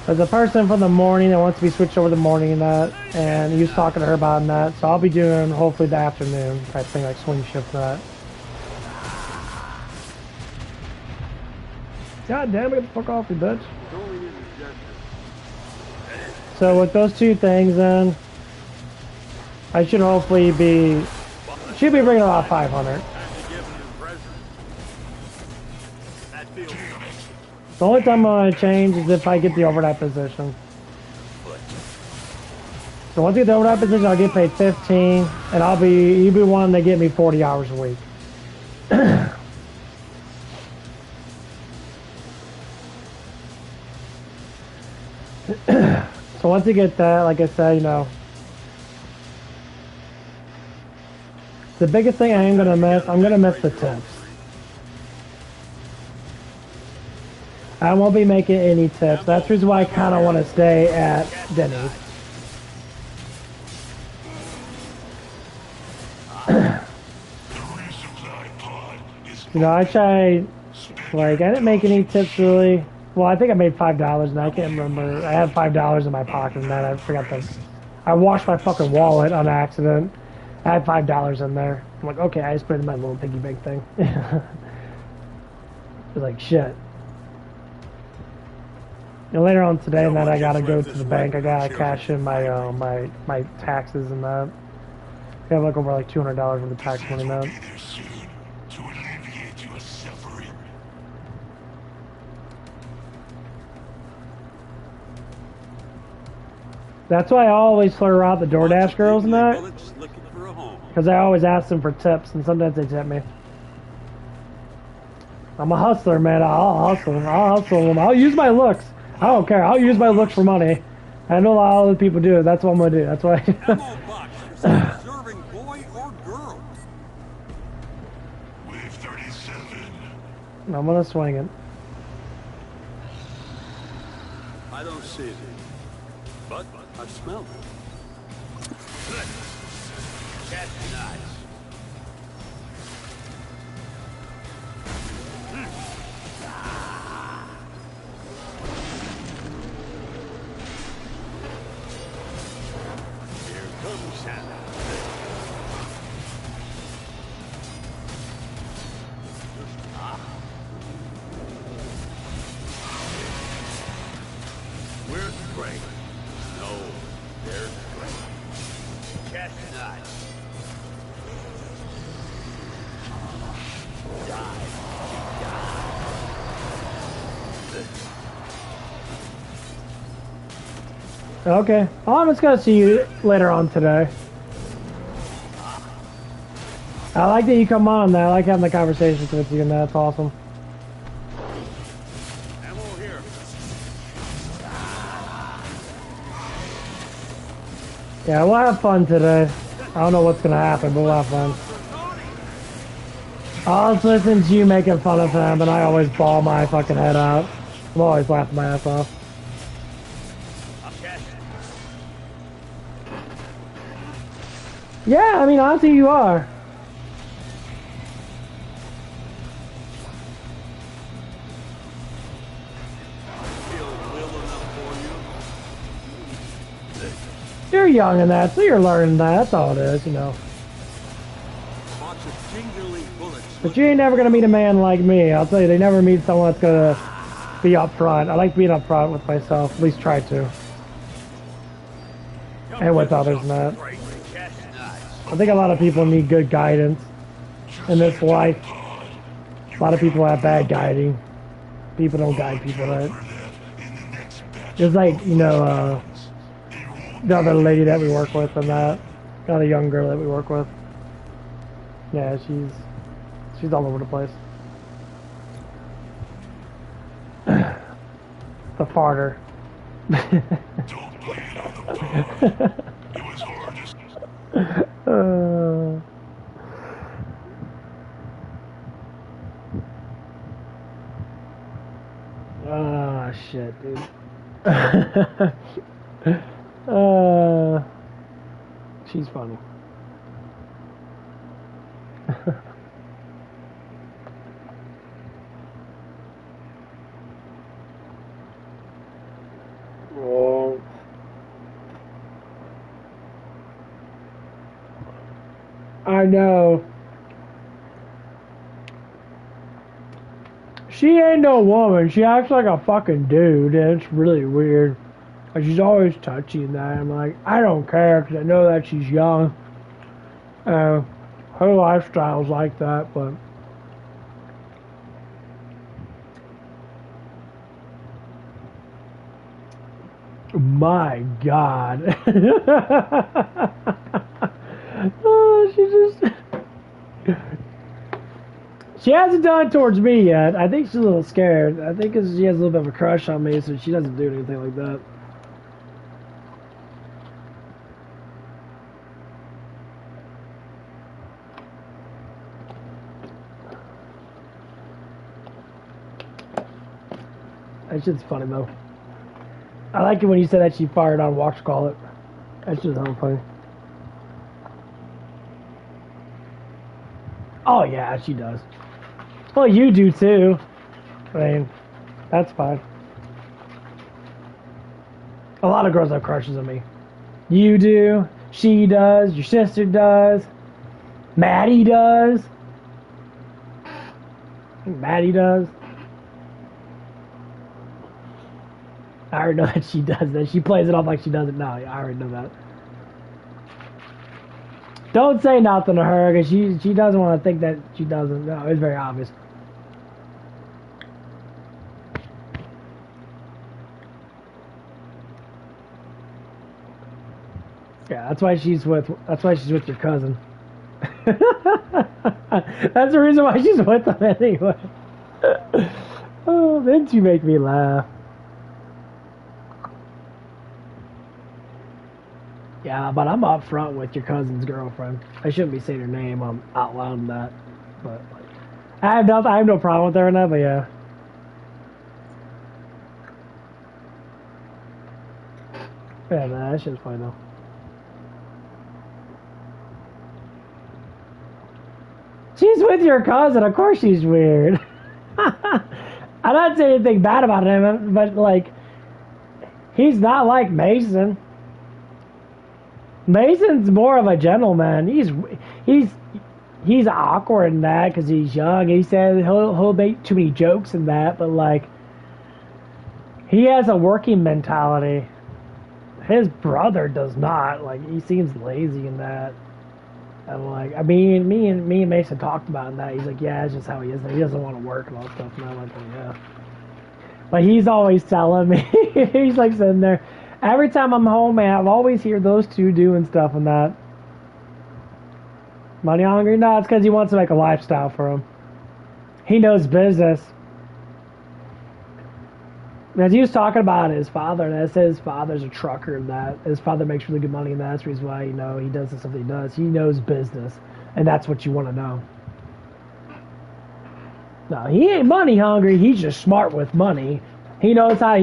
There's a person from the morning that wants to be switched over the morning and that. And he was talking to her about that. So I'll be doing hopefully the afternoon type thing, like swing shift for that. God damn it, get the fuck off you, bitch. So with those two things then, I should hopefully should be bringing about 500. The only time I'm going to change is if I get the overnight position. So once I get the overnight position, I'll get paid 15, and you'll be one that get me 40 hours a week. So once you get that, like I said, you know, the biggest thing I am going to miss, I'm going to miss the tips. I won't be making any tips. That's the reason why I kind of want to stay at Denny's. You know, I tried, like, I didn't make any tips really. Well, I think I made $5 and I can't remember. I had $5 in my pocket and then I forgot I washed my fucking wallet on accident. I had $5 in there. I'm like, okay, I just put it in my little piggy bank thing. It was like, shit. And later on today, and then I gotta go to the bank. I gotta cash in my my taxes and that. I have like over like $200 worth of tax money now. Be there soon to alleviate your suffering. That's why I always flirt around the DoorDash girls and that. Looking for a home. Because I always ask them for tips, and sometimes they tip me. I'm a hustler, man. I'll hustle. I'll hustle them. I'll use my looks. I don't care. I'll use my looks for money. I know a lot of other people do it. That's what I'm going to do. That's why. Ammo box for some deserving boy or girl. Wave 37. I'm going to swing it. I don't see it, but I smell it. That's nice. Here comes Santa. Where's Frank? No, there's Frank. Chestnut. Okay. Well, I'm just going to see you later on today. I like that you come on there. I like having the conversations with you, and that's awesome. Ammo here. Yeah, we'll have fun today. I don't know what's going to happen, but we'll have fun. I'll just listen to you making fun of him, and I always bawl my fucking head out. I'm always laughing my ass off. Yeah, I mean, honestly, you are. You're young in that, so you're learning that. That's all it is, you know. But you ain't never gonna meet a man like me. I'll tell you, they never meet someone that's gonna be upfront. I like being upfront with myself. At least try to. And with others and that. I think a lot of people need good guidance in this life. A lot of people have bad guiding. People don't guide people right. Just like, you know, the other lady that we work with and that. Got a young girl that we work with. Yeah, she's all over the place. The farter. Don't blame it on the bomb. It was hard as... Ah, shit, dude. She's funny. Oh. I know. She ain't no woman. She acts like a fucking dude, and it's really weird. Like, she's always touchy and that. I'm like, I don't care, because I know that she's young. Her lifestyle's like that, but... My God. Oh, she just... She hasn't done it towards me yet. I think she's a little scared. I think 'cause she has a little bit of a crush on me, so she doesn't do anything like that. That shit's funny, though. I like it when you said that she fired on Watch Call It. That's just hella funny. Oh, yeah, she does. Well, you do, too. I mean, that's fine. A lot of girls have crushes on me. You do. She does. Your sister does. Maddie does. Maddie does. I already know that she does that. She plays it off like she doesn't know. I already know that. Don't say nothing to her because she doesn't want to think that she doesn't know. It's very obvious. Yeah, that's why she's with your cousin. That's the reason why she's with him anyway. Oh, then you make me laugh. Yeah, but I'm up front with your cousin's girlfriend. I shouldn't be saying her name out loud in that, but like, I have no problem with her and that. But yeah. Yeah, man, that shit's fine though. She's with your cousin. Of course she's weird. I'm not saying anything bad about him, but like, he's not like Mason. Mason's more of a gentleman. He's awkward in that because he's young. He said he'll make too many jokes in that, but like, he has a working mentality. His brother does not. Like, he seems lazy in that. And like, I mean, me and Mason talked about it in that. He's like, yeah, it's just how he is. He doesn't want to work and all that stuff. And I'm like, yeah. But he's always telling me. He's like sitting there. Every time I'm home, man, I've always hear those two doing stuff and that. Money hungry? No, it's because he wants to make a lifestyle for him. He knows business. As he was talking about his father, and his father's a trucker and that. His father makes really good money and that's the reason why, he does the stuff that he does. He knows business. And that's what you want to know. No, he ain't money hungry. He's just smart with money. He knows how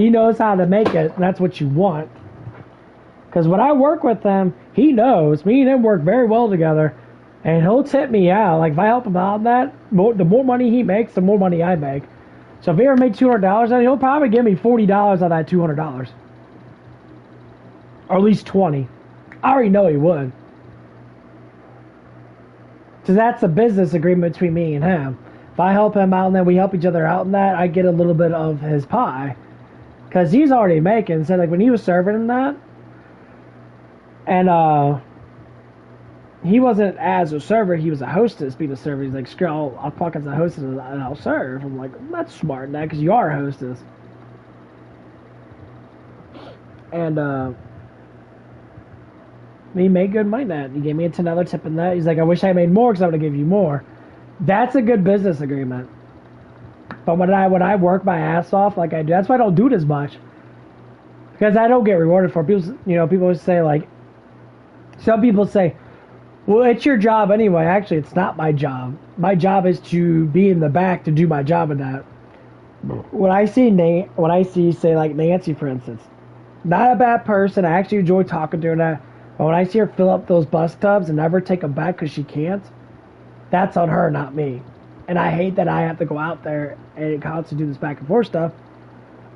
to make it, and that's what you want. Because when I work with him, he knows. Me and him work very well together. And he'll tip me out. Like, if I help him out on that, the more money he makes, the more money I make. So if he ever makes $200, then he'll probably give me $40 out of that $200. Or at least $20. I already know he would. So that's a business agreement between me and him. If I help him out and then we help each other out in that, I get a little bit of his pie. Because he's already making. So like when he was serving in that, and he wasn't as a server, he was a hostess being a server. He's like, screw, I'll fuck as a hostess and I'll serve. I'm like, that's smart in that because you are a hostess. And he made good money in that. He gave me a $10 tip in that. He's like, I wish I made more because I would have give you more. That's a good business agreement. But when I work my ass off like I do, that's why I don't do it as much. Because I don't get rewarded for it. People say like, some people say, well, it's your job anyway. Actually, it's not my job. My job is to be in the back to do my job in that. When I see say like Nancy, for instance, not a bad person. I actually enjoy talking to her and that. But when I see her fill up those bus tubs and never take them back because she can't, that's on her, not me. And I hate that I have to go out there and constantly do this back and forth stuff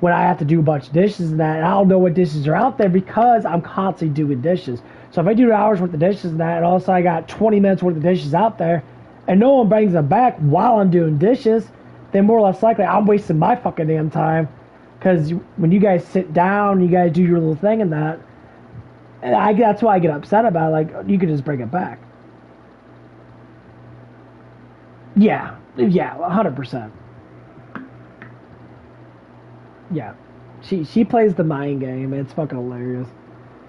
when I have to do a bunch of dishes and that. And I don't know what dishes are out there because I'm constantly doing dishes. So if I do hours worth of dishes and that, and also I got 20 minutes worth of dishes out there, and no one brings them back while I'm doing dishes, then more or less likely I'm wasting my fucking damn time. Because when you guys sit down, you guys do your little thing and that, and that's why I get upset about it. Like, you could just bring it back. Yeah, 100%. Yeah, she plays the mind game. It's fucking hilarious.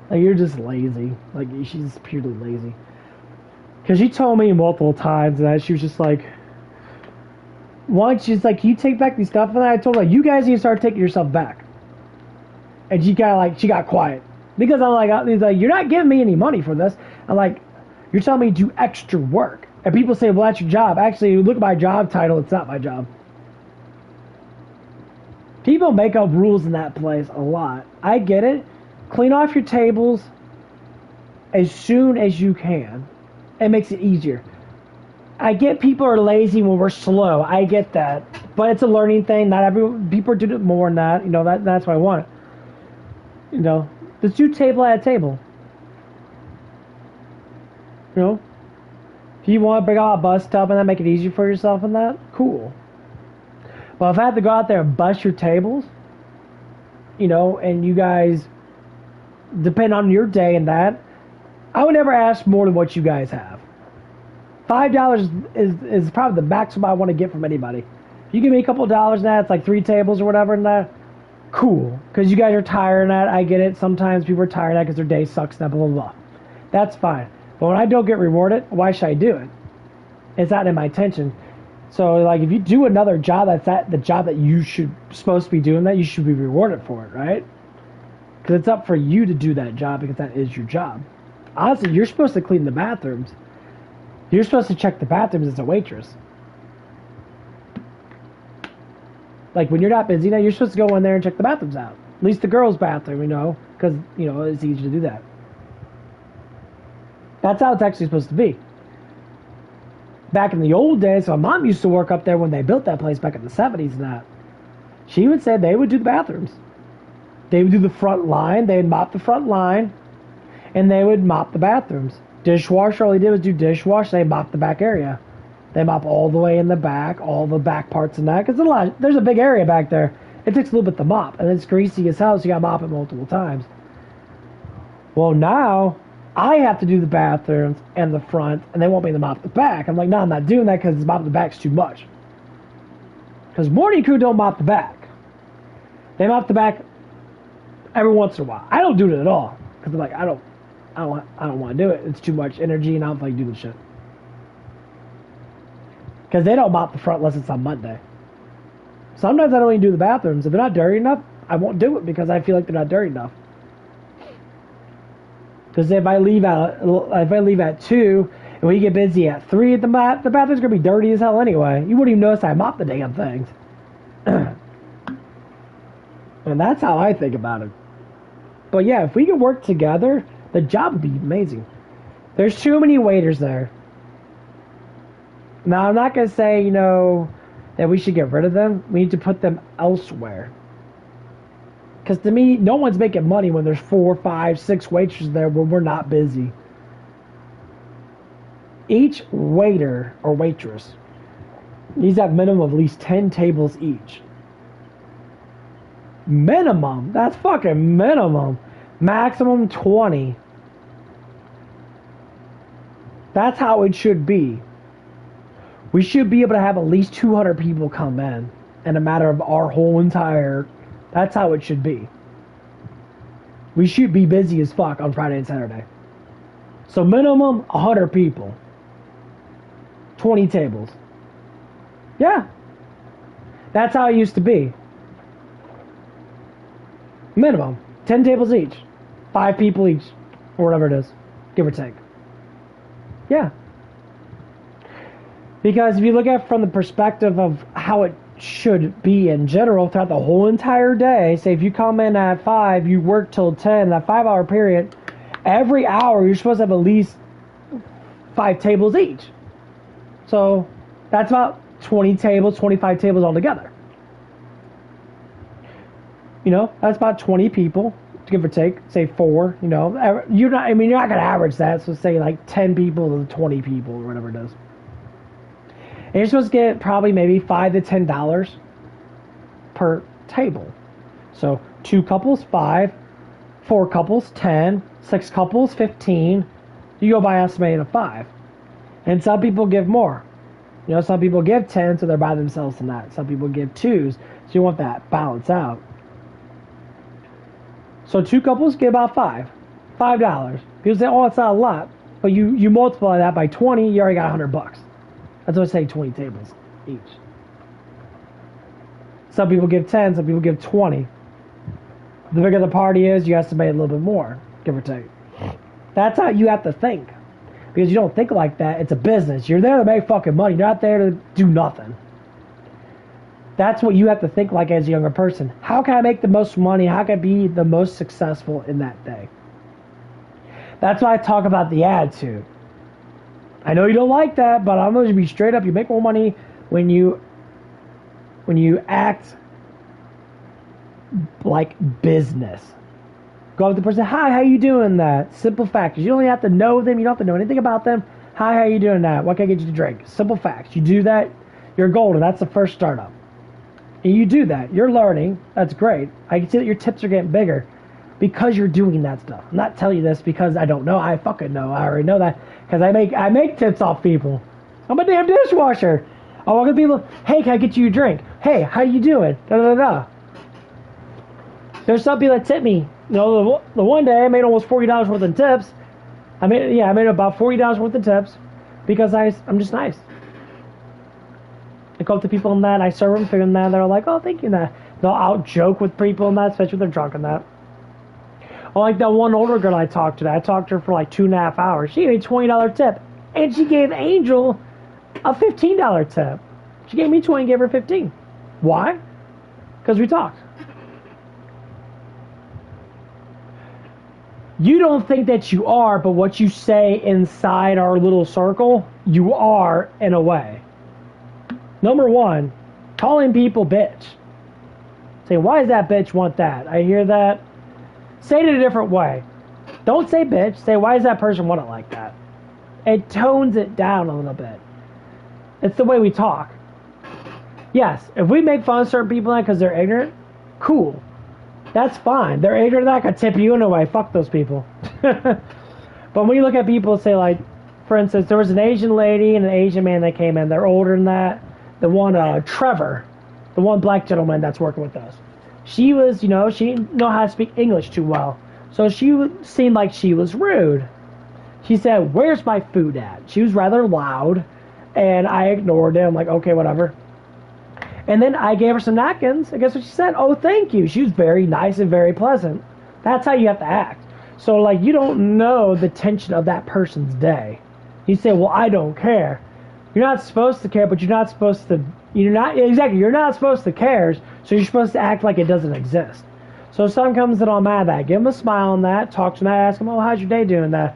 Like, you're just lazy. Like, she's purely lazy. Because she told me multiple times that she was just like, once she's like, you take back these stuff, and I told her, you guys need to start taking yourself back. And she got quiet. Because I'm like, he's like, you're not giving me any money for this. I'm like, you're telling me to do extra work. And people say, well, that's your job. Actually, look at my job title. It's not my job. People make up rules in that place a lot. I get it. Clean off your tables as soon as you can. It makes it easier. I get people are lazy when we're slow. I get that. But it's a learning thing. Not everyone, people do it more than that. That's what I want. Let's do table at a table. If you want to bring out a bus tub and that make it easier for yourself and that, cool. But if I have to go out there and bust your tables, you know, and you guys depend on your day and that, I would never ask more than what you guys have. $5 is probably the maximum I want to get from anybody. If you give me a couple of dollars and that, it's like 3 tables or whatever and that, cool. Because you guys are tired and that, I get it. Sometimes people are tired of that because their day sucks and that, blah, blah, blah. That's fine. But when I don't get rewarded, why should I do it? It's not in my intention. So, like, if you do another job that's the job that you should supposed to be doing that, you should be rewarded for it, right? Because it's up for you to do that job because that is your job. Honestly, you're supposed to clean the bathrooms. You're supposed to check the bathrooms as a waitress. Like, when you're not busy now, you're supposed to go in there and check the bathrooms out. At least the girls' bathroom, you know, because, you know, it's easy to do that. That's how it's actually supposed to be. Back in the old days, my mom used to work up there when they built that place back in the 70s and that. She would say they would do the bathrooms. They would do the front line, they would mop the front line, and they would mop the bathrooms. Dishwasher, all they did was do dishwash, they mop the back area. They mop all the way in the back, all the back parts and that, because there's a big area back there. It takes a little bit to mop, and it's greasy as hell, so you gotta mop it multiple times. Well, now, I have to do the bathrooms and the front, and they want me to mop the back. I'm like, no, I'm not doing that because mopping the back's too much. Because morning crew don't mop the back. They mop the back every once in a while. I don't do it at all because I'm like, I don't want to do it. It's too much energy, and I don't like doing the shit. Because they don't mop the front unless it's on Monday. Sometimes I don't even do the bathrooms. If they're not dirty enough, I won't do it because I feel like they're not dirty enough. Because if I leave at 2 and we get busy at 3, the bathroom's gonna be dirty as hell anyway. You wouldn't even notice I mopped the damn things. And that's how I think about it. But yeah, if we could work together, the job would be amazing. There's too many waiters there. Now I'm not gonna say, you know, that we should get rid of them. We need to put them elsewhere. Because to me, no one's making money when there's 4, 5, 6 waitresses there when we're not busy. Each waiter or waitress needs to have a minimum of at least 10 tables each. Minimum. That's fucking minimum. Maximum 20. That's how it should be. We should be able to have at least 200 people come in a matter of our whole entire... That's how it should be. We should be busy as fuck on Friday and Saturday. So minimum 100 people. 20 tables. Yeah. That's how it used to be. Minimum. 10 tables each. 5 people each. Or whatever it is. Give or take. Yeah. Because if you look at it from the perspective of how it should be in general throughout the whole entire day, say if you come in at 5, you work till 10, that 5-hour period, every hour you're supposed to have at least 5 tables each. So that's about 20 tables, 25 tables altogether. You know, that's about 20 people, give or take, say 4, you know. You're not going to average that, so say like 10 people to 20 people or whatever it is. And you're supposed to get probably maybe $5 to $10 per table. So 2 couples, 5, 4 couples, 10, 6 couples, 15. You go by estimated of 5. And some people give more. You know, some people give 10, so they're by themselves in that. Some people give 2s, so you want that balance out. So 2 couples get about $5. People say, oh, it's not a lot. But you multiply that by 20, you already got $100. That's what I say, 20 tables each. Some people give 10, some people give 20. The bigger the party is, you estimate a little bit more, give or take. That's how you have to think. Because you don't think like that. It's a business. You're there to make fucking money. You're not there to do nothing. That's what you have to think like as a younger person. How can I make the most money? How can I be the most successful in that day? That's why I talk about the attitude. I know you don't like that, but I'm going to be straight up. You make more money when you act like business. Go up to the person, hi, how you doing that? Simple facts. You don't have to know them. You don't have to know anything about them. Hi, how you doing that? What can I get you to drink? Simple facts. You do that, you're golden. That's the first startup. And you do that. You're learning. That's great. I can see that your tips are getting bigger because you're doing that stuff. I'm not telling you this because I don't know. I fucking know. I already know that because I make tips off people. I'm a damn dishwasher. I walk up to people. Hey, can I get you a drink? Hey, how you doing? Da da da da. There's some people that tip me. You know, the one day I made almost $40 worth in tips. I made about $40 worth in tips because I'm just nice. I go up to people and that, I serve them food and that, they're like, oh, thank you, and that. They'll out-joke with people and that, especially if they're drunk and that. I like that one older girl I talked to. I talked to her for like 2.5 hours. She gave me a $20 tip, and she gave Angel a $15 tip. She gave me 20 and gave her 15. Why? Because we talked. You don't think that you are, but what you say inside our little circle, you are in a way. Number one, calling people bitch. Say, why does that bitch want that? I hear that. Say it in a different way. Don't say bitch. Say, why does that person want it like that? It tones it down a little bit. It's the way we talk. Yes, if we make fun of certain people because they're ignorant, cool. That's fine. They're ignorant, that could tip you in a way. Fuck those people. But when you look at people, say like, for instance, there was an Asian lady and an Asian man that came in. They're older than that. The one, Trevor, the one black gentleman that's working with us. She was, she didn't know how to speak English too well. So she seemed like she was rude. She said, where's my food at? She was rather loud. And I ignored it. I'm like, okay, whatever. And then I gave her some napkins. And guess what she said? Oh, thank you. She was very nice and very pleasant. That's how you have to act. So, like, you don't know the tension of that person's day. You say, well, I don't care. You're not supposed to care, but you're not supposed to... You're not supposed to care, so you're supposed to act like it doesn't exist. So if someone comes in all mad at that, give them a smile on that, talk to them, ask them, oh, how's your day doing that?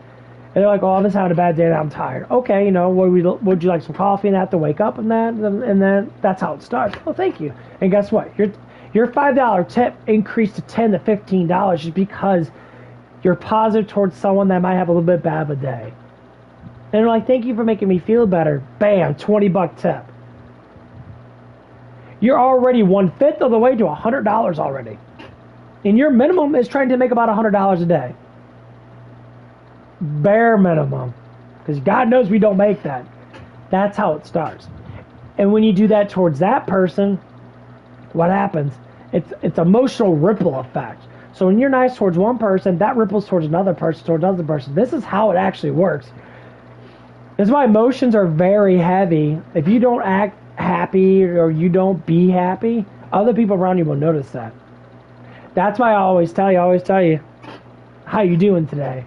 And they're like, oh, I'm just having a bad day and I'm tired. Okay, would you like some coffee and have to wake up and that? And then that's how it starts. Oh, thank you. And guess what? Your $5 tip increased to $10 to $15 just because you're positive towards someone that might have a little bit bad of a day. And they're like, thank you for making me feel better. Bam, $20 tip. You're already 1/5 of the way to $100 already. And your minimum is trying to make about $100 a day. Bare minimum. Because God knows we don't make that. That's how it starts. And when you do that towards that person, what happens? It's emotional ripple effect. So when you're nice towards one person, that ripples towards another person, towards another person. This is how it actually works. This is why emotions are very heavy. If you don't act happy or you don't be happy, other people around you will notice that. That's why I always tell you, how you doing today?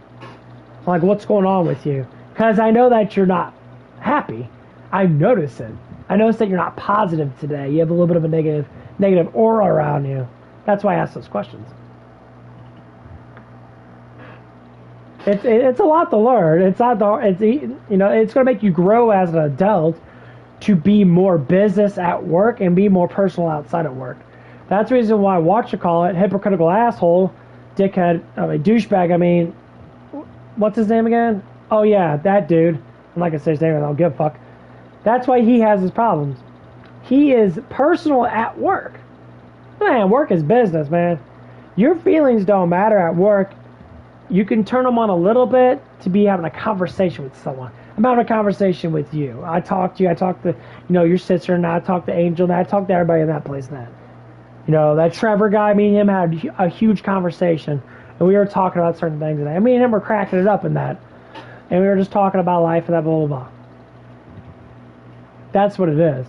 Like, what's going on with you? Because I know that you're not happy. I notice it. I notice that you're not positive today. You have a little bit of a negative aura around you. That's why I ask those questions. It's a lot to learn. It's going to make you grow as an adult to be more business at work and be more personal outside of work. That's the reason why hypocritical asshole, dickhead, douchebag, what's his name again? Oh yeah, that dude. I'm not going to say his name, I don't give a fuck. That's why he has his problems. He is personal at work. Man, work is business, man. Your feelings don't matter at work. You can turn them on a little bit to be having a conversation with someone. I'm having a conversation with you. I talk to you. I talk to, your sister, and I talk to Angel, and I talk to everybody in that place then. That Trevor guy, me and him had a huge conversation, and we were talking about certain things, and me and him were cracking it up in that. And we were just talking about life and that blah, blah, blah. That's what it is.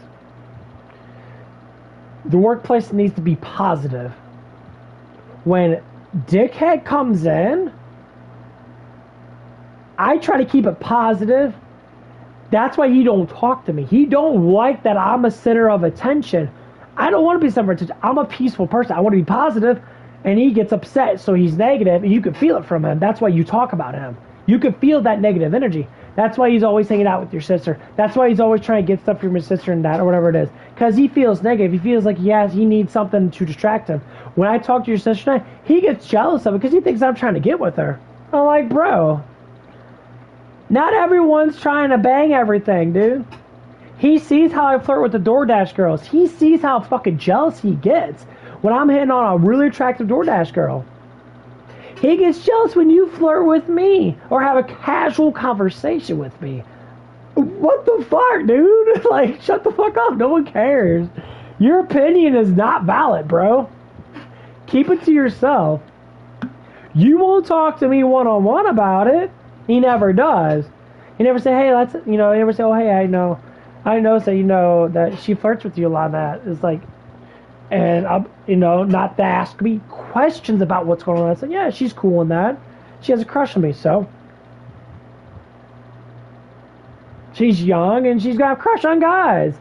The workplace needs to be positive. When dickhead comes in, I try to keep it positive. That's why he don't talk to me. He don't like that I'm a center of attention. I don't want to be center of attention. I'm a peaceful person. I want to be positive, and he gets upset, so he's negative, and you can feel it from him. That's why you talk about him. You can feel that negative energy. That's why he's always hanging out with your sister. That's why he's always trying to get stuff from your sister and that, or whatever it is. Because he feels negative. He feels like he needs something to distract him. When I talk to your sister and he gets jealous of it because he thinks I'm trying to get with her. I'm like, bro, not everyone's trying to bang everything, dude. He sees how I flirt with the DoorDash girls. He sees how fucking jealous he gets when I'm hitting on a really attractive DoorDash girl. He gets jealous when you flirt with me or have a casual conversation with me. What the fuck, dude? Like, shut the fuck up. No one cares. Your opinion is not valid, bro. Keep it to yourself. You won't talk to me one-on-one about it. He never does. He never say, hey, let's, he never say, oh, hey, I noticed that, that she flirts with you a lot of that. It's like, and, not to ask me questions about what's going on. I said, yeah, she's cool in that. She has a crush on me, so. She's young, and she's got a crush on guys.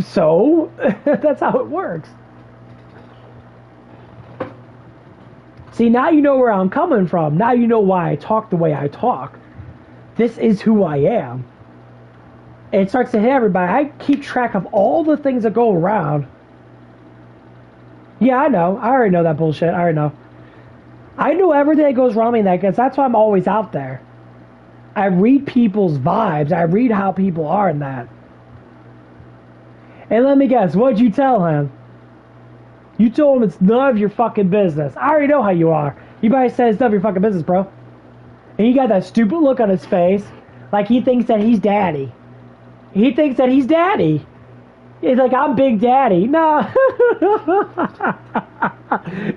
So, that's how it works. See, now you know where I'm coming from. Now you know why I talk the way I talk. This is who I am. And it starts to hit everybody. I keep track of all the things that go around. Yeah, I know. I already know that bullshit. I already know. I know everything that goes wrong in that, because that's why I'm always out there. I read people's vibes. I read how people are in that. And let me guess, what'd you tell him? You told him it's none of your fucking business. I already know how you are. You probably said it's none of your fucking business, bro. And he got that stupid look on his face, like he thinks that he's daddy. He thinks that he's daddy. He's like, I'm Big Daddy. No.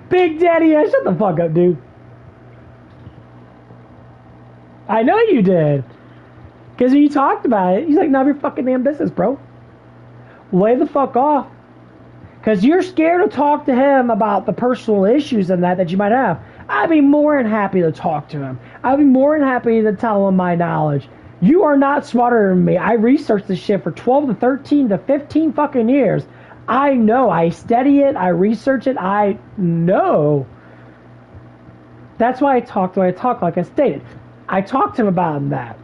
Big Daddy, yeah, shut the fuck up, dude. I know you did. Because when you talked about it, he's like, none of your fucking damn business, bro. Lay the fuck off. Because you're scared to talk to him about the personal issues and that you might have. I'd be more than happy to talk to him. I'd be more than happy to tell him my knowledge. You are not smarter than me. I researched this shit for 12 to 13 to 15 fucking years. I know. I study it. I research it. I know. That's why I talk the way I talk, like I stated. I talked to him about that.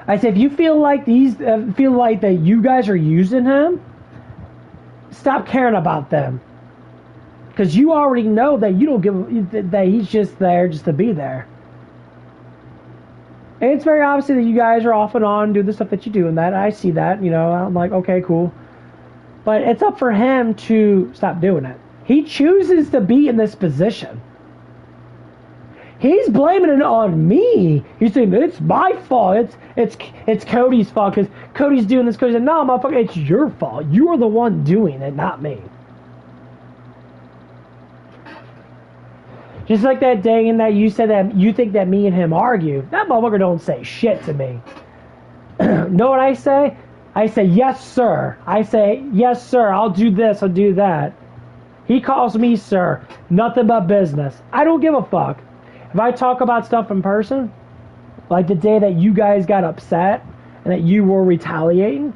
I said, if you feel like that you guys are using him, stop caring about them. Because you already know that you don't give, that he's just there just to be there. And it's very obvious that you guys are off and on, do the stuff that you do, and that I see that, I'm like, okay, cool. But it's up for him to stop doing it. He chooses to be in this position. He's blaming it on me. He's saying, it's my fault. It's Cody's fault because Cody's doing this. Cody's like, no, motherfucker, it's your fault. You are the one doing it, not me. Just like that day in that you said that you think that me and him argue. That motherfucker don't say shit to me. Know what I say? I say, yes, sir. I say, yes, sir, I'll do this, I'll do that. He calls me sir. Nothing but business. I don't give a fuck. If I talk about stuff in person, like the day that you guys got upset and that you were retaliating,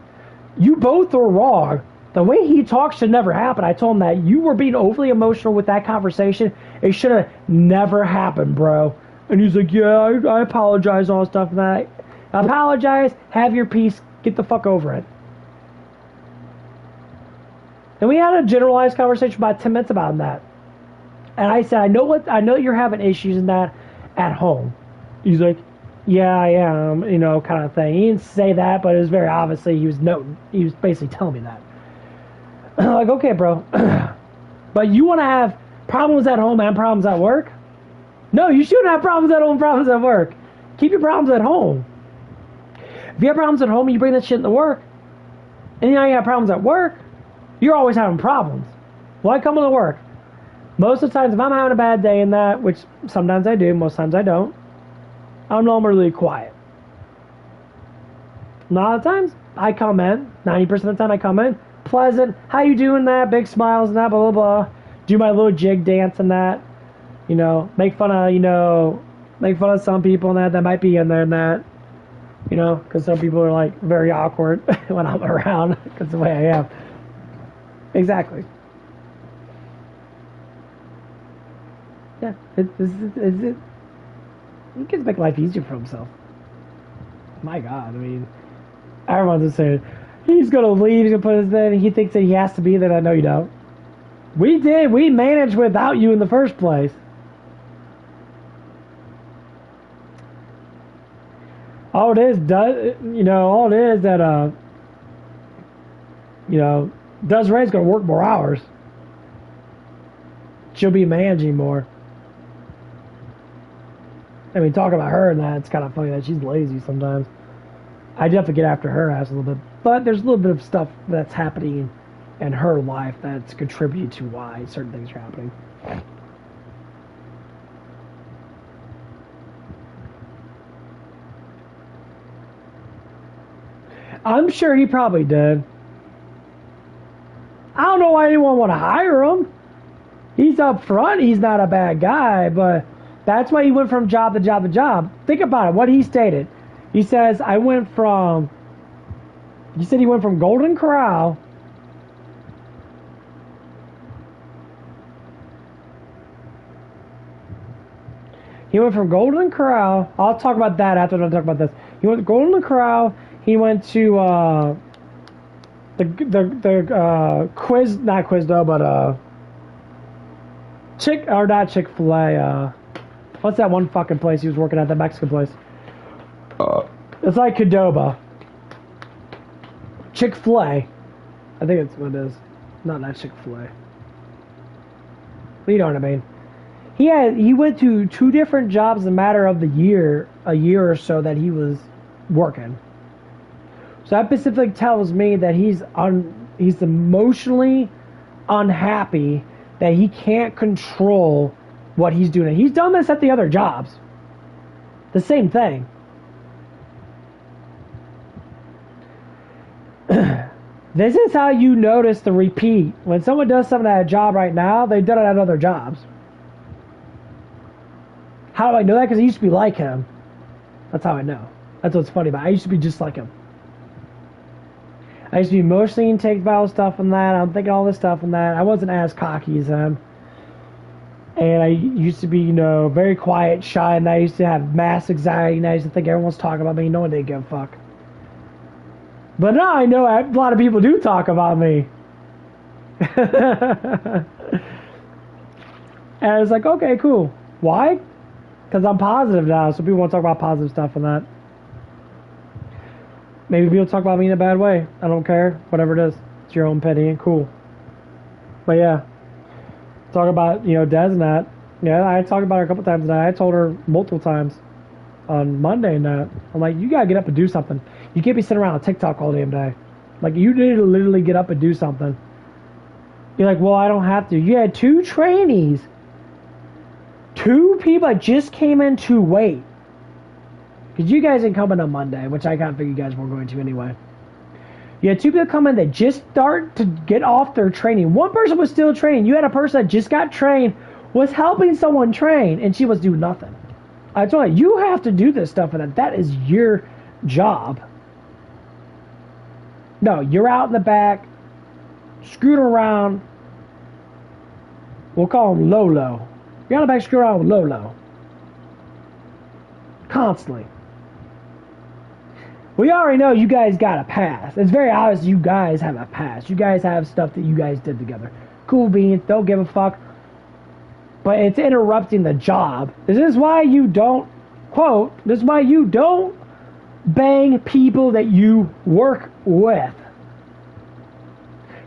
you both were wrong. The way he talks should never happen. I told him that you were being overly emotional with that conversation. It should have never happened, bro. And he's like, yeah, I apologize, all stuff and that. Apologize, have your peace, get the fuck over it. And we had a generalized conversation about 10 minutes about that. And I said, I know you're having issues in that at home. He's like, yeah, I am, kind of thing. He didn't say that, but it was very obviously he was basically telling me that. Like, okay, bro. But you want to have problems at home and problems at work? No, you shouldn't have problems at home and problems at work. Keep your problems at home. If you have problems at home and you bring that shit into work, and you have problems at work, you're always having problems. Why come to work? Most of the times, if I'm having a bad day in that, which sometimes I do, most times I don't, I'm normally quiet. A lot of times, I come in, 90% of the time I come in, pleasant, how you doing that, big smiles and that, blah, blah, blah. Do my little jig dance and that, make fun of some people and that might be in there and that, because some people are like very awkward when I'm around, because the way I am. Exactly. Yeah, he can make life easier for himself. My God, everyone's just saying, he's going to leave, he's going to put his thing, he thinks that he has to be there. I know you don't. We managed without you in the first place. All it is that, You know, Desiree's going to work more hours. She'll be managing more. I mean, talking about her and that, it's kind of funny that she's lazy sometimes. I definitely get after her ass a little bit. But there's a little bit of stuff that's happening in her life that's contributed to why certain things are happening. I'm sure he probably did. I don't know why anyone want to hire him. He's up front. He's not a bad guy, but that's why he went from job to job to job. Think about it. What he stated. He says, he went from Golden Corral I'll talk about that after I talk about this. He went to Golden Corral. He went to the quiz, not Quizdo, but not Chick-fil-A. What's that one fucking place he was working at? That Mexican place. It's like Qdoba. Chick-fil-A. I think that's what it is. Not Chick-fil-A. But you know what I mean. He went to 2 different jobs in a matter of a year or so that he was working. So that specifically tells me that he's emotionally unhappy that he can't control what he's doing. He's done this at the other jobs. The same thing. This is how you notice the repeat. When someone does something at a job right now, they've done it at other jobs. How do I know that? Because I used to be like him. That's how I know. That's what's funny about it. I used to be just like him. I used to be emotionally intaken by all stuff and that. I'm thinking all this stuff and that. I wasn't as cocky as him. And I used to be, very quiet, shy, and I used to have mass anxiety, and I used to think everyone's talking about me. No one didn't give a fuck. But now I know a lot of people do talk about me. And it's like, okay, cool. Why? Because I'm positive now, so people want to talk about positive stuff and that. Maybe people talk about me in a bad way. I don't care. Whatever it is. It's your own opinion. Cool. But yeah. Talk about, Des and that. Yeah, I talked about her a couple times tonight. I told her multiple times on Monday and that. I'm like, you gotta get up and do something. You can't be sitting around on TikTok all damn day. Like, you need to literally get up and do something. You're like, well, I don't have to. You had 2 trainees. 2 people that just came in to wait. Because you guys didn't come in on Monday, which I kind of figured you guys weren't going to anyway. You had 2 people come in that just start to get off their training. One person was still training. You had a person that just got trained, was helping someone train, and she was doing nothing. I told you, you have to do this stuff, and that is your job. No, you're out in the back, screwing around. We'll call him Lolo. You're out in the back screwing around with Lolo. Constantly. We already know you guys got a pass. It's very obvious you guys have a pass. You guys have stuff that you guys did together. Cool beans, don't give a fuck. But it's interrupting the job. This is why you don't, quote, this is why you don't bang people that you work with.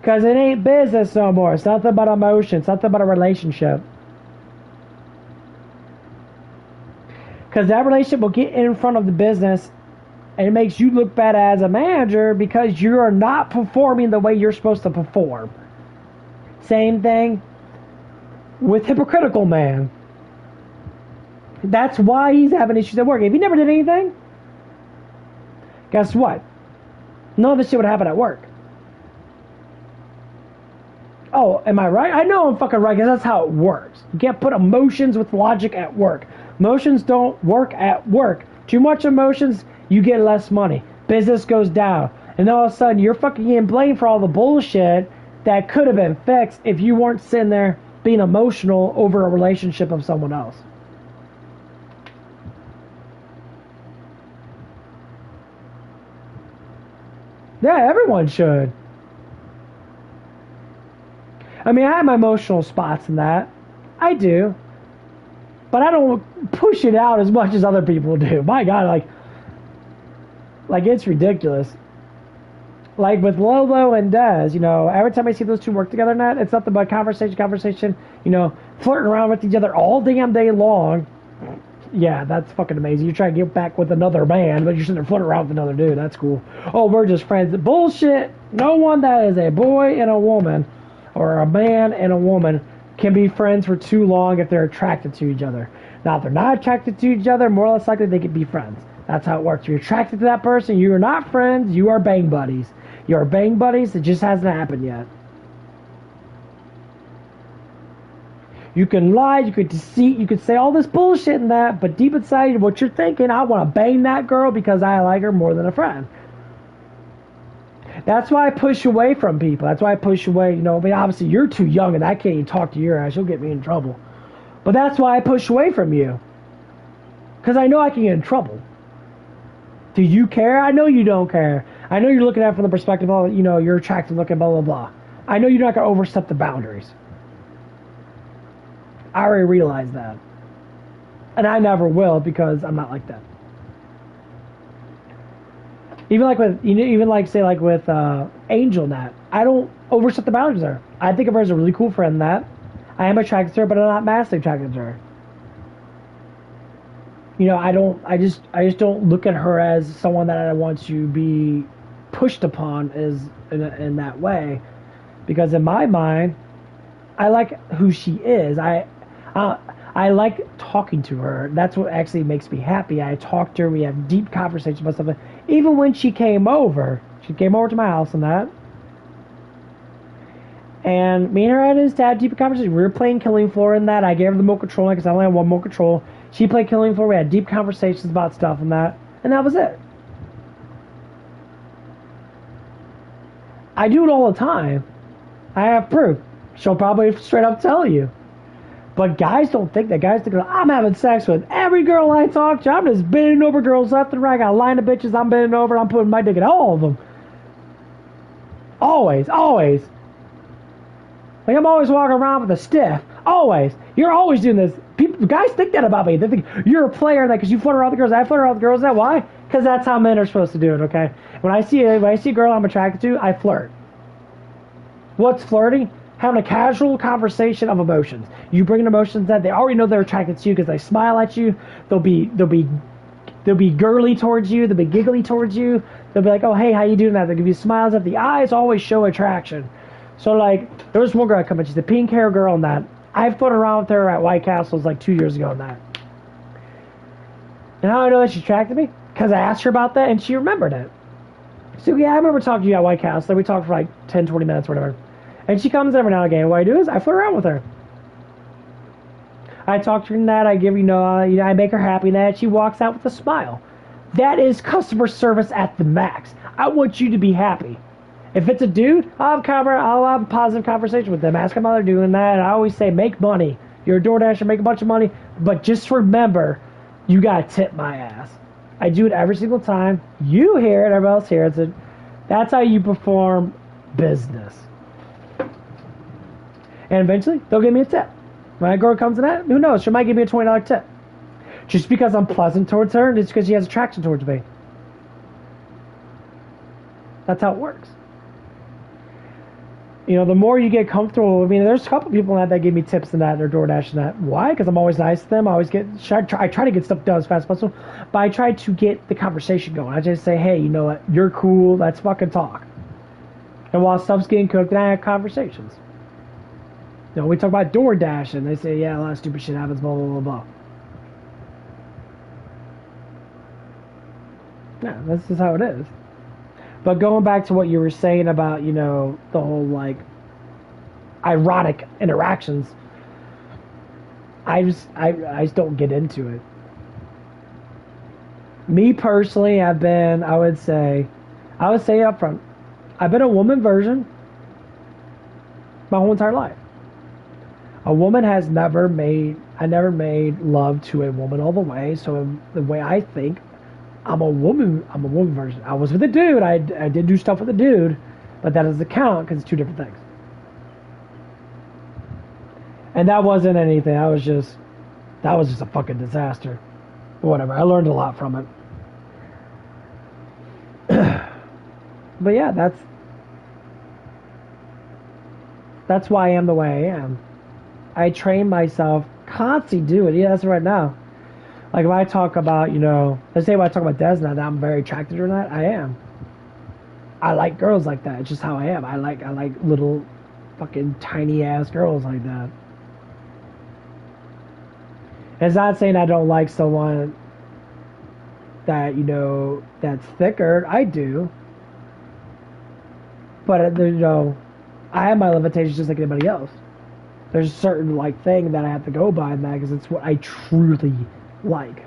Because it ain't business no more. It's nothing but emotion. It's nothing but a relationship. Because that relationship will get in front of the business, and it makes you look bad as a manager because you are not performing the way you're supposed to perform. Same thing with Hypocritical Man. That's why he's having issues at work. If he never did anything, guess what? None of this shit would happen at work. Oh, am I right? I know I'm fucking right because that's how it works. You can't put emotions with logic at work. Emotions don't work at work. Too much emotions, you get less money. Business goes down. And all of a sudden, you're fucking getting blamed for all the bullshit that could have been fixed if you weren't sitting there being emotional over a relationship of someone else. Yeah, everyone should. I mean, I have my emotional spots in that. I do. But I don't push it out as much as other people do. My God, like it's ridiculous. Like with Lolo and Dez, you know, every time I see those two work together in that, it's nothing but conversation, you know, flirting around with each other all damn day long. Yeah, that's fucking amazing. You try to get back with another man, but you're sitting there flirting around with another dude. That's cool. Oh, we're just friends. Bullshit. No one that is a boy and a woman, or a man and a woman, can be friends for too long if they're attracted to each other. Now, if they're not attracted to each other, more or less likely they could be friends. That's how it works. If you're attracted to that person, you are not friends, you are bang buddies. You are bang buddies, it just hasn't happened yet. You can lie, you could deceive, you could say all this bullshit and that, but deep inside what you're thinking, I want to bang that girl because I like her more than a friend. That's why I push away from people. That's why I push away, you know, I mean, obviously you're too young and I can't even talk to your ass. You'll get me in trouble. But that's why I push away from you. Because I know I can get in trouble. Do you care? I know you don't care. I know you're looking at it from the perspective of, you know, you're attracted looking, blah, blah, blah. I know you're not going to overstep the boundaries. I already realized that. And I never will because I'm not like that. Even like with, you know, even like say like with Angel and that, I don't overstep the boundaries there. I think of her as a really cool friend and that. I am attracted to her, but I'm not massively attracted to her. You know, I just don't look at her as someone that I want to be pushed upon as in that way, because in my mind, I like who she is. I like talking to her. That's what actually makes me happy. I talk to her. We have deep conversations about stuff. Even when she came over to my house and that. And me and her had deep conversations. We were playing Killing Floor in that. I gave her the remote control because I only had one remote control. She played Killing Floor. We had deep conversations about stuff and that. And that was it. I do it all the time. I have proof. She'll probably straight up tell you. But guys don't think that. Guys think, I'm having sex with every girl I talk to. I'm just bending over girls left and right. I got a line of bitches I'm bending over and I'm putting my dick in all of them. Always. Like, I'm always walking around with a stiff. Always. You're always doing this. Guys think that about me. They think you're a player because you flirt around the girls. I flirt around the girls. Is that why? Because that's how men are supposed to do it, okay? When I see a girl I'm attracted to, I flirt. What's flirting? Having a casual conversation of emotions. You bring emotions that they already know they're attracted to you because they smile at you. They'll be girly towards you. They'll be giggly towards you. They'll be like, oh, hey, how you doing? That they'll give you smiles. That the eyes always show attraction. So, like, there was one girl I come in. She's a pink hair girl and that. I fought around with her at White Castles like 2 years ago and that. And how I know that she attracted me? Because I asked her about that and she remembered it. So, yeah, I remember talking to you at White Castle. We talked for like 10, 20 minutes or whatever. And she comes every now and again. What I do is I flirt around with her. I talk to her and that. I give, I make her happy and that. She walks out with a smile. That is customer service at the max. I want you to be happy. If it's a dude, I'll have a positive conversation with them. Ask them how they're doing that. And I always say, make money. You're a DoorDasher, make a bunch of money. But just remember, you got to tip my ass. I do it every single time. You hear it, everybody else hears it. That's how you perform business. And eventually, they'll give me a tip. When a girl comes in that, who knows? She might give me a $20 tip. Just because I'm pleasant towards her, and just because she has attraction towards me. That's how it works. You know, the more you get comfortable, I mean, there's a couple people that give me tips and that, they're DoorDash and that. Why? Because I'm always nice to them. I try to get stuff done as fast as possible, but I try to get the conversation going. I just say, hey, you know what? You're cool. Let's fucking talk. And while stuff's getting cooked, then I have conversations. You know, we talk about DoorDash, and they say, yeah, a lot of stupid shit happens, blah, blah, blah, blah. Yeah, this is how it is. But going back to what you were saying about, you know, the whole, like, ironic interactions, I just don't get into it. Me personally, I would say up front, I've been a woman version my whole entire life. A woman I never made love to a woman all the way, so the way I think, I'm a woman version. I was with a dude. I did do stuff with a dude, but that doesn't count because it's two different things. And that wasn't anything. That was just a fucking disaster. But whatever. I learned a lot from it. But yeah, that's why I am the way I am. I train myself constantly do it. Yeah, that's right now. Like if I talk about, let's say when I talk about Desna, that I'm very attracted to her, that I am. I like girls like that. It's just how I am. I like little fucking tiny ass girls like that. It's not saying I don't like someone that, that's thicker. I do. But, I have my limitations just like anybody else. There's a certain, thing that I have to go by in that because it's what I truly like.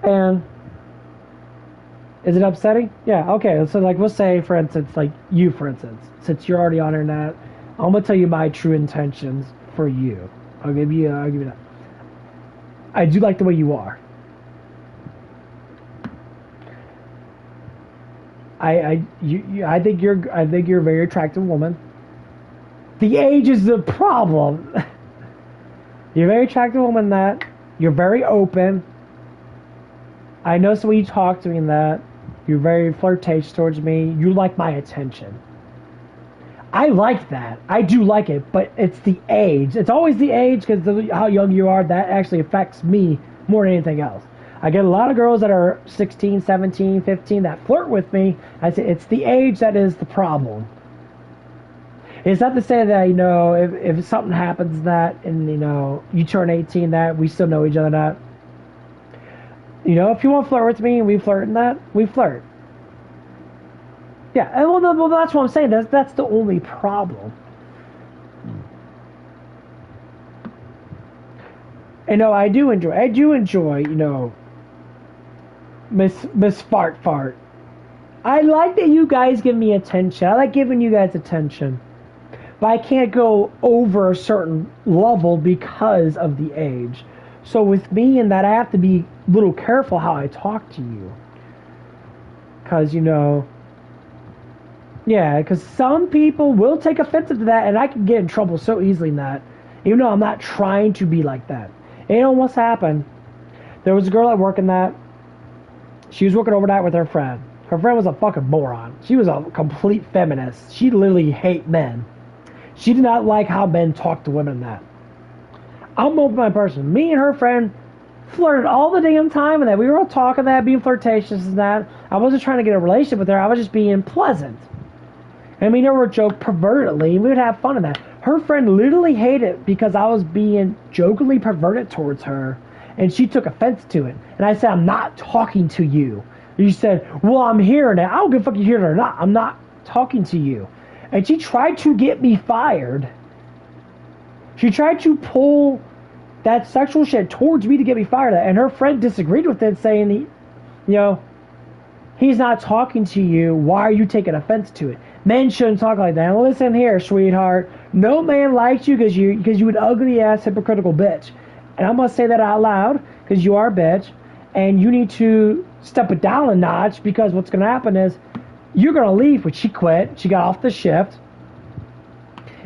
And is it upsetting? Yeah, okay. So, we'll say, for instance, you, for instance, since you're already on internet, I'm going to tell you my true intentions for you. I'll give you that. I do like the way you are. I think you're a very attractive woman. The age is the problem. You're a very attractive woman. That you're very open. I notice when you talk to me that you're very flirtatious towards me. You like my attention. I like that. I do like it, but it's the age. It's always the age because how young you are. That actually affects me more than anything else. I get a lot of girls that are 16, 17, 15 that flirt with me. I say it's the age that is the problem. It's not to say that, if something happens that, and, you turn 18 that, we still know each other that. If you want to flirt with me and we flirt in that, we flirt. Yeah, and well, that's what I'm saying. That's the only problem. And no, I do enjoy, Miss Fart. I like that you guys give me attention. I like giving you guys attention. But I can't go over a certain level because of the age. So with me and that, I have to be a little careful how I talk to you. Because, yeah, because some people will take offensive to that, and I can get in trouble so easily in that. Even though I'm not trying to be like that. And what's happened? There was a girl at work in that. She was working overnight with her friend. Her friend was a fucking moron. She was a complete feminist. She literally hated men. She did not like how men talk to women in that. I'm an open-minded person. Me and her friend flirted all the damn time and that. We were all talking that, being flirtatious and that. I wasn't trying to get a relationship with her. I was just being pleasant. And we never joked pervertedly. And we would have fun in that. Her friend literally hated it because I was being jokingly perverted towards her. And she took offense to it. And I said, I'm not talking to you. And she said, well, I'm hearing it. I don't give a fuck if you hear it or not. I'm not talking to you. And she tried to get me fired. She tried to pull that sexual shit towards me to get me fired. And her friend disagreed with it, saying, he's not talking to you. Why are you taking offense to it? Men shouldn't talk like that. Listen here, sweetheart. No man likes you because you an ugly ass hypocritical bitch. And I'm going to say that out loud because you are a bitch. And you need to step it down a notch because what's going to happen is you're going to leave. When she quit, she got off the shift.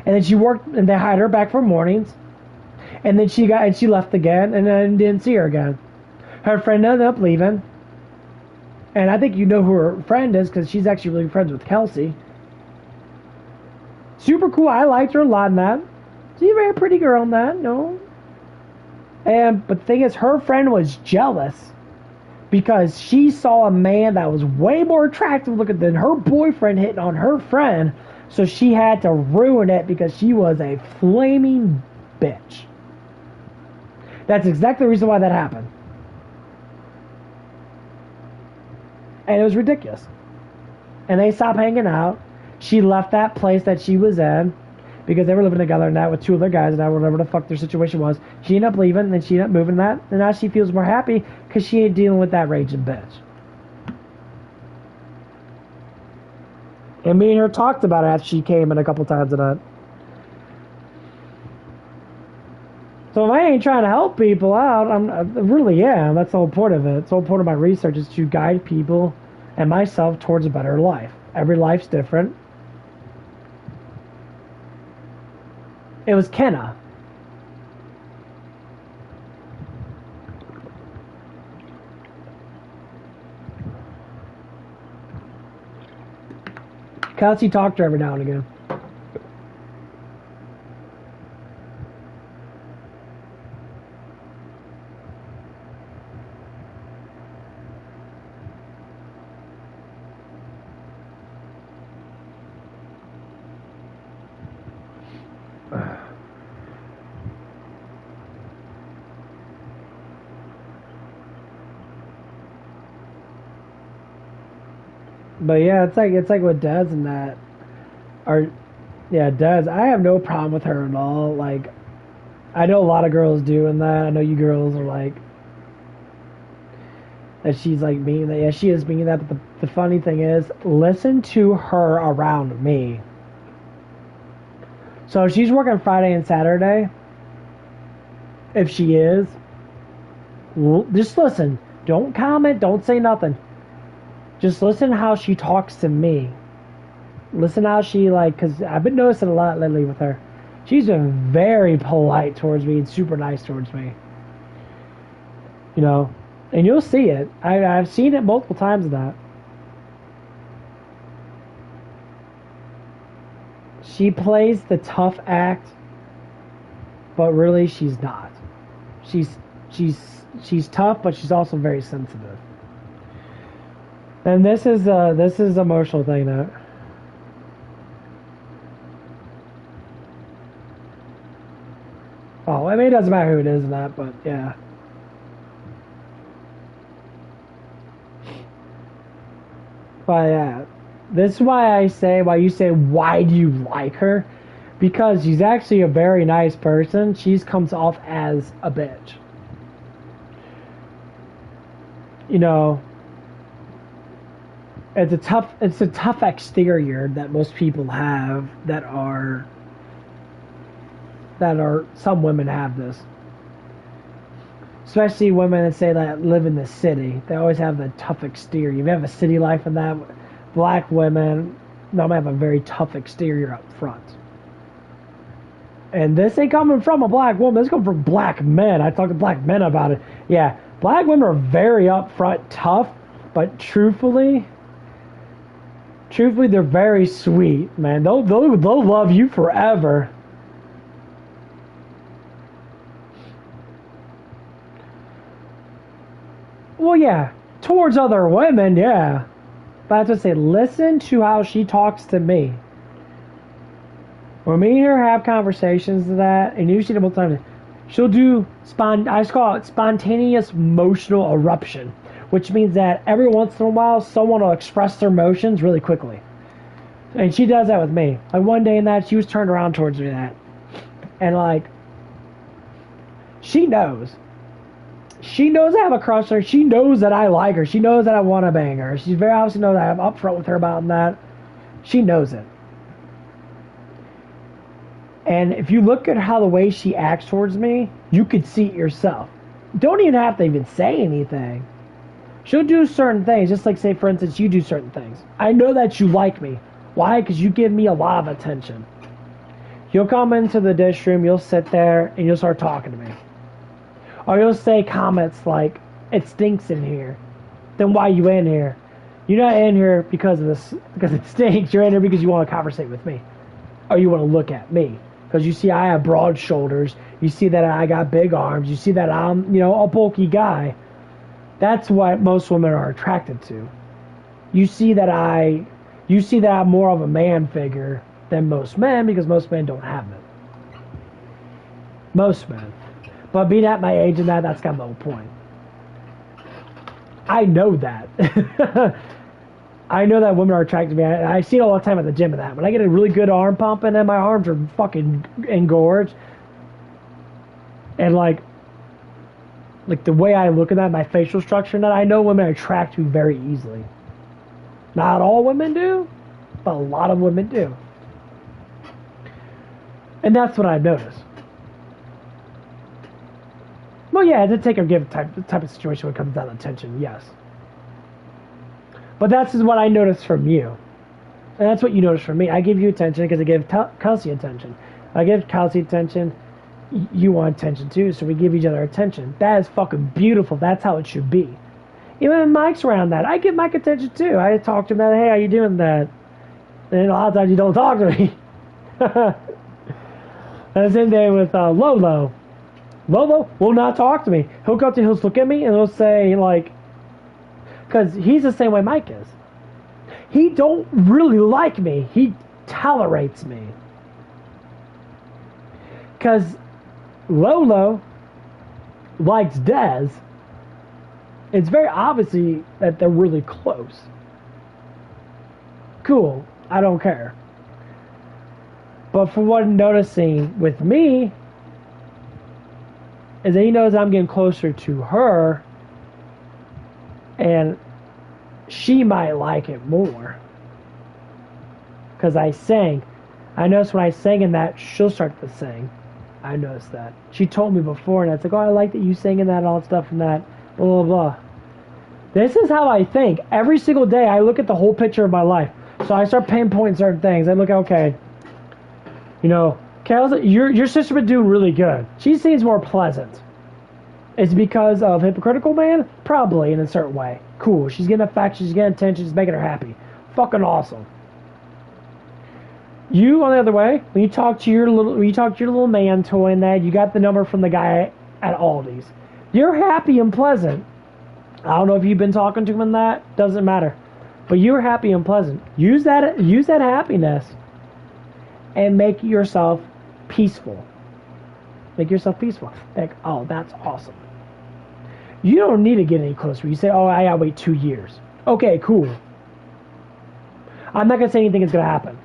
And then she worked, and they hired her back for mornings. And then she left again, and then didn't see her again. Her friend ended up leaving. And I think you know who her friend is because she's actually really friends with Kelsey. Super cool. I liked her a lot in that. She's a very pretty girl in that, no. But the thing is, her friend was jealous because she saw a man that was way more attractive looking than her boyfriend hitting on her friend. So she had to ruin it because she was a flaming bitch. That's exactly the reason why that happened. And it was ridiculous. And they stopped hanging out. She left that place that she was in because they were living together and that with two other guys and I whatever the fuck their situation was. She ended up leaving and then she ended up moving that. And now she feels more happy because she ain't dealing with that raging bitch. And me and her talked about it after she came in a couple times and that. So if I ain't trying to help people out, I really am. That's the whole point of it. The whole point of my research is to guide people and myself towards a better life. Every life's different. It was Kenna. Kelsey talked to her every now and again. But yeah, it's like with Des and that, or yeah, Des. I have no problem with her at all. Like, I know a lot of girls do in that. I know you girls are like that. She's like being that. Yeah, she is being that. But the funny thing is, listen to her around me. So if she's working Friday and Saturday. If she is, just listen. Don't comment. Don't say nothing. Just listen how she talks to me. Listen how she, like, because I've been noticing a lot lately with her. She's been very polite towards me and super nice towards me. You know, and you'll see it. I've seen it multiple times of that. She plays the tough act, but really she's not. She's tough, but she's also very sensitive. And this is emotional thing that. Oh, I mean, it doesn't matter who it is in that, but yeah. But yeah, this is why you say, why do you like her? Because she's actually a very nice person. She comes off as a bitch. You know. It's a tough exterior that most people have that are some women have this. Especially women that say that live in the city. They always have the tough exterior. You have a city life in that. Black women normally have a very tough exterior up front. And this ain't coming from a black woman. This comes from black men. I talk to black men about it. Yeah, black women are very upfront tough, but truthfully, they're very sweet, man. They'll love you forever. Well, yeah, towards other women, yeah. But I have to say, listen to how she talks to me. When me and her have conversations of that, and usually multiple times, she'll do I just call it spontaneous emotional eruption, which means that every once in a while, someone will express their emotions really quickly. And she does that with me. Like one day in that, she was turned around towards me that. And like, she knows. She knows I have a crush on her. She knows that I like her. She knows that I want to bang her. She's very obviously knows that I'm upfront with her about that. She knows it. And if you look at how the way she acts towards me, you could see it yourself. Don't even have to even say anything. She'll do certain things, just like, say, for instance, you do certain things. I know that you like me. Why? Because you give me a lot of attention. You'll come into the dish room, you'll sit there, and you'll start talking to me. Or you'll say comments like, it stinks in here. Then why are you in here? You're not in here because it stinks. You're in here because you want to conversate with me. Or you want to look at me. Because you see I have broad shoulders. You see that I got big arms. You see that I'm, a bulky guy. That's what most women are attracted to. You see that I'm more of a man figure than most men because most men don't have it. Most men. But being at my age and that's kind of the whole point. I know that. I know that women are attracted to me. I see it all the time at the gym and that. When I get a really good arm pump and then my arms are fucking engorged. And like the way I look at that, my facial structure and that, I know women attract me very easily. Not all women do, but a lot of women do. And that's what I've noticed. Well, yeah, it's a take or give type of situation when it comes down to attention, yes. But that's what I noticed from you. And that's what you notice from me. I give you attention because I give Kelsey attention. I give Kelsey attention, you want attention too, so we give each other attention. That is fucking beautiful. That's how it should be. Even when Mike's around that, I give Mike attention too. I talk to him about, hey, how you doing that? And a lot of times you don't talk to me. And the same day with Lolo. Lolo will not talk to me. He'll look at me and he'll say, like, because he's the same way Mike is. He don't really like me. He tolerates me. Because Lolo likes Dez. It's very obviously that they're really close. Cool. I don't care. But from what I'm noticing with me, is that he knows I'm getting closer to her, and she might like it more. Because I sang. I noticed when I sang in that, she'll start to sing. I noticed that. She told me before, and I was like, oh, I like that you sing in that and all that stuff and that, blah, blah, blah. This is how I think. Every single day, I look at the whole picture of my life. So I start pinpointing certain things. I look at, okay, you know, your sister been doing really good. She seems more pleasant. It's because of Hypocritical Man? Probably, in a certain way. Cool. She's getting affection, she's getting attention, she's making her happy. Fucking awesome. You, on the other way, when you talk to your little man toy and that, you got the number from the guy at Aldi's. You're happy and pleasant. I don't know if you've been talking to him in that. Doesn't matter. But you're happy and pleasant. Use that happiness and make yourself peaceful. Make yourself peaceful. Like, oh, that's awesome. You don't need to get any closer. You say, oh, I gotta wait 2 years. Okay, cool. I'm not gonna say anything is gonna happen.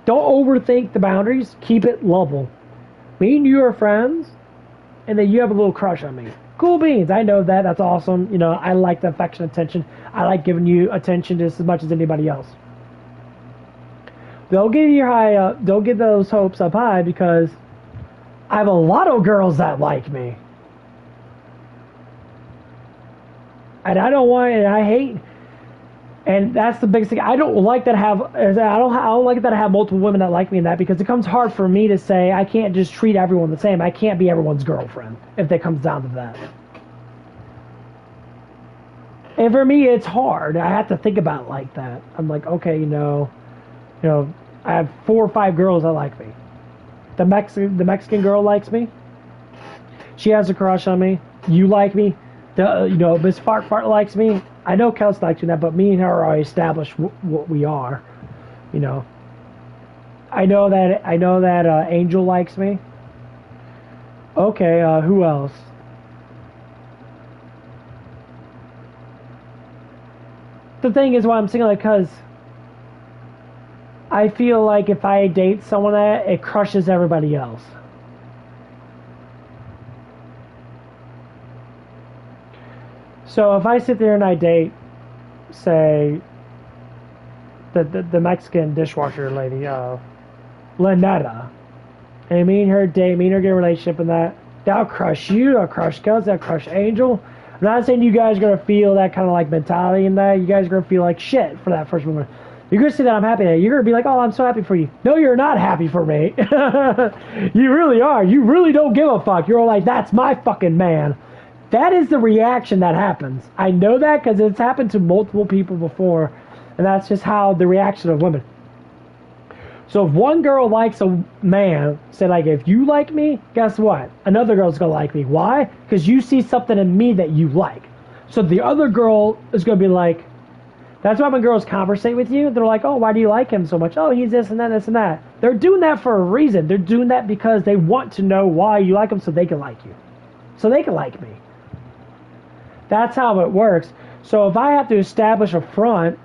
Don't overthink the boundaries. Keep it level. Me and you are friends, and then you have a little crush on me. Cool beans. I know that. That's awesome. You know, I like the affection, attention. I like giving you attention just as much as anybody else. Don't get those hopes up high, because I have a lot of girls that like me. And I don't want, and I hate, and that's the biggest thing. I don't like that I don't like that I have multiple women that like me in that, because it comes hard for me to say I can't just treat everyone the same. I can't be everyone's girlfriend if it comes down to that. And for me, it's hard. I have to think about it like that. I'm like, okay, you know, I have 4 or 5 girls that like me. The Mexican girl likes me. She has a crush on me. You like me. Miss Fart likes me. I know Kels likes me that, but me and her are established what we are. You know. I know that Angel likes me. Okay, who else? The thing is why I'm single, because I feel like if I date someone that it crushes everybody else. So if I sit there and I date, say, the Mexican dishwasher lady, Lynetta, and me and her get a relationship, and that'll crush you, that'll crush Kels, that'll crush Angel. I'm not saying you guys are going to feel that kind of like mentality in that. You guys are going to feel like shit for that first moment. You're going to see that I'm happy. You're going to be like, oh, I'm so happy for you. No, you're not happy for me. You really are. You really don't give a fuck. You're like, that's my fucking man. That is the reaction that happens. I know that because it's happened to multiple people before. And that's just how the reaction of women. So if one girl likes a man, say like, if you like me, guess what? Another girl's going to like me. Why? Because you see something in me that you like. So the other girl is going to be like, that's why when girls conversate with you, they're like, oh, why do you like him so much? Oh, he's this and that, this and that. They're doing that for a reason. They're doing that because they want to know why you like him so they can like you. So they can like me. That's how it works. So if I have to establish a front,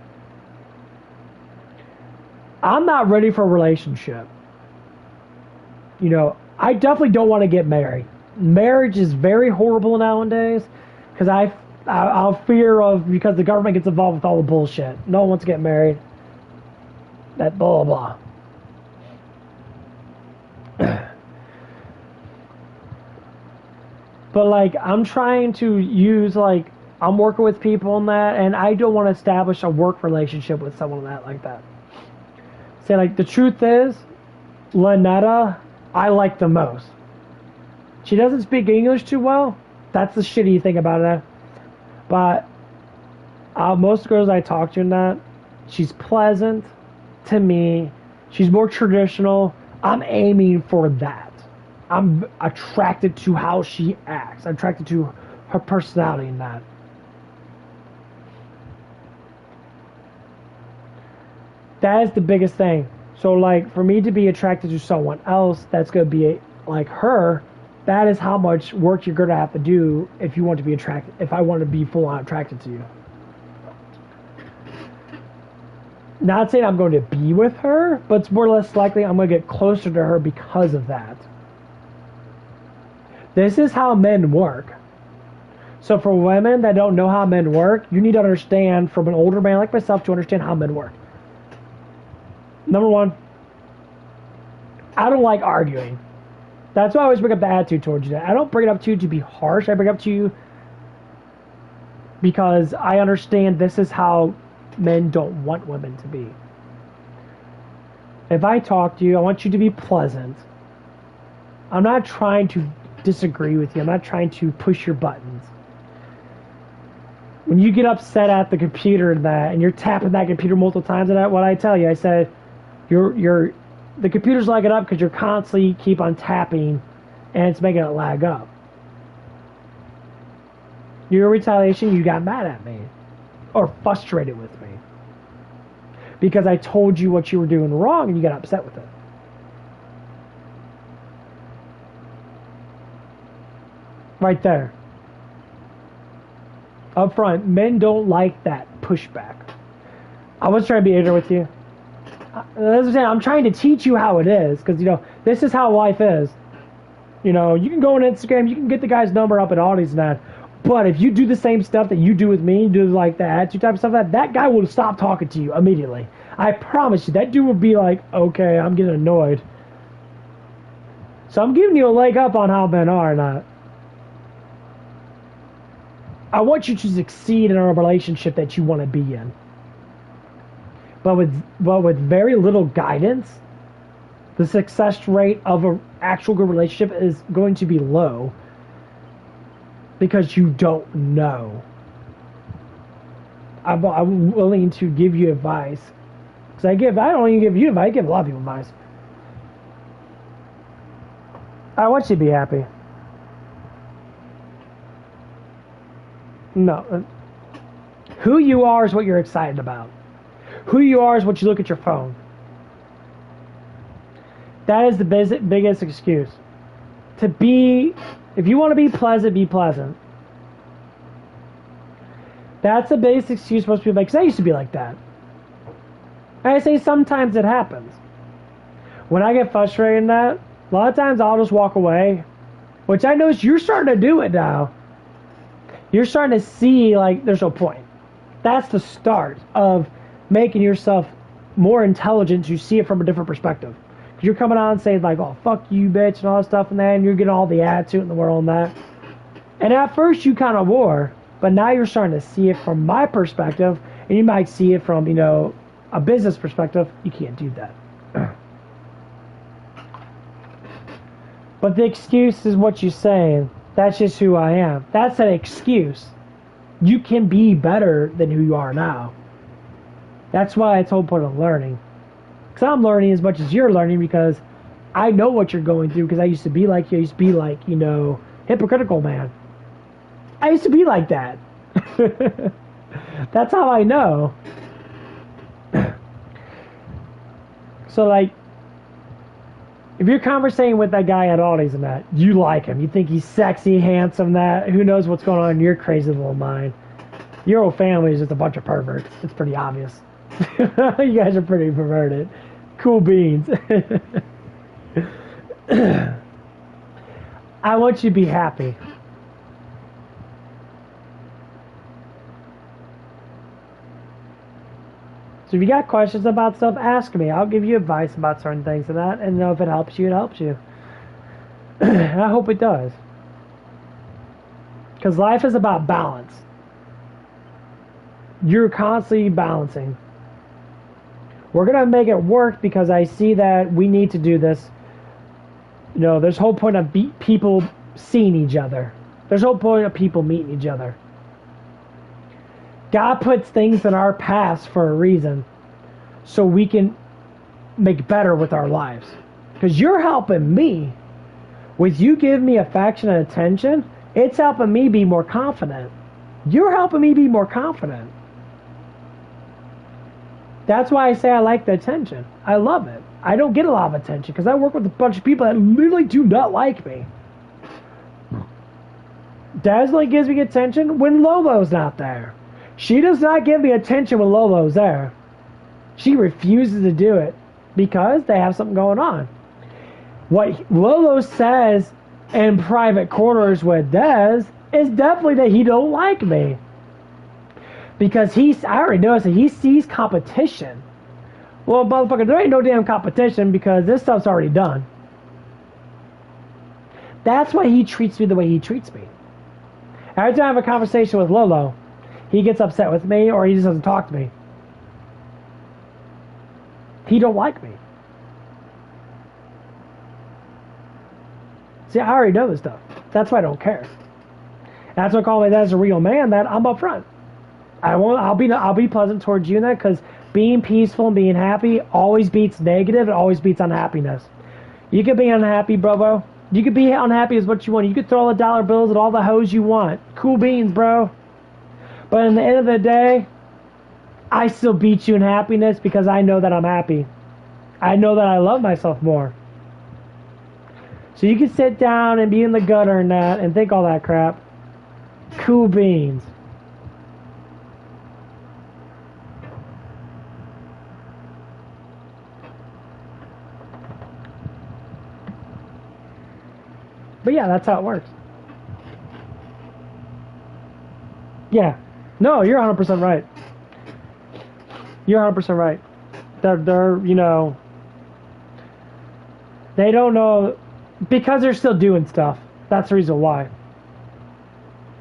I'm not ready for a relationship. You know, I definitely don't want to get married. Marriage is very horrible nowadays because I'll fear of, because the government gets involved with all the bullshit. No one wants to get married. That blah, blah, blah. But, like, I'm trying to use, like, I'm working with people on that, and I don't want to establish a work relationship with someone like that. Say, like, the truth is, Lynetta, I like the most. She doesn't speak English too well. That's the shitty thing about it. But most girls I talk to in that, She's pleasant to me. She's more traditional. I'm aiming for that. I'm attracted to how she acts. I'm attracted to her personality in that. That is the biggest thing. So, like, for me to be attracted to someone else that's going to be like her, that is how much work you're going to have to do if you want to be attracted, if I want to be full on attracted to you. Not saying I'm going to be with her, but it's more or less likely I'm going to get closer to her because of that. This is how men work. So for women that don't know how men work, you need to understand from an older man like myself to understand how men work. Number one, I don't like arguing. That's why I always bring up the attitude towards you. I don't bring it up to you to be harsh. I bring it up to you because I understand this is how men don't want women to be. If I talk to you, I want you to be pleasant. I'm not trying to disagree with you. I'm not trying to push your buttons. When you get upset at the computer and you're tapping that computer multiple times, and what I tell you, I said, the computer's lagging up because you're constantly keep on tapping, and it's making it lag up. Your retaliation, you got mad at me, or frustrated with me, because I told you what you were doing wrong, and you got upset with it. Right there. Up front, men don't like that pushback. I was trying to be ignorant with you. I'm trying to teach you how it is, because, this is how life is. You can go on Instagram, you can get the guy's number up at Audis and that, but if you do the same stuff that you do with me, do like the attitude type of stuff, that guy will stop talking to you immediately. I promise you, that dude will be like, okay, I'm getting annoyed. So I'm giving you a leg up on how men are, not. I want you to succeed in a relationship that you want to be in. But with very little guidance, the success rate of an actual good relationship is going to be low because you don't know. I'm willing to give you advice. Because I don't even give you advice, I give a lot of people advice. I want you to be happy. No. Who you are is what you're excited about. Who you are is what you look at your phone. That is the biggest excuse. If you want to be pleasant, be pleasant. That's the biggest excuse most people make, because I used to be like that. And I say sometimes it happens. When I get frustrated in that, a lot of times I'll just walk away, which I notice you're starting to do it now. You're starting to see, like, there's no point. That's the start of making yourself more intelligent to see it from a different perspective. Because you're coming on and saying, like, oh, fuck you, bitch, and all that stuff, and then you're getting all the attitude in the world and that. And at first you kind of were, but now you're starting to see it from my perspective, and you might see it from, a business perspective. You can't do that. But the excuse is what you're saying. That's just who I am. That's an excuse. You can be better than who you are now. That's why it's the whole point of learning. Because I'm learning as much as you're learning, because I know what you're going through, because I used to be like you. I used to be like, hypocritical man. I used to be like that. That's how I know. So, like, if you're conversating with that guy at Aldi's and that, you like him. You think he's sexy, handsome, that. Who knows what's going on in your crazy little mind. Your whole family is just a bunch of perverts. It's pretty obvious. You guys are pretty perverted. Cool beans. I want you to be happy. So if you got questions about stuff, ask me. I'll give you advice about certain things and that. And if it helps you, it helps you. And I hope it does. Because life is about balance. You're constantly balancing. We're going to make it work because I see that we need to do this. There's a whole point of people seeing each other. There's a whole point of people meeting each other. God puts things in our past for a reason. so we can make better with our lives. Because you're helping me. With you giving me affection and attention, it's helping me be more confident. You're helping me be more confident. That's why I say I like the attention. I love it. I don't get a lot of attention because I work with a bunch of people that literally do not like me. Des only gives me attention when Lolo's not there. She does not give me attention when Lolo's there. She refuses to do it because they have something going on. What Lolo says in private quarters with Des is definitely that he don't like me. Because I already noticed that he sees competition. Well, motherfucker, there ain't no damn competition because this stuff's already done. That's why he treats me the way he treats me. Every time I have a conversation with Lolo, he gets upset with me or he just doesn't talk to me. He don't like me. See, I already know this stuff. That's why I don't care. That's what I call me that as a real man, that I'm upfront. I'll be pleasant towards you in that because being peaceful and being happy always beats negative. It always beats unhappiness. You could be unhappy, bro. You could be unhappy as what you want. You could throw all the dollar bills at all the hoes you want. Cool beans, bro. But in the end of the day, I still beat you in happiness because I know that I'm happy. I know that I love myself more. So you can sit down and be in the gutter and that and think all that crap. Cool beans. But yeah, that's how it works. Yeah. No, you're 100% right. You're 100% right. They're, you know, they don't know, because they're still doing stuff. That's the reason why.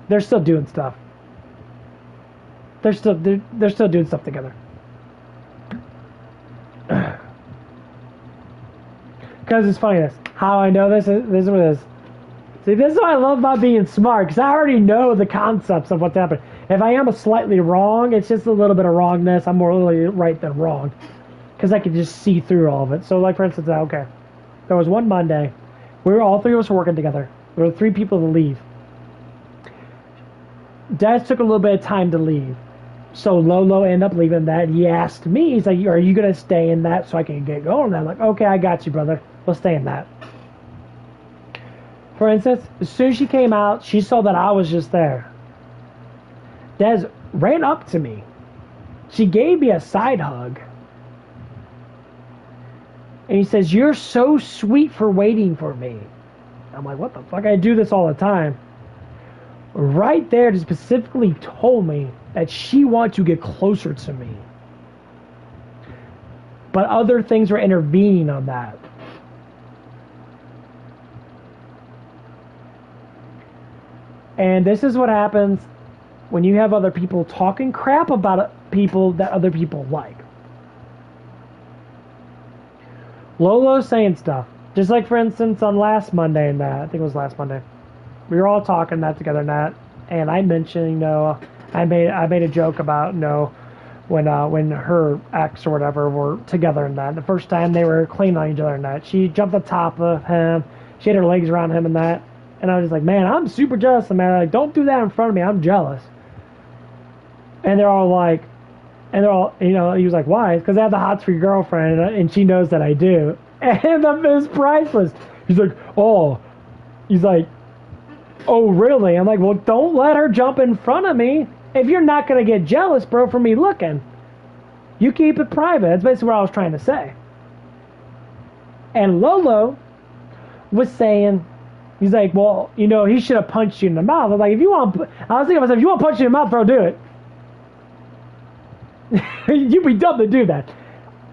They're still doing stuff. They're still doing stuff together. Because it's funny, how I know this is what it is. See, this is what I love about being smart, because I already know the concepts of what's happening. If I am slightly wrong, it's just a little bit of wrongness. I'm more really right than wrong, because I can just see through all of it. So, like, for instance, okay, there was one Monday. All three of us were working together. There were 3 people to leave. Des took a little bit of time to leave. So Lolo ended up leaving that. He asked me, he's like, are you going to stay in that so I can get going? And I'm like, okay, I got you, brother. We'll stay in that. For instance, as soon as she came out, she saw that I was just there. Des ran up to me. She gave me a side hug. And he says, you're so sweet for waiting for me. I'm like, what the fuck? I do this all the time. Right there, she specifically told me that she wanted to get closer to me. But other things were intervening on that. And this is what happens when you have other people talking crap about people that other people like. Lolo's saying stuff. Just like, for instance, on last Monday and that, I think it was last Monday, we were all talking that together and that, and I mentioned, you know, I made a joke about, you know, when her ex or whatever were together and that. The first time they were cleaning on each other and that, she jumped on top of him, she had her legs around him and that, and I was just like, man, I'm super jealous, man. Like, don't do that in front of me. I'm jealous. And they're all like, you know, he was like, why? Because I have the hots for your girlfriend, and she knows that I do. And it's priceless. He's like, oh. He's like, oh, really? I'm like, well, don't let her jump in front of me. If you're not going to get jealous, bro, for me looking, you keep it private. That's basically what I was trying to say. And Lolo was saying, he's like, well, you know, he should have punched you in the mouth. I was like, I was thinking to myself, if you want to punch you in the mouth, bro, do it. You'd be dumb to do that.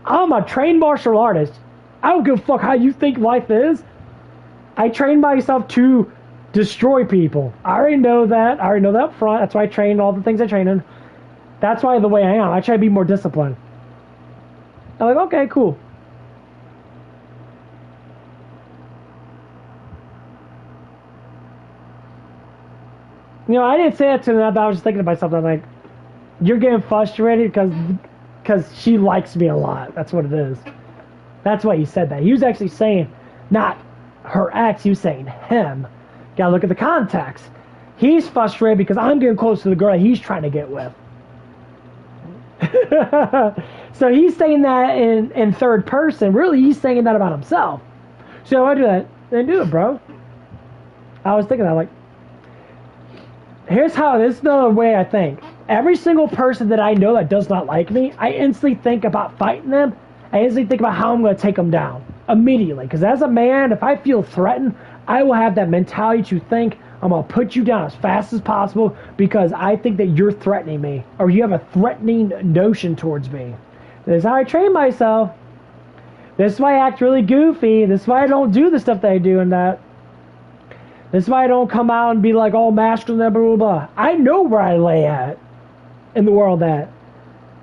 I'm a trained martial artist. I don't give a fuck how you think life is. I train myself to destroy people. I already know that. I already know that up front. That's why I train all the things I train in. That's why the way I am. I try to be more disciplined. I'm like, okay, cool. You know, I didn't say that to them, but I was just thinking to myself, I'm like, you're getting frustrated because because she likes me a lot. That's what it is. That's why he said that. He was actually saying, not her ex, he was saying him. Gotta look at the context. He's frustrated because I'm getting close to the girl he's trying to get with. So he's saying that in third person. Really, he's saying that about himself. So I do that. Then do it, bro. I was thinking that, like, here's how, this is the way I think. Every single person that I know that does not like me, I instantly think about fighting them. I instantly think about how I'm going to take them down. Immediately. Because as a man, if I feel threatened, I will have that mentality to think, I'm going to put you down as fast as possible because I think that you're threatening me. Or you have a threatening notion towards me. This is how I train myself. This is why I act really goofy. This is why I don't do the stuff that I do and that. This is why I don't come out and be like all masculine, blah, blah, blah. I know where I lay at in the world at.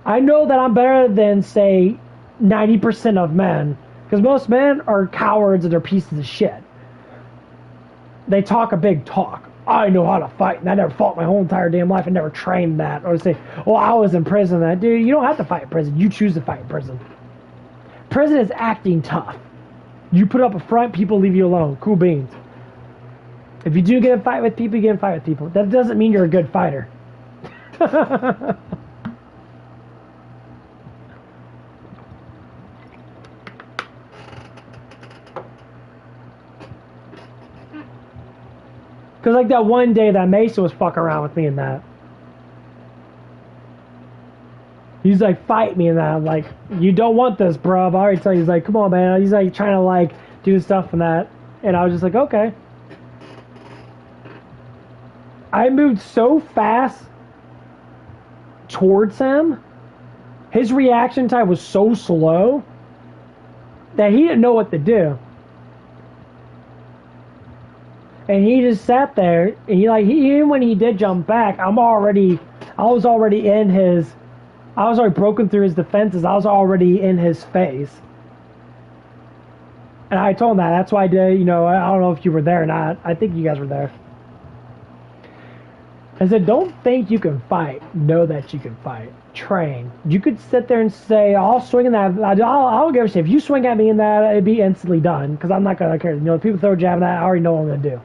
I know that I'm better than, say, 90% of men. Because most men are cowards and they're pieces of shit. They talk a big talk. I know how to fight, and I never fought my whole entire damn life. I never trained that. Or say, oh, I was in prison. That, dude, you don't have to fight in prison. You choose to fight in prison. Prison is acting tough. You put up a front, people leave you alone. Cool beans. If you do get in a fight with people, you get in a fight with people. That doesn't mean you're a good fighter. Because like that one day that Mason was fucking around with me and that. He's like, fight me and that. I'm like, you don't want this, bro. I already tell you. He's like, come on, man. He's like trying to like do stuff and that. And I was just like, okay. I moved so fast towards him. His reaction time was so slow that he didn't know what to do. And he just sat there, and even when he did jump back, I was already broken through his defenses. I was already in his face. And I told him that. That's why I did, I don't know if you were there or not. I think you guys were there. I said, don't think you can fight. Know that you can fight. Train. You could sit there and say, I'll swing in that. I'll give a shit. If you swing at me in that, it'd be instantly done. Because I'm not going to care. If people throw a jab in that, I already know what I'm going to do.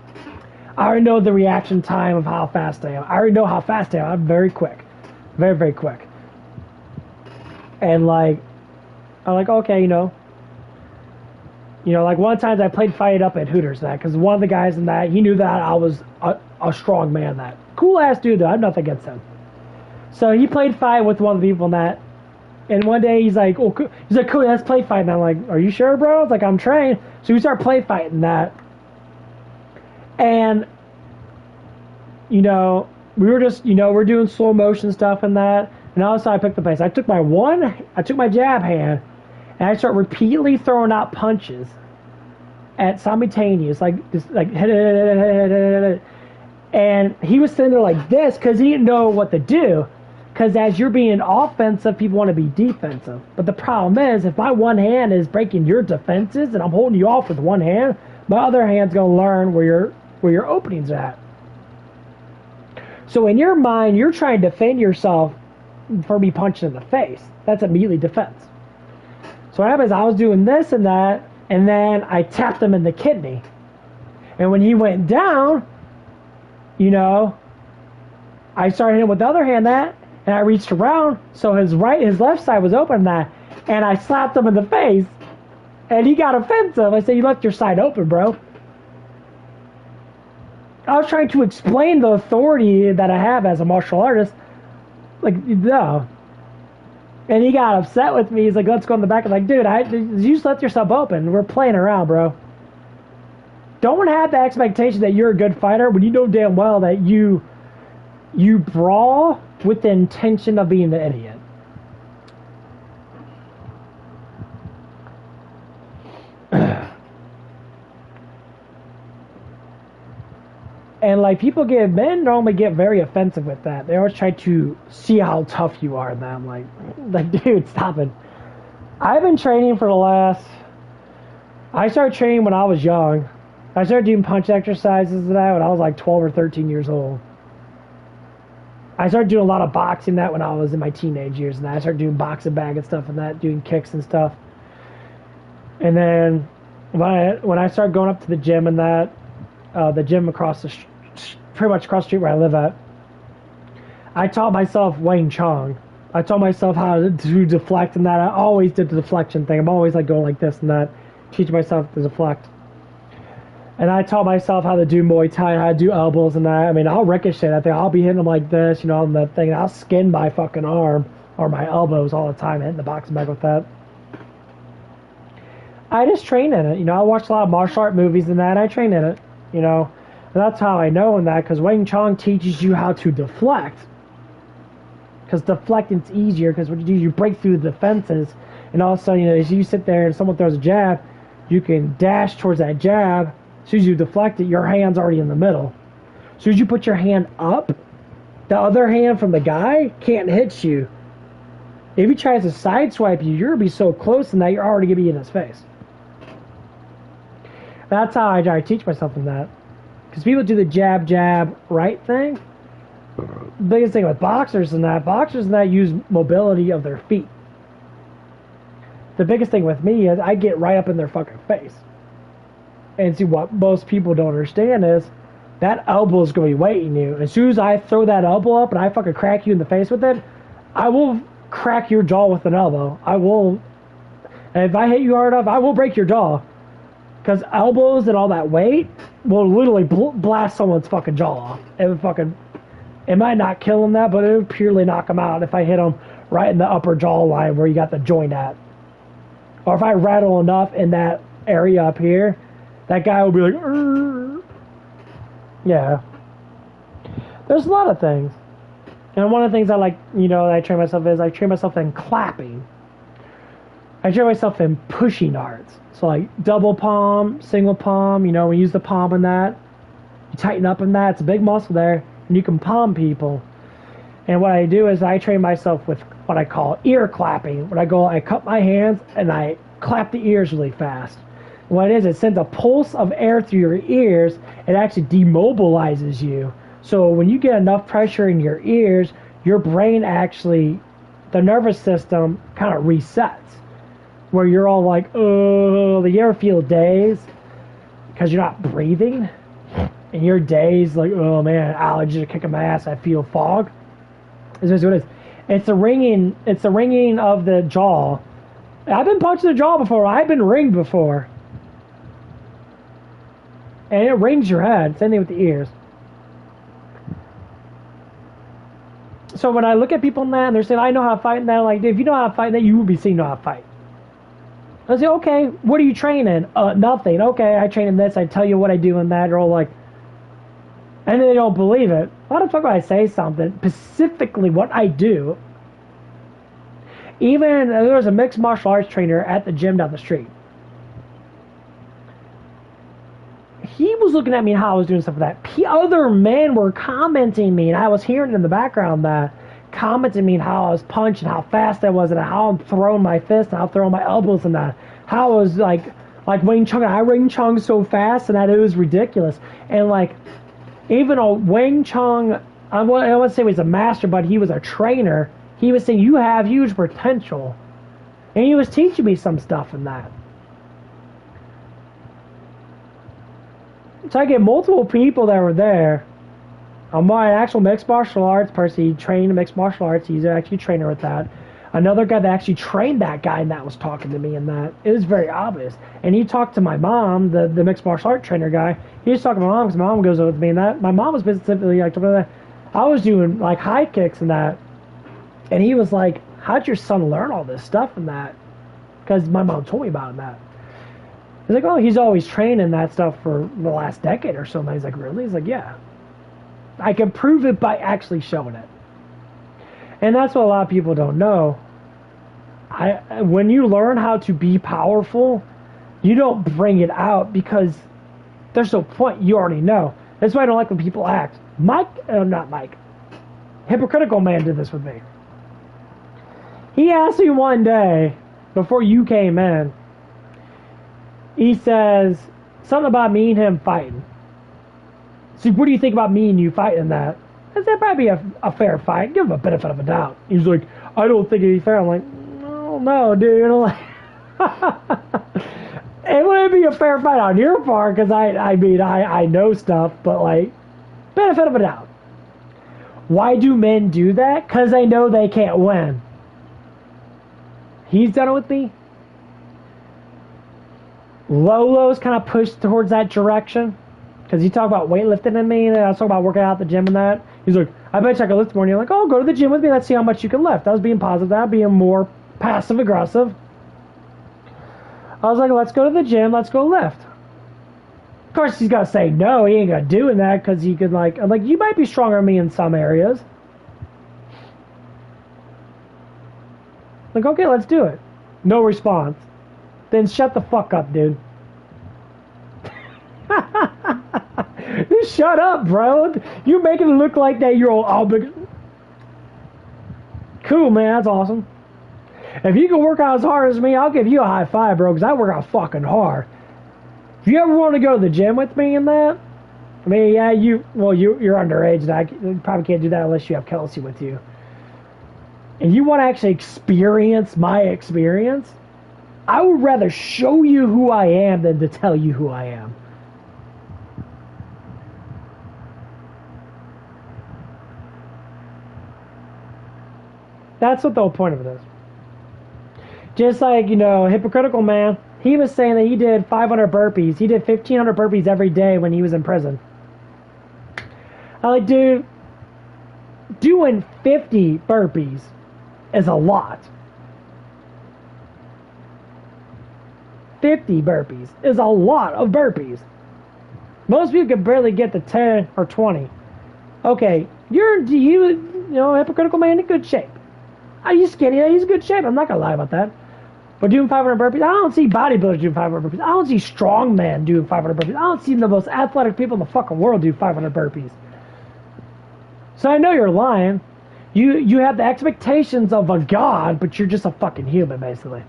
I already know the reaction time of how fast I am. I already know how fast I am. I'm very quick. Very, very quick. And I'm like, okay, like one time I played Fight It Up at Hooters, because one of the guys in that, he knew that I was a strong man. That cool ass dude though. I have nothing against him. So he played fight with one of the people in that, and one day he's like, cool, let's play fight. And I'm like, are you sure, bro? It's like, I'm trained. So we start play fighting that, and we were just we're doing slow motion stuff and that, and all of a sudden I picked the pace. I took my jab hand, and I start repeatedly throwing out punches at simultaneous, and he was sitting there like this because he didn't know what to do. Because as you're being offensive, people want to be defensive. But the problem is, if my one hand is breaking your defenses and I'm holding you off with one hand, my other hand's going to learn where your openings are at. So in your mind, you're trying to defend yourself from me punching in the face. That's immediately defense. So what happens, I was doing this and that, and then I tapped him in the kidney. And when he went down, I started hitting with the other hand that, and I reached around, so his left side was open that, and I slapped him in the face, and he got offensive. I said, you left your side open, bro. I was trying to explain the authority that I have as a martial artist. Like, no. And he got upset with me. He's like, let's go in the back. I'm like, dude, you just left yourself open. We're playing around, bro. Don't have the expectation that you're a good fighter when you know damn well that you brawl with the intention of being the idiot. And men normally get very offensive with that. They always try to see how tough you are. And I'm like, dude, stop it. I've been training I started training when I was young. I started doing punch exercises and that when I was like 12 or 13 years old. I started doing a lot of boxing that when I was in my teenage years, and I started doing boxing bag and stuff and that, doing kicks and stuff. And then when I started going up to the gym and that, the gym across the pretty much across the street where I live at, I taught myself Wing Chun. I taught myself how to deflect and that. I always did the deflection thing. I'm always like going like this and that, teach myself to deflect. And I taught myself how to do Muay Thai, how to do elbows and that. I mean, I'll ricochet that thing. I'll be hitting them like this, on the thing. And I'll skin my fucking arm or my elbows all the time, hitting the boxing bag with that. I just train in it. I watch a lot of martial art movies and that. And I train in it, And that's how I know in that, because Wing Chun teaches you how to deflect. Because deflecting's easier, because what you do, you break through the defenses, and all of a sudden, as you sit there and someone throws a jab, you can dash towards that jab. As soon as you deflect it, your hand's already in the middle. As soon as you put your hand up, the other hand from the guy can't hit you. If he tries to sideswipe you, you're going to be so close, and now you're already going to be in his face. That's how I try to teach myself in that. Because people do the jab, jab, right thing. The biggest thing with boxers and that use mobility of their feet. The biggest thing with me is I get right up in their fucking face. And see, what most people don't understand is that elbow is going to be waiting you. As soon as I throw that elbow up and I fucking crack you in the face with it, I will crack your jaw with an elbow. I will. And if I hit you hard enough, I will break your jaw. Because elbows and all that weight will literally blast someone's fucking jaw off. It might not kill them that, but it would purely knock them out if I hit them right in the upper jaw line where you got the joint at. Or if I rattle enough in that area up here, that guy will be like, "Arr." Yeah. There's a lot of things. And one of the things I like, that I train myself is I train myself in clapping. I train myself in pushing arts. So like double palm, single palm, we use the palm in that. You tighten up in that. It's a big muscle there. And you can palm people. And what I do is I train myself with what I call ear clapping. When I cup my hands and I clap the ears really fast. And what it is, it sends a pulse of air through your ears. It actually demobilizes you. So when you get enough pressure in your ears, your brain actually, the nervous system kind of resets. Where you're all like, oh, you ever feel dazed because you're not breathing? And your day's like, oh man, allergies are kicking my ass. I feel fog. This is what it is. It's the ringing. It's the ringing of the jaw. I've been punched in the jaw before. I've been ringed before, and it rings your head. Same thing with the ears. So when I look at people in that, and they're saying, "I know how to fight," and that, I'm like, if you know how to fight, then you will be seen know how to fight. I say, okay, what are you training? Nothing. Okay, I train in this. I tell you what I do in that. They're all like. And they don't believe it. A lot of times when I say something, specifically what I do, even there was a mixed martial arts trainer at the gym down the street. He was looking at me how I was doing stuff like that. Other men were commenting me, and I was hearing in the background that, commenting me how I was punching, how fast I was, and how I'm throwing my fists, and how I'm throwing my elbows, and that. How I was like Wing Chun. I Wing Chun so fast, and that it was ridiculous. And like, even a Wing Chun, I wouldn't say he was a master, but he was a trainer. He was saying, you have huge potential. And he was teaching me some stuff in that. So I get multiple people that were there. I'm an actual mixed martial arts person. He trained mixed martial arts. He's actually a trainer with that. Another guy that actually trained that guy and that was talking to me and that. It was very obvious. And he talked to my mom, the mixed martial art trainer guy. He was talking to my mom because my mom goes with me and that. My mom was specifically like, I was doing like high kicks and that. And he was like, how'd your son learn all this stuff and that? Because my mom told me about it and that. He's like, oh, he's always training that stuff for the last decade or so. And he's like, really? He's like, yeah. I can prove it by actually showing it. And that's what a lot of people don't know. When you learn how to be powerful, you don't bring it out because there's no point. You already know. That's why I don't like when people act. Not Mike. Hypocritical Man did this with me. He asked me one day, before you came in, he says, something about me and him fighting. So what do you think about me and you fighting that? I said, probably be a fair fight. Give him a benefit of a doubt. He's like, I don't think it'd be fair. I'm like, no, dude. I'm like, it wouldn't be a fair fight on your part because I know stuff, but like, benefit of a doubt. Why do men do that? Because they know they can't win. He's done it with me. Lolo's kind of pushed towards that direction. Because you talk about weightlifting and me, and I was talking about working out at the gym and that. He's like, I bet you I can lift more. And you're like, oh, go to the gym with me. Let's see how much you can lift. I was being positive. That being more passive aggressive. I was like, let's go to the gym. Let's go lift. Of course, he's going to say no. He ain't going to do that because he could like, I'm like, you might be stronger than me in some areas. Like, okay, let's do it. No response. Then shut the fuck up, dude. Just shut up, bro. You're making it look like that you're all big. Cool, man. That's awesome. If you can work out as hard as me, I'll give you a high five, bro, because I work out fucking hard. If you ever want to go to the gym with me and that, I mean, yeah, you're underage, and you probably can't do that unless you have Kelsey with you. And you want to actually experience my experience, I would rather show you who I am than to tell you who I am. That's what the whole point of it is. Just like, Hypocritical Man, he was saying that he did 500 burpees. He did 1,500 burpees every day when he was in prison. I'm like, dude, doing 50 burpees is a lot. 50 burpees is a lot of burpees. Most people can barely get to 10 or 20. Okay, Hypocritical Man in good shape. He's skinny, he's in good shape. I'm not going to lie about that. But doing 500 burpees, I don't see bodybuilders doing 500 burpees. I don't see strong men doing 500 burpees. I don't see the most athletic people in the fucking world do 500 burpees. So I know you're lying. You have the expectations of a god, but you're just a fucking human, basically.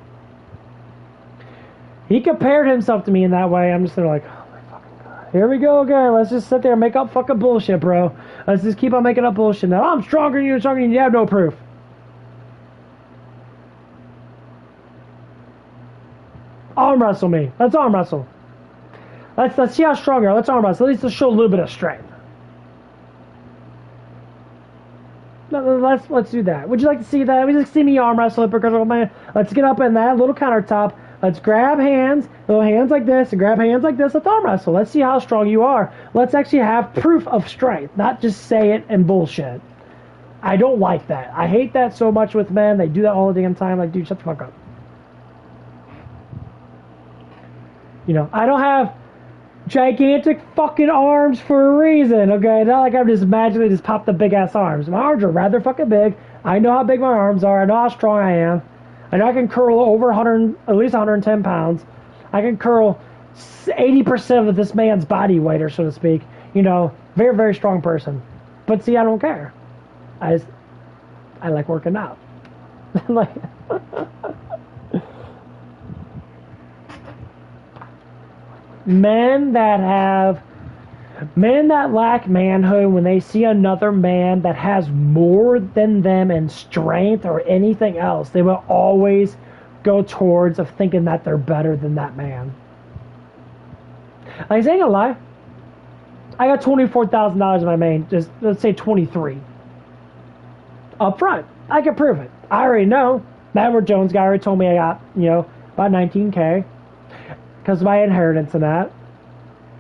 He compared himself to me in that way. I'm just there like, oh my fucking god. Here we go again. Let's just sit there and make up fucking bullshit, bro. Let's just keep on making up bullshit. Now, I'm stronger than you, you have no proof. Arm wrestle me. Let's arm wrestle. Let's see how strong you are. Let's arm wrestle. At least let's show a little bit of strength. Let's do that. Would you like to see that? Would you like to see me arm wrestle, Hypocritical Man? Let's get up in that little countertop. Let's grab hands, little hands like this, and grab hands like this. Let's arm wrestle. Let's see how strong you are. Let's actually have proof of strength, not just say it and bullshit. I don't like that. I hate that so much with men. They do that all the damn time. Like, dude, shut the fuck up. I don't have gigantic fucking arms for a reason, okay? Not like I'm just magically just popped the big ass arms. My arms are rather fucking big. I know how big my arms are. I know how strong I am. I know I can curl over at least 110 pounds. I can curl 80% of this man's body weight, or so to speak. Very, very strong person. But see, I don't care. I like working out. Like... Men that lack manhood, when they see another man that has more than them in strength or anything else, they will always go towards of thinking that they're better than that man. I ain't gonna lie. I got $24,000 in my main, just let's say 23. Up front. I can prove it. I already know. That Edward Jones guy already told me I got, about 19K. Because of my inheritance and that.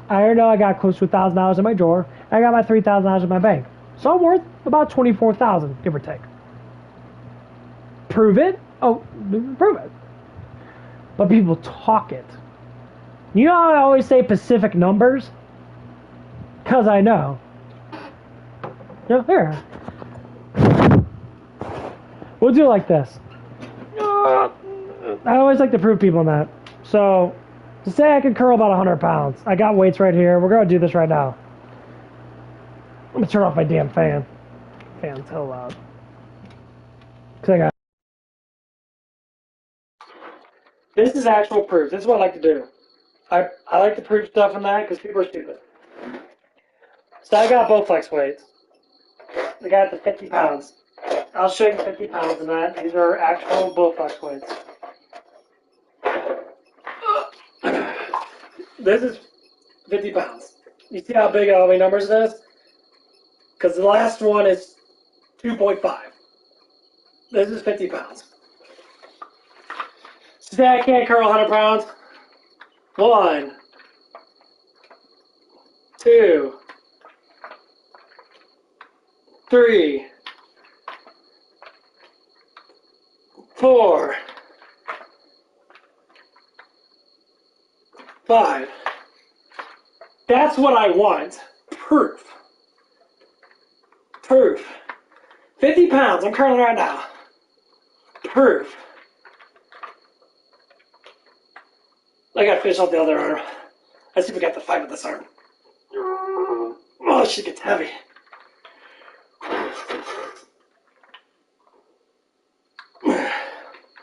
I already know I got close to $1,000 in my drawer. I got my $3,000 in my bank. So I'm worth about $24,000, give or take. Prove it? Oh, prove it. But people talk it. You know how I always say specific numbers? Because I know. Here. We'll do it like this. I always like to prove people in that. So... to say I can curl about 100 pounds. I got weights right here. We're going to do this right now. Let me turn off my damn fan. Fan's hell loud. This is actual proof. This is what I like to do. I like to prove stuff in that because people are stupid. So I got both flex weights. The guy at the 50 pounds. I'll show you 50 pounds in that. These are actual bullfrog weights. This is 50 pounds. You see how big how many numbers it is? Because the last one is 2.5. This is 50 pounds. Today I can't curl 100 pounds. 1, 2, 3, 4, 5. That's what I want. Proof. Proof. 50 pounds. I'm curling right now. Proof. I gotta finish off the other arm. Let's see if we got the fight with this arm. Oh, shit gets heavy.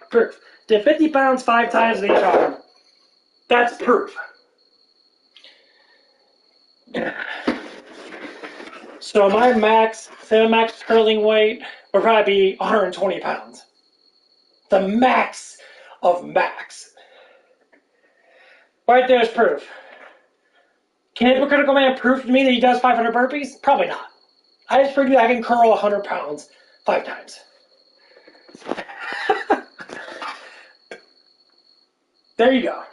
Proof. Did 50 pounds 5 times in each arm. That's proof. So my max curling weight would probably be 120 pounds. The max of max. Right there's proof. Can Hypocritical Man prove to me that he does 500 burpees? Probably not. I just proved that I can curl 100 pounds 5 times. There you go.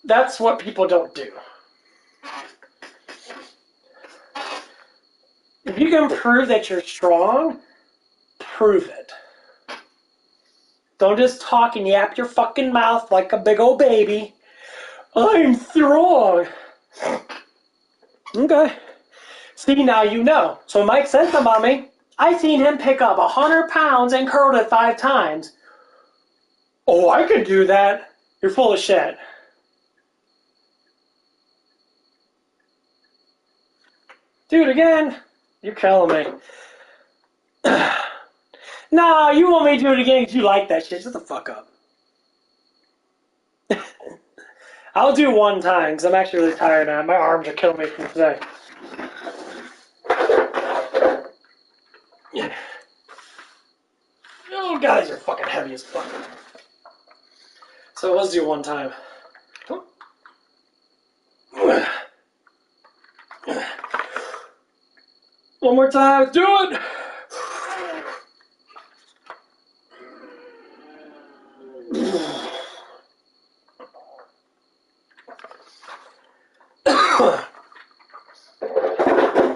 That's what people don't do. If you can prove that you're strong, prove it. Don't just talk and yap your fucking mouth like a big old baby. I'm strong. Okay. See, now you know. So Mike said to mommy, I seen him pick up 100 pounds and curled it 5 times. Oh, I could do that. You're full of shit. Do it again. You're killing me. Nah, you want me to do it again because you like that shit. Shut the fuck up. I'll do one time because I'm actually really tired now. My arms are killing me from today. Oh, guys, you're fucking heavy as fuck. So let's do one time. One more time. Do it.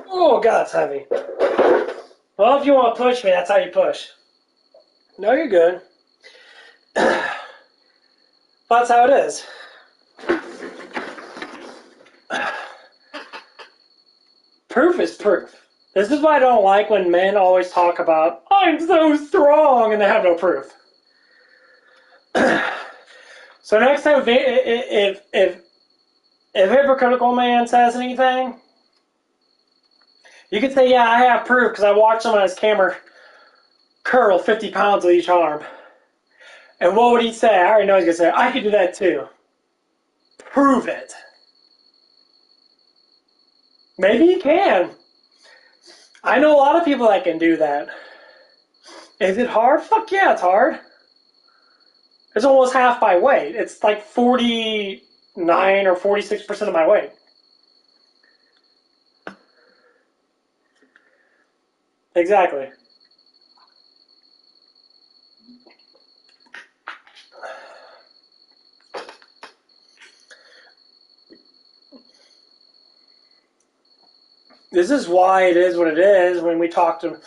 Oh, God, it's heavy. Well, if you want to push me, that's how you push. No, you're good. That's how it is. Proof is proof. This is why I don't like when men always talk about, I'm so strong, and they have no proof. So next time, if Hypocritical Man says anything, you can say, yeah, I have proof because I watched someone on his camera curl 50 pounds with each arm. And what would he say? I already know he's going to say, I could do that too. Prove it. Maybe he can. I know a lot of people that can do that. Is it hard? Fuck yeah, it's hard. It's almost half my weight. It's like 49 or 46% of my weight. Exactly. This is why it is what it is when we talk to,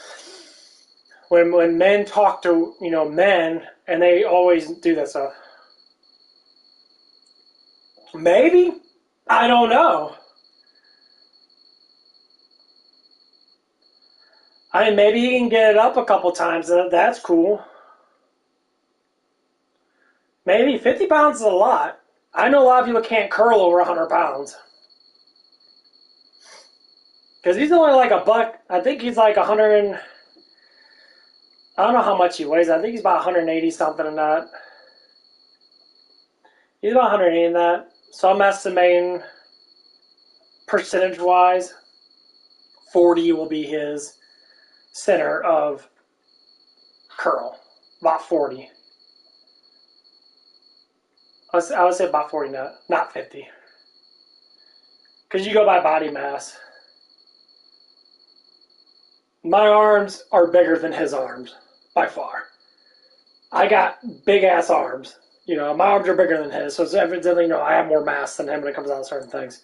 when men talk to, men, and they always do that stuff. Maybe? I don't know. I mean, maybe he can get it up a couple times. That's cool. Maybe 50 pounds is a lot. I know a lot of people can't curl over 100 pounds. Because he's only like a buck. I think he's like 100. I don't know how much he weighs. I think he's about 180 something in that. He's about 180 in that. So I'm estimating percentage-wise, 40 will be his center of curl. About 40. I would say about 40, not 50. Because you go by body mass. My arms are bigger than his arms, by far. I got big-ass arms. You know, my arms are bigger than his, so it's evidently, you know, I have more mass than him when it comes down to certain things.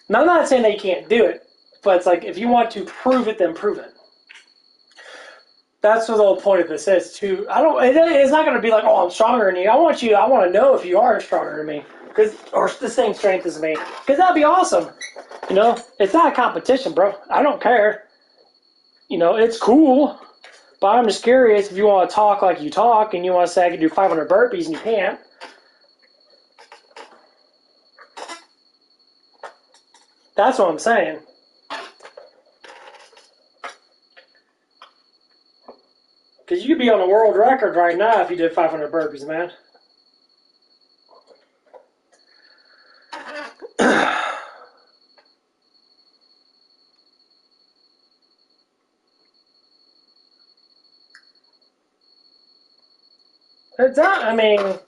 And I'm not saying that you can't do it, but it's like, if you want to prove it, then prove it. That's what the whole point of this is, too. It's not going to be like, oh, I'm stronger than you. I want to know if you are stronger than me, or the same strength as me, because that'd be awesome. You know, it's not a competition, bro. I don't care. You know, it's cool, but I'm just curious if you want to talk like you talk, and you want to say I can do 500 burpees and you can't. That's what I'm saying. Because you could be on a world record right now if you did 500 burpees, man. It's not, I mean,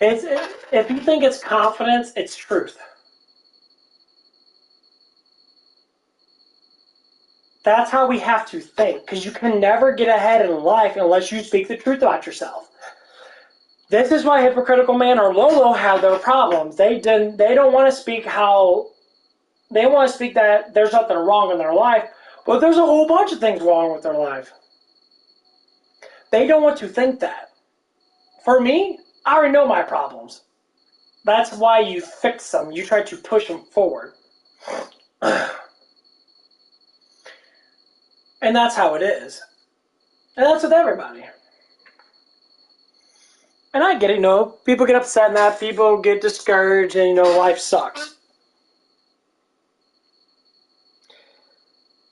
if you think it's confidence, it's truth. That's how we have to think, because you can never get ahead in life unless you speak the truth about yourself. This is why Hypocritical Man or Lolo have their problems. They don't want to speak how, they want to speak that there's nothing wrong in their life, but there's a whole bunch of things wrong with their life. They don't want to think that. For me, I already know my problems. That's why you fix them. You try to push them forward. And that's how it is. And that's with everybody. And I get it, you know, people get upset and that, people get discouraged, and, you know, life sucks.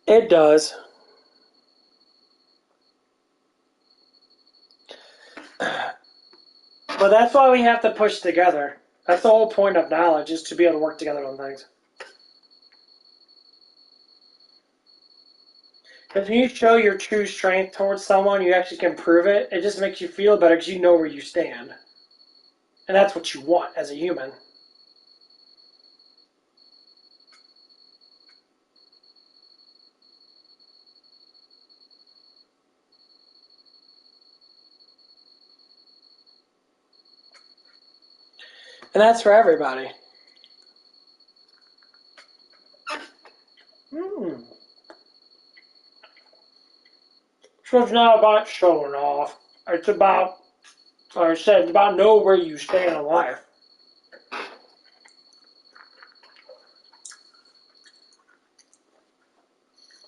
It does. But that's why we have to push together. That's the whole point of knowledge, is to be able to work together on things. Because when you show your true strength towards someone, you actually can prove it. It just makes you feel better because you know where you stand. And that's what you want as a human. And that's for everybody. So it's not about showing off. It's about, like I said, it's about know where you stand in life.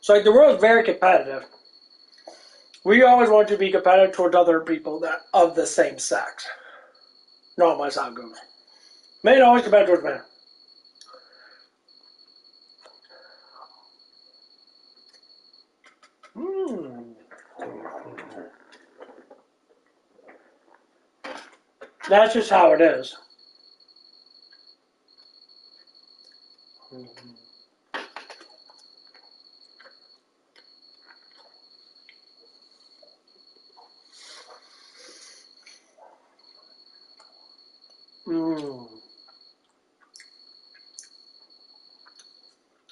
So like the world's very competitive. We always want to be competitive towards other people that of the same sex. No, that's how it goes. Men always competitive towards men. That's just how it is.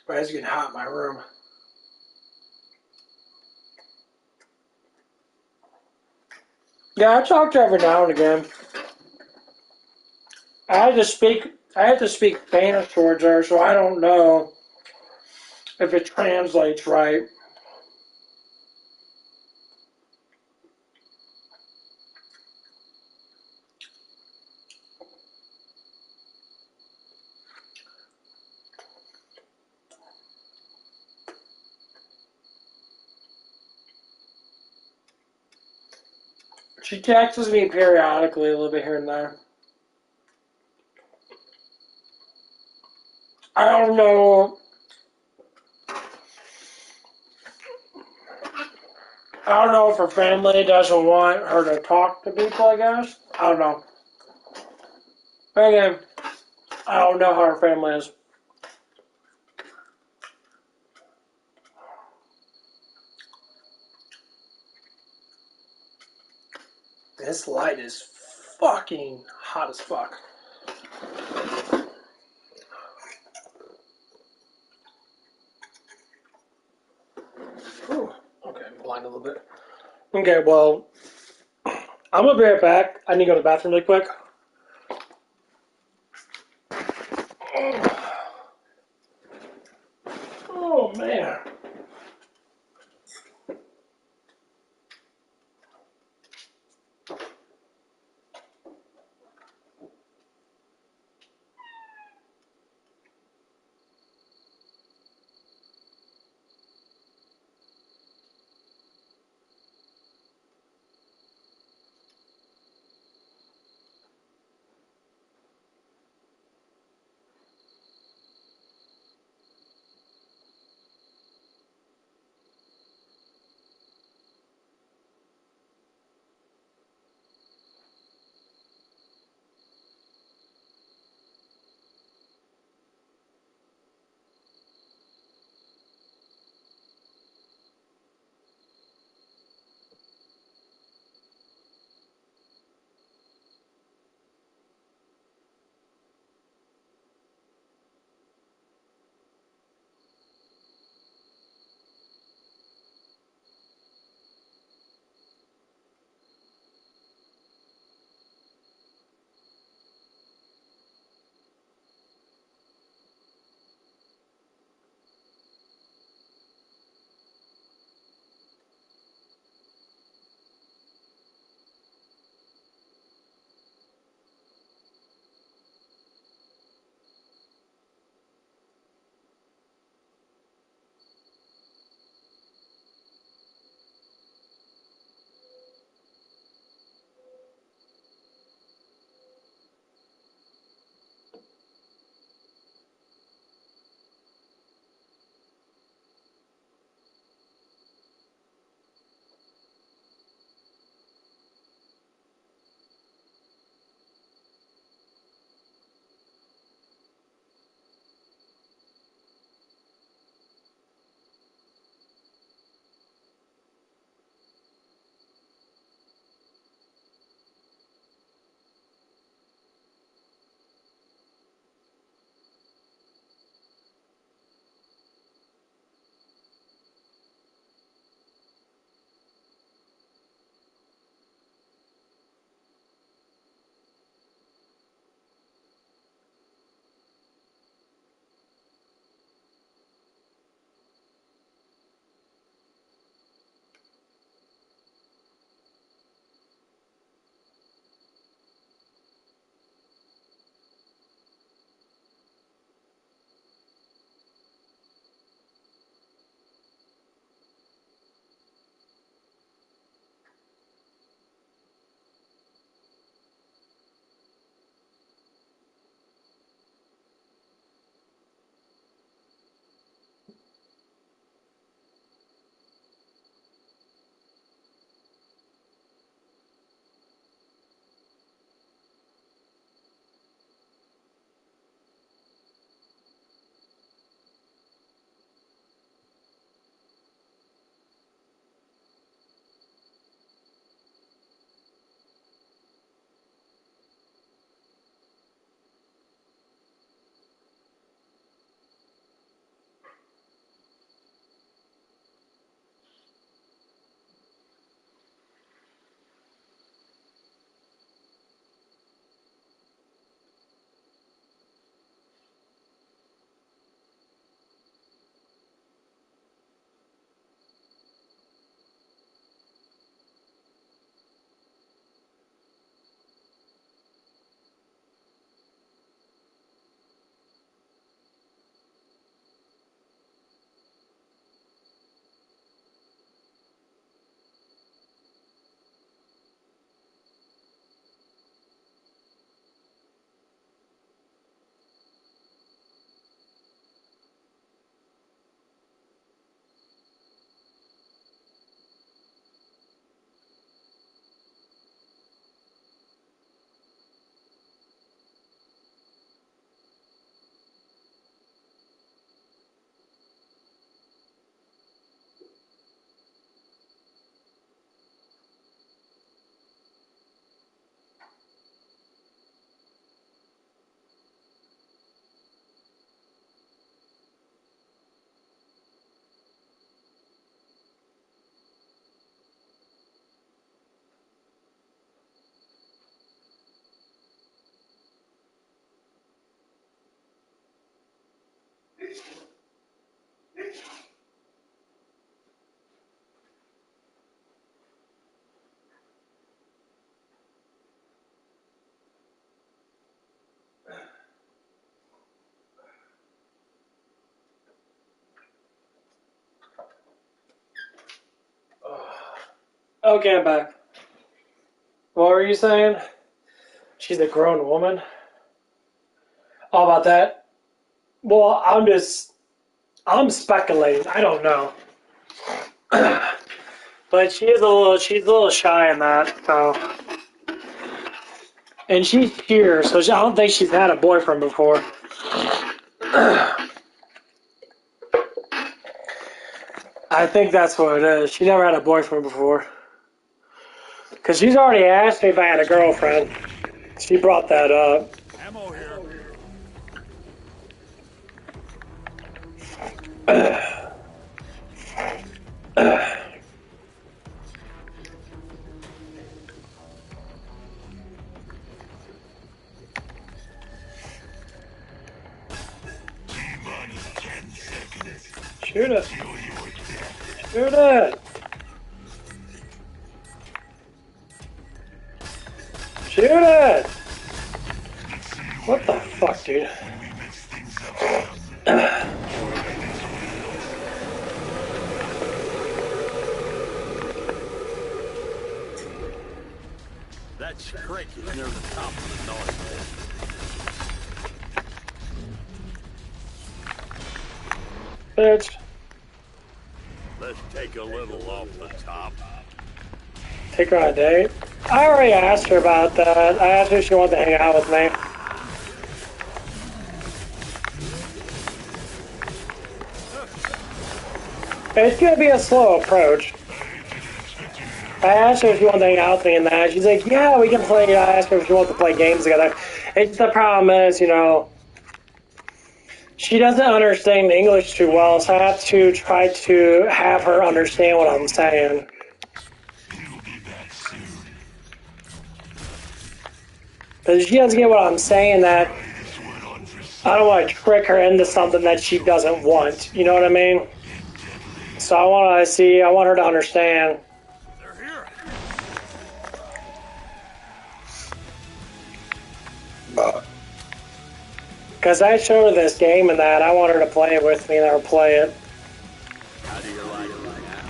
But it's getting hot in my room. Yeah, I talk to her every now and again. I have to speak Spanish towards her, so I don't know if it translates right. She texts me periodically a little bit here and there. I don't know. I don't know if her family doesn't want her to talk to people, I guess. I don't know. But again, I don't know how her family is. This light is fucking hot as fuck. Ooh, okay, I'm blind a little bit. Okay, well, I'm gonna be right back. I need to go to the bathroom really quick. Oh man. Okay, I'm back. What were you saying? She's a grown woman? All about that? Well, I'm speculating. I don't know. But she's a little shy in that, so. And she's here, so I don't think she's had a boyfriend before. I think that's what it is. She never had a boyfriend before. Because she's already asked me if I had a girlfriend. She brought that up. Ammo here. Shoot it. Shoot it. Shoot it. What the fuck, dude? That's cricket near the top of the north pit. Bitch. Let's take a little off the top. Take her on a date? I already asked her about that. I asked her if she wanted to hang out with me. It's gonna be a slow approach. I asked her if she wanted to hang out with me and that. She's like, yeah, we can play. I asked her if she wants to play games together. It's the problem is, you know, she doesn't understand English too well, so I have to try to have her understand what I'm saying. Because she doesn't get what I'm saying, that I don't want to trick her into something that she doesn't want. You know what I mean? So I want her to understand. Because I showed her this game and that, I want her to play it with me and I'll play it. How do you like it right now?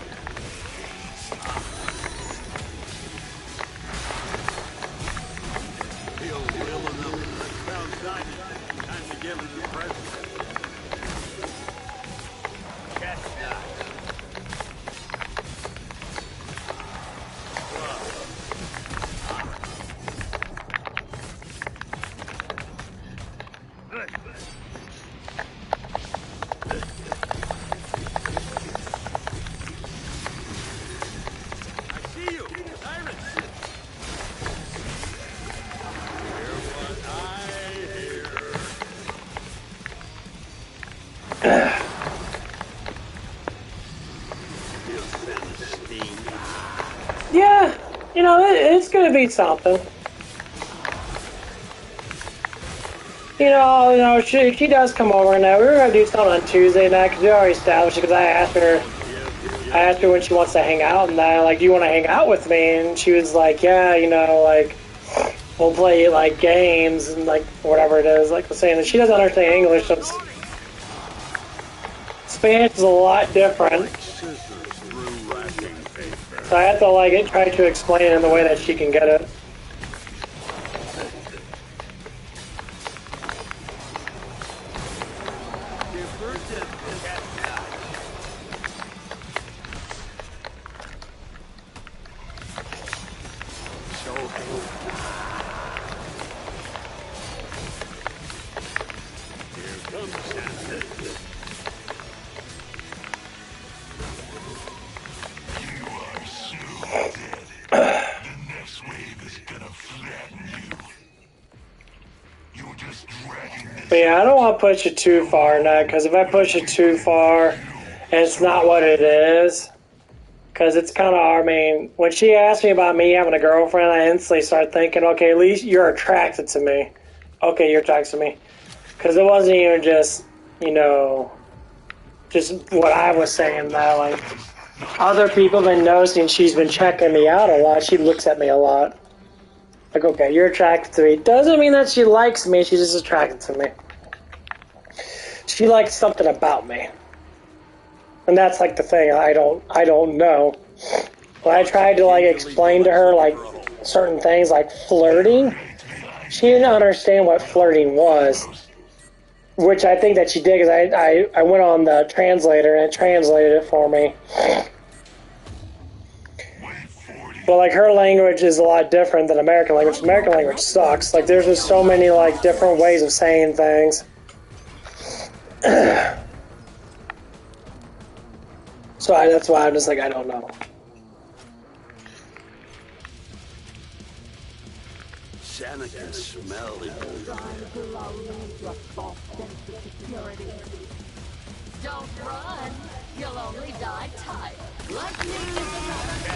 Feel real enough. Sounds nice. Time to give him the present. Catch that. Yeah, you know, it's going to be something. You know, she does come over now. We were going to do something on Tuesday night because we already established it, because I asked her when she wants to hang out and that, like, do you want to hang out with me? And she was like, yeah, you know, like, we'll play, like, games and, like, whatever it is. Like I was saying, and she doesn't understand English, so Spanish is a lot different. So I have to, like, try to explain it in the way that she can get it. But yeah, I don't want to push it too far now, because if I push it too far, and it's not what it is, because it's kind of, I mean, when she asked me about me having a girlfriend, I instantly started thinking, okay, at least you're attracted to me. Okay, you're attracted to me. Because it wasn't even just, you know, just what I was saying, that, like, other people have been noticing she's been checking me out a lot. She looks at me a lot. Like, okay, you're attracted to me. Doesn't mean that she likes me, she's just attracted to me. She likes something about me. And that's like the thing, I don't know. when I tried to like explain to her like certain things like flirting, she didn't understand what flirting was. Which I think that she did because I went on the translator and it translated it for me. But like her language is a lot different than American language. American language sucks. Like there's just so many like different ways of saying things. So that's why I'm just like, I don't know. Santa can smell it. Don't run. You'll only die tired. Lightning is another.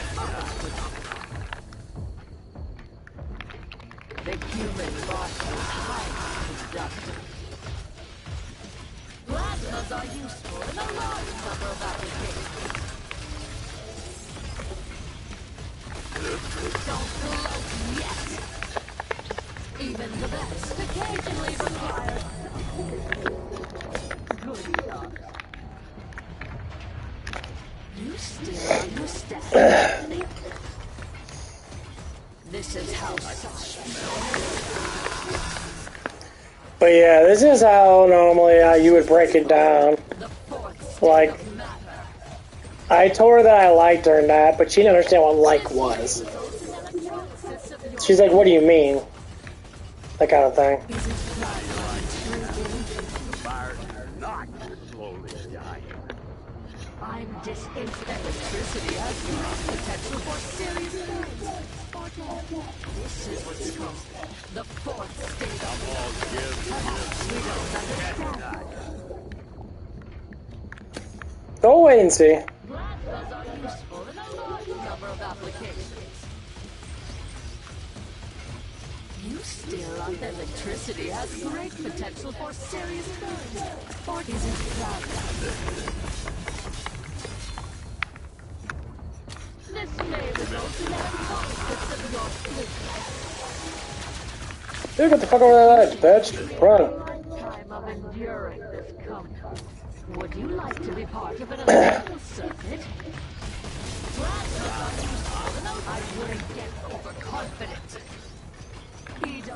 The human body is highly productive. Plasmas are useful in a large number of applications. Don't gloat yet. Even the best occasionally require good dogs. You still understand? This is how But yeah, this is how normally you would break it down. Like, I told her that I liked her and that, but she didn't understand what like was. She's like, what do you mean? That kind of thing. Not slowly dying. I'm electricity has potential for serious things. This is what's called the fourth state. Perhaps we don't understand. Don't wait and see. Plasmas are useful in a large number of applications. You still on electricity has great potential for serious things. Ford isn't proud of this may result in analysis of your fleet. Dude, get the fuck over that edge, bitch. Run. Lifetime of enduring this comfort. Would you like to be part of an electrical circuit? I wouldn't get overconfident. He does.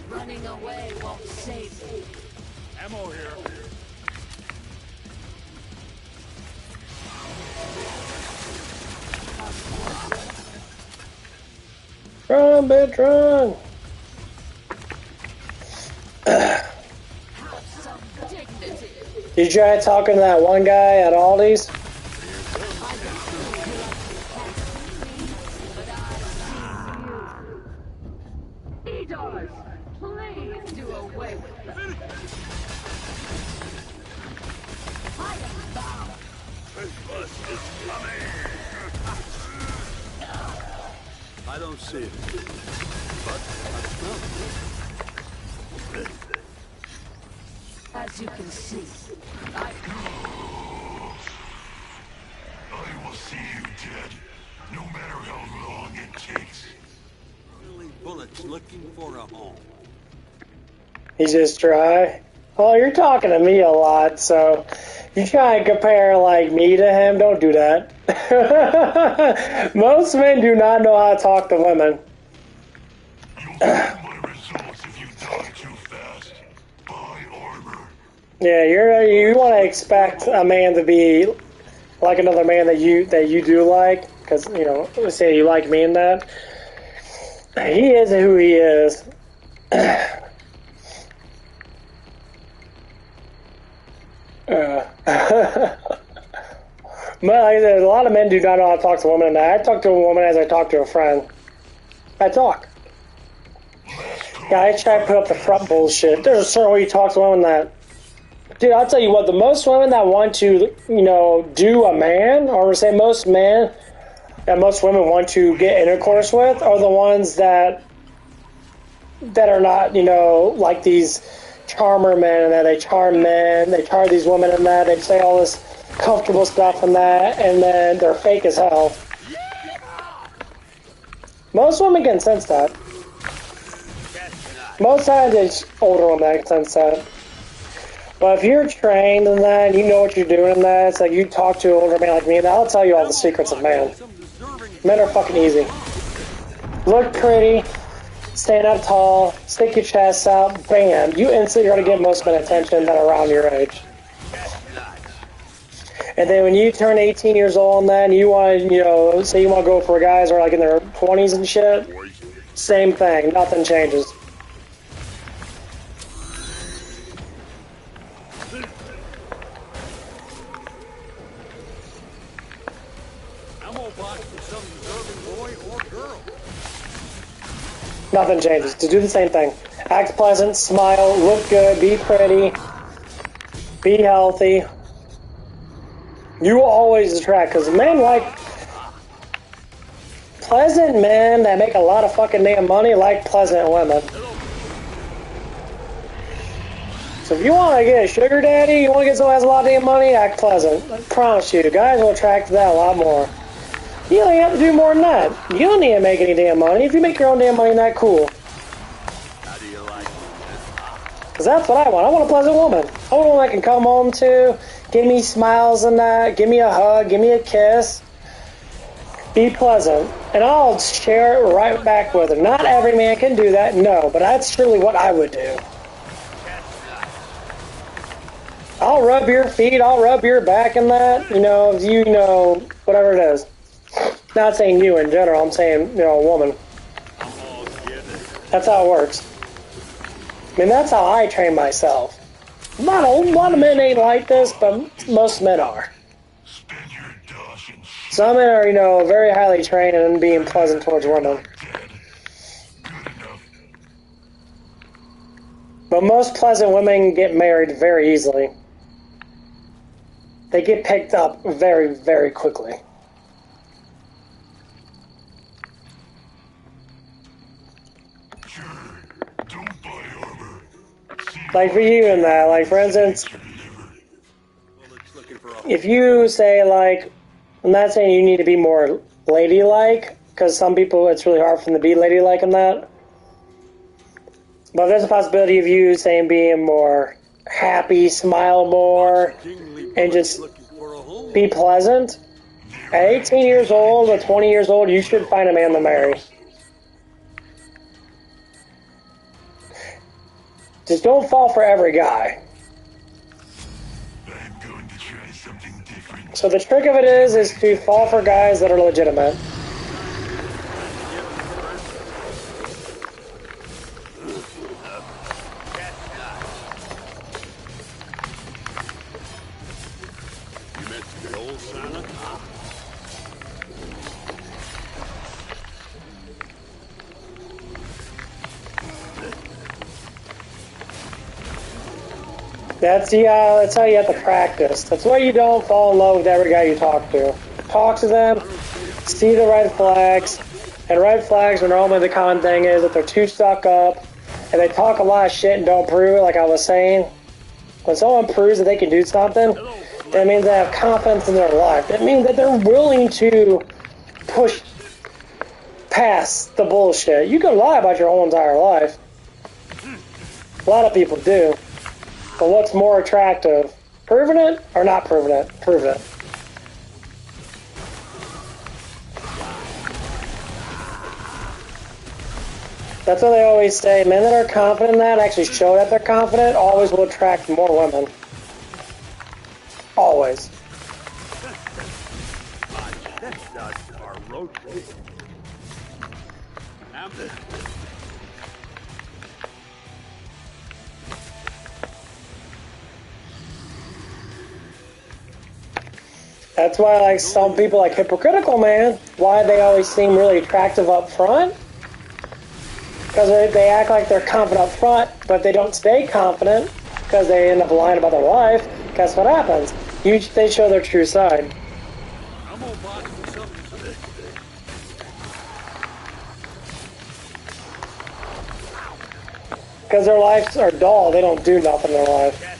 Running away won't save me. Ammo here. Run, bitch, run. Did you try talking to that one guy at Aldi's? He does. Please do away with them. I am bound. This bus is coming. I don't see it, but I smell it. As you can see, I will see you dead, no matter how long it takes. Billy Bullet's looking for a home. He's just dry. Oh, you're talking to me a lot, so you try and compare like me to him. Don't do that. Most men do not know how to talk to women. Yeah, you want to expect a man to be like another man that you do like, because you know, let's say you like me in that. He is who he is. But like I said, a lot of men do not know how to talk to women, and I talk to a woman as I talk to a friend. I talk. Yeah, I try to put up the front bullshit. There's a certain way you talk to women that, dude, I'll tell you what, the most women that want to, you know, do a man, or say most men that most women want to get intercourse with, are the ones that are not, you know, like these charmer men, and that they charm men, they charm these women and that, they say all this comfortable stuff and that, and then they're fake as hell. Most women can sense that. Most times it's older women that can sense that. But if you're trained in that, and you know what you're doing in that, it's like you talk to an older man like me, and I'll tell you all the secrets of man. Men are fucking easy. Look pretty, stand up tall, stick your chest out, bam. You instantly are going to get most men attention that are around your age. And then when you turn 18 years old and that, and you want to, you know, say you want to go for guys who are like in their 20s and shit, same thing. Nothing changes. Nothing changes. To do the same thing. Act pleasant, smile, look good, be pretty, be healthy. You always attract, because men like pleasant men that make a lot of fucking damn money like pleasant women. So if you want to get a sugar daddy, you want to get someone who has a lot of damn money, act pleasant. I promise you, guys will attract to that a lot more. You don't even have to do more than that. You don't need to make any damn money. If you make your own damn money, that cool. How do you like it? Because that's what I want. I want a pleasant woman. I want one I can come home to, give me smiles and that, give me a hug, give me a kiss. Be pleasant. And I'll share it right back with her. Not every man can do that, no. But that's surely what I would do. I'll rub your feet, I'll rub your back and that. You know, whatever it is. Not saying you in general, I'm saying, a woman. That's how it works. I mean, that's how I train myself. A lot of men ain't like this, but most men are. Some men are, very highly trained in being pleasant towards women. But most pleasant women get married very easily. They get picked up very, very quickly. Like for you and that, like for instance, if you say like, I'm not saying you need to be more ladylike, because some people it's really hard for them to be ladylike in that. But there's a possibility of you saying being more happy, smile more, and just be pleasant. At 18 years old or 20 years old, you should find a man to marry. Just don't fall for every guy. So the trick of it is to fall for guys that are legitimate. You met the old Santa? That's how you have to practice. That's why you don't fall in love with every guy you talk to. Talk to them, see the red flags, and red flags are normally the common thing is that they're too stuck up, and they talk a lot of shit and don't prove it, like I was saying. When someone proves that they can do something, that means they have confidence in their life. That means that they're willing to push past the bullshit. You can lie about your whole entire life. A lot of people do. But what's more attractive? Proving it or not proving it? Prove it. That's what they always say. Men that are confident in that, actually show that they're confident, always will attract more women. Always. That's why, like, some people, like Hypocritical Man, why they always seem really attractive up front. Because they act like they're confident up front, but they don't stay confident because they end up lying about their life. Guess what happens? They show their true side. Because their lives are dull, they don't do nothing in their life.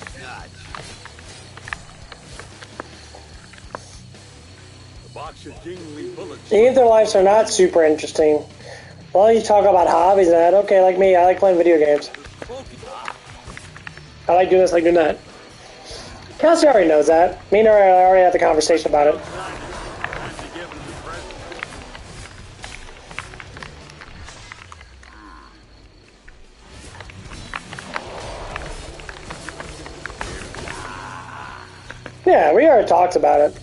Even if their lives are not super interesting. Well, you talk about hobbies and that. Okay, like me, I like playing video games. I like doing this, I like doing that. Kelsey already knows that. Me and her already had the conversation about it. Yeah, we already talked about it.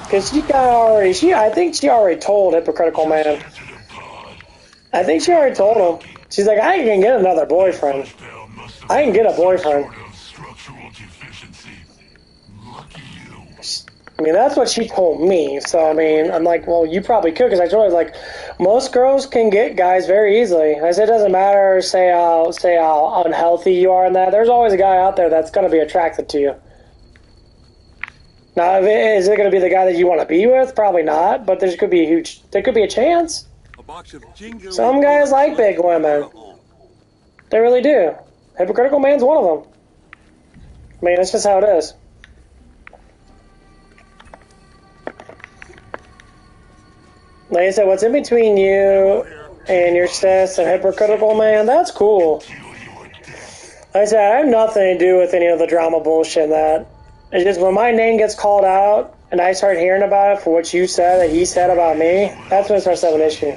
Because I think she already told Hypocritical Man. I think she already told him. She's like, I can get another boyfriend. I can get a boyfriend. I mean, that's what she told me. So, I mean, I'm like, well, you probably could. Because I told her, like, most girls can get guys very easily. I said, it doesn't matter, say how unhealthy you are in that. There's always a guy out there that's going to be attracted to you. Now, is it going to be the guy that you want to be with? Probably not. But there could be a chance. Some guys like big women. They really do. Hypocritical Man's one of them. I mean, that's just how it is. Like I said, what's in between you and your sis and Hypocritical Man, that's cool. Like I said, I have nothing to do with any of the drama bullshit and that. It's just when my name gets called out and I start hearing about it for what you said that he said about me, that's when it starts to have an issue.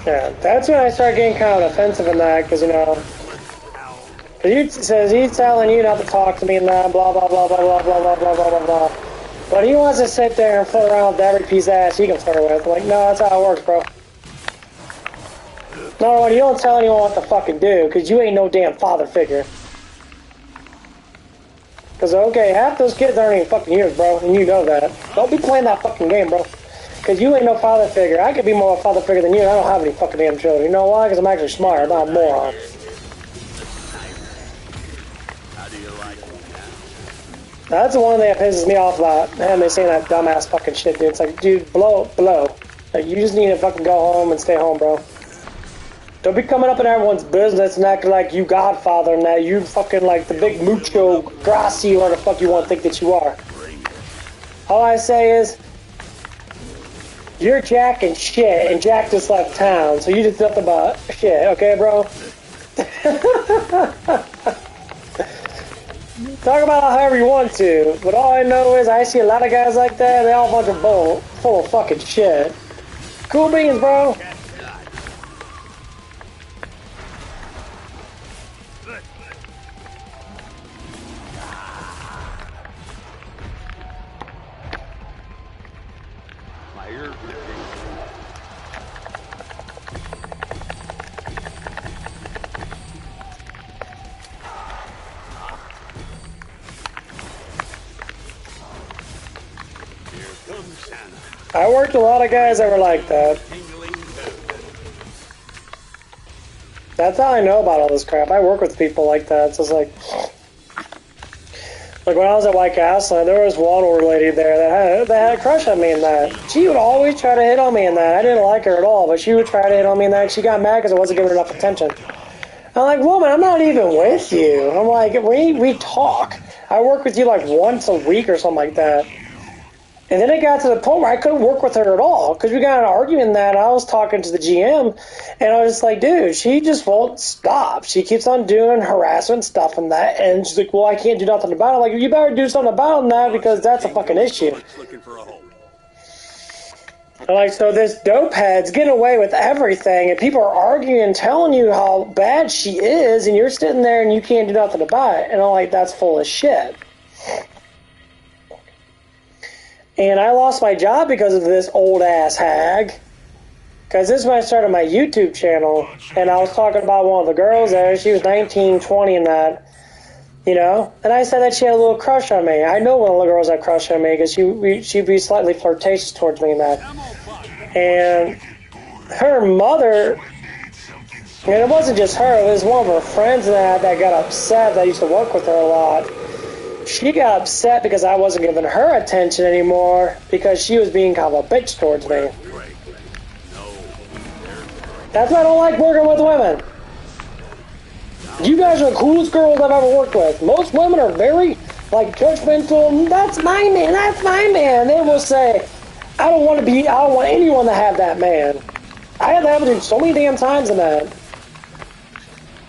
Yeah, that's when I start getting kind of offensive in that, because, you know, he says he's telling you not to talk to me and that, blah, blah, blah, blah, blah, blah, blah, blah, blah, blah, blah. But he wants to sit there and fool around with every piece of ass he can flirt with. I'm like, no, that's how it works, bro. No, you don't tell anyone what to fucking do, because you ain't no damn father figure. Because, okay, half those kids aren't even fucking yours, bro, and you know that. Don't be playing that fucking game, bro. Because you ain't no father figure. I could be more of a father figure than you, and I don't have any fucking damn children. You know why? Because I'm actually smart. I'm not a moron. That's the one thing that pisses me off about him saying that dumbass fucking shit, dude. It's like, dude, blow. Like, you just need to fucking go home and stay home, bro. Don't be coming up in everyone's business and acting like you Godfather and that you fucking like the big mucho grassi or the fuck you want to think that you are. All I say is, you're Jack and shit, and Jack just left town, so you just nothing about shit, okay, bro? Talk about it however you want to, but all I know is I see a lot of guys like that, they all fucking full of fucking shit. Cool beans, bro. I worked with a lot of guys that were like that. That's how I know about all this crap. I work with people like that. So it's like when I was at White Castle, there was one old lady there that had a crush on me and that. She would always try to hit on me and that. I didn't like her at all, but she would try to hit on me and that. She got mad because I wasn't giving her enough attention. I'm like, woman, I'm not even with you. I'm like, we talk. I work with you like once a week or something like that. And then it got to the point where I couldn't work with her at all because we got in an argument that I was talking to the GM and I was just like, dude, she just won't stop. She keeps on doing harassment stuff and that. And she's like, well, I can't do nothing about it. I'm like, you better do something about that because that's a fucking issue. And like, so this dope head's getting away with everything and people are arguing and telling you how bad she is and you're sitting there and you can't do nothing about it. And I'm like, that's full of shit. And I lost my job because of this old-ass hag. Because this is when I started my YouTube channel. And I was talking about one of the girls there. She was 19, 20 and that. You know? And I said that she had a little crush on me. I know one of the girls had a crush on me because she'd be slightly flirtatious towards me and that. And her mother... And it wasn't just her. It was one of her friends and that got upset that used to work with her a lot. She got upset because I wasn't giving her attention anymore because she was being kind of a bitch towards me. That's why I don't like working with women. You guys are the coolest girls I've ever worked with. Most women are very, like, judgmental. That's my man, that's my man. They will say, I don't want anyone to have that man. I had that happen so many damn times in that.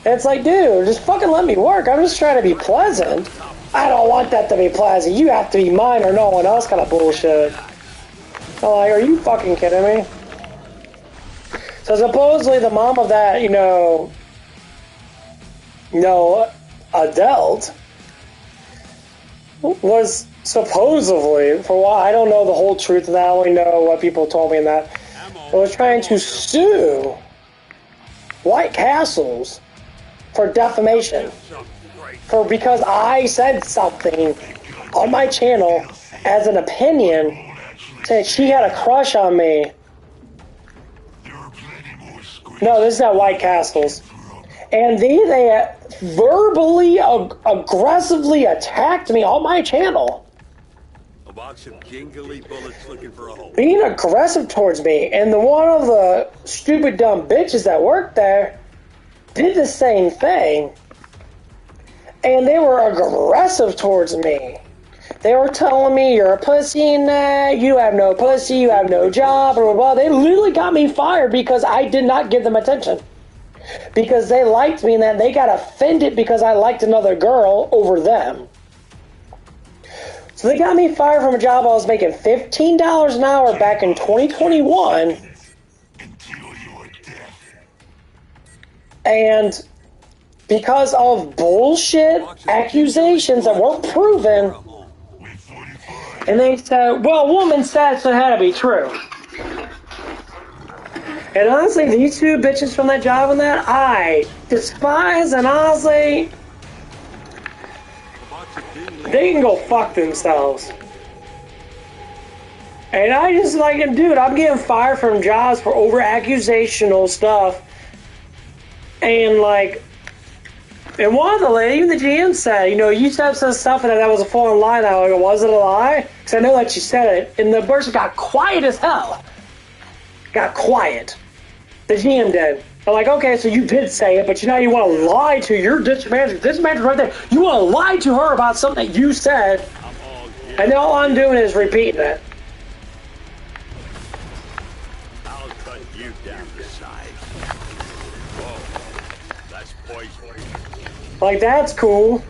And it's like, dude, just fucking let me work. I'm just trying to be pleasant. I don't want that to be pleasant. You have to be mine or no one else kind of bullshit. I'm like, are you fucking kidding me? So supposedly the mom of that, adult was supposedly, for what, I don't know the whole truth of that, I only know what people told me in that, was trying to sue White Castles for defamation. Because I said something on my channel as an opinion, saying she had a crush on me. No, this is at White Castles. And they verbally, aggressively attacked me on my channel. A box of jingly bullets looking for a hole. Being aggressive towards me. And one of the stupid dumb bitches that worked there did the same thing. And they were aggressive towards me. They were telling me, you're a pussy and that, you have no pussy, you have no job, blah, blah, blah. They literally got me fired because I did not give them attention. Because they liked me and that they got offended because I liked another girl over them. So they got me fired from a job I was making $15 an hour back in 2021. And because of bullshit accusations that weren't proven, and they said, well, a woman said so it had to be true. And honestly, these two bitches from that job and that, I despise, and honestly, they can go fuck themselves. And I just like, dude, I'm getting fired from jobs for over accusational stuff. And like, and one of the ladies, even the GM said, you said some stuff and that was a full-on lie. Now, like, was it a lie? Because I know that she said it. And the person got quiet as hell. Got quiet. The GM did. I'm like, okay, so you did say it, but you want to lie to your district manager. This manager right there. You want to lie to her about something that you said. And all I'm doing is repeating it. I'll cut you down the side. Whoa, that's poison. Like, that's cool.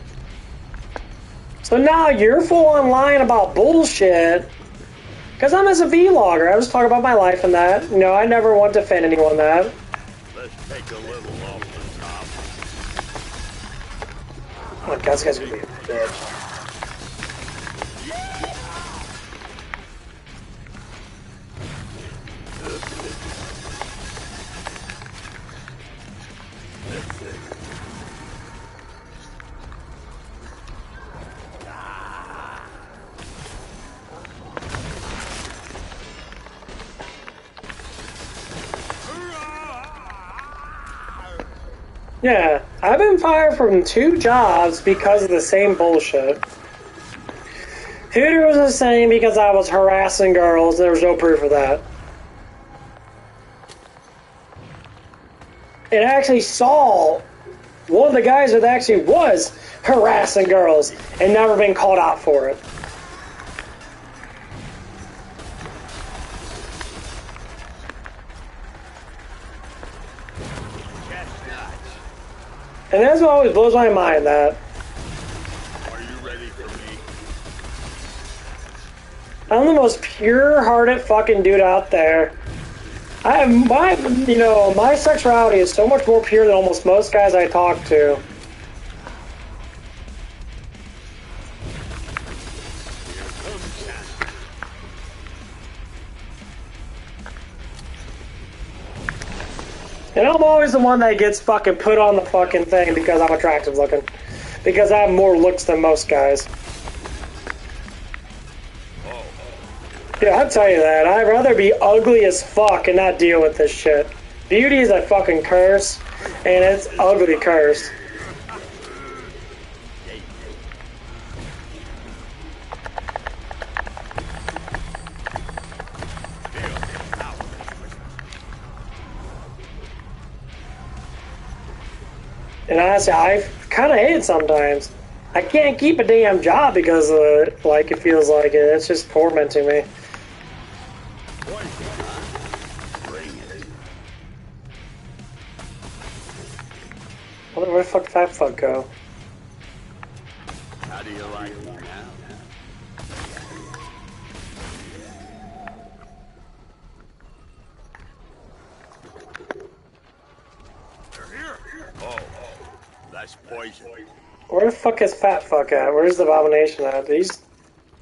So now you're full on lying about bullshit. Because I'm as a vlogger, I was talking about my life and that. I never want to offend anyone that. Let's take a little off the top. Oh my god, this guy's gonna be a bitch. Yeah, I've been fired from 2 jobs because of the same bullshit. Hooter was the same because I was harassing girls. There was no proof of that. And I actually saw one of the guys that actually was harassing girls and never been called out for it. And that's what always blows my mind, that. Are you ready for me? I'm the most pure-hearted fucking dude out there. I have my sexuality is so much more pure than almost most guys I talk to. And I'm always the one that gets fucking put on the fucking thing because I'm attractive looking. Because I have more looks than most guys. Yeah, I'll tell you that. I'd rather be ugly as fuck and not deal with this shit. Beauty is a fucking curse, and it's ugly curse. And honestly, I kind of hate it sometimes. I can't keep a damn job because of it, like, it feels like it. It's just tormenting me. Where the fuck did Fat Fuck go? How do you like me now? Oh, that's poison. Where the fuck is Fat Fuck at? Where's the Abomination at? Did he just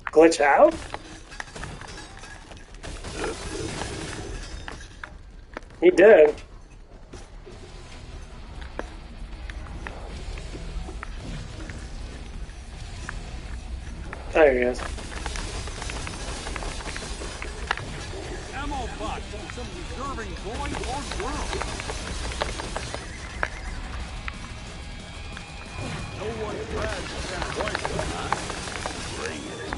glitch out? He did. There he is. Ammo box for some deserving boy or girl. No one grabs that poison, huh? Bring it.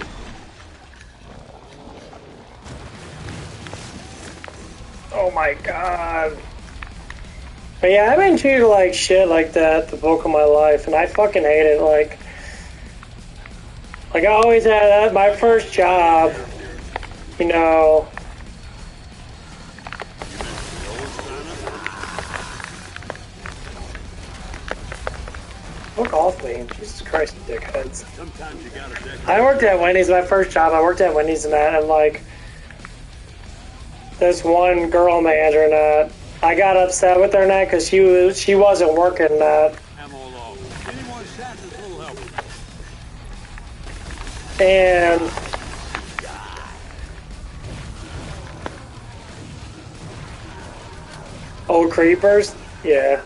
Oh my god. But yeah, I've been treated like shit like that the bulk of my life, and I fucking hate it. Like I always had my first job, you know. Look off me. Jesus Christ, dickheads. Sometimes you gotta I worked at Wendy's, my first job. I worked at Wendy's and that, and like, this one girl manager and that, I got upset with her and that because she wasn't working that. And old creepers, yeah.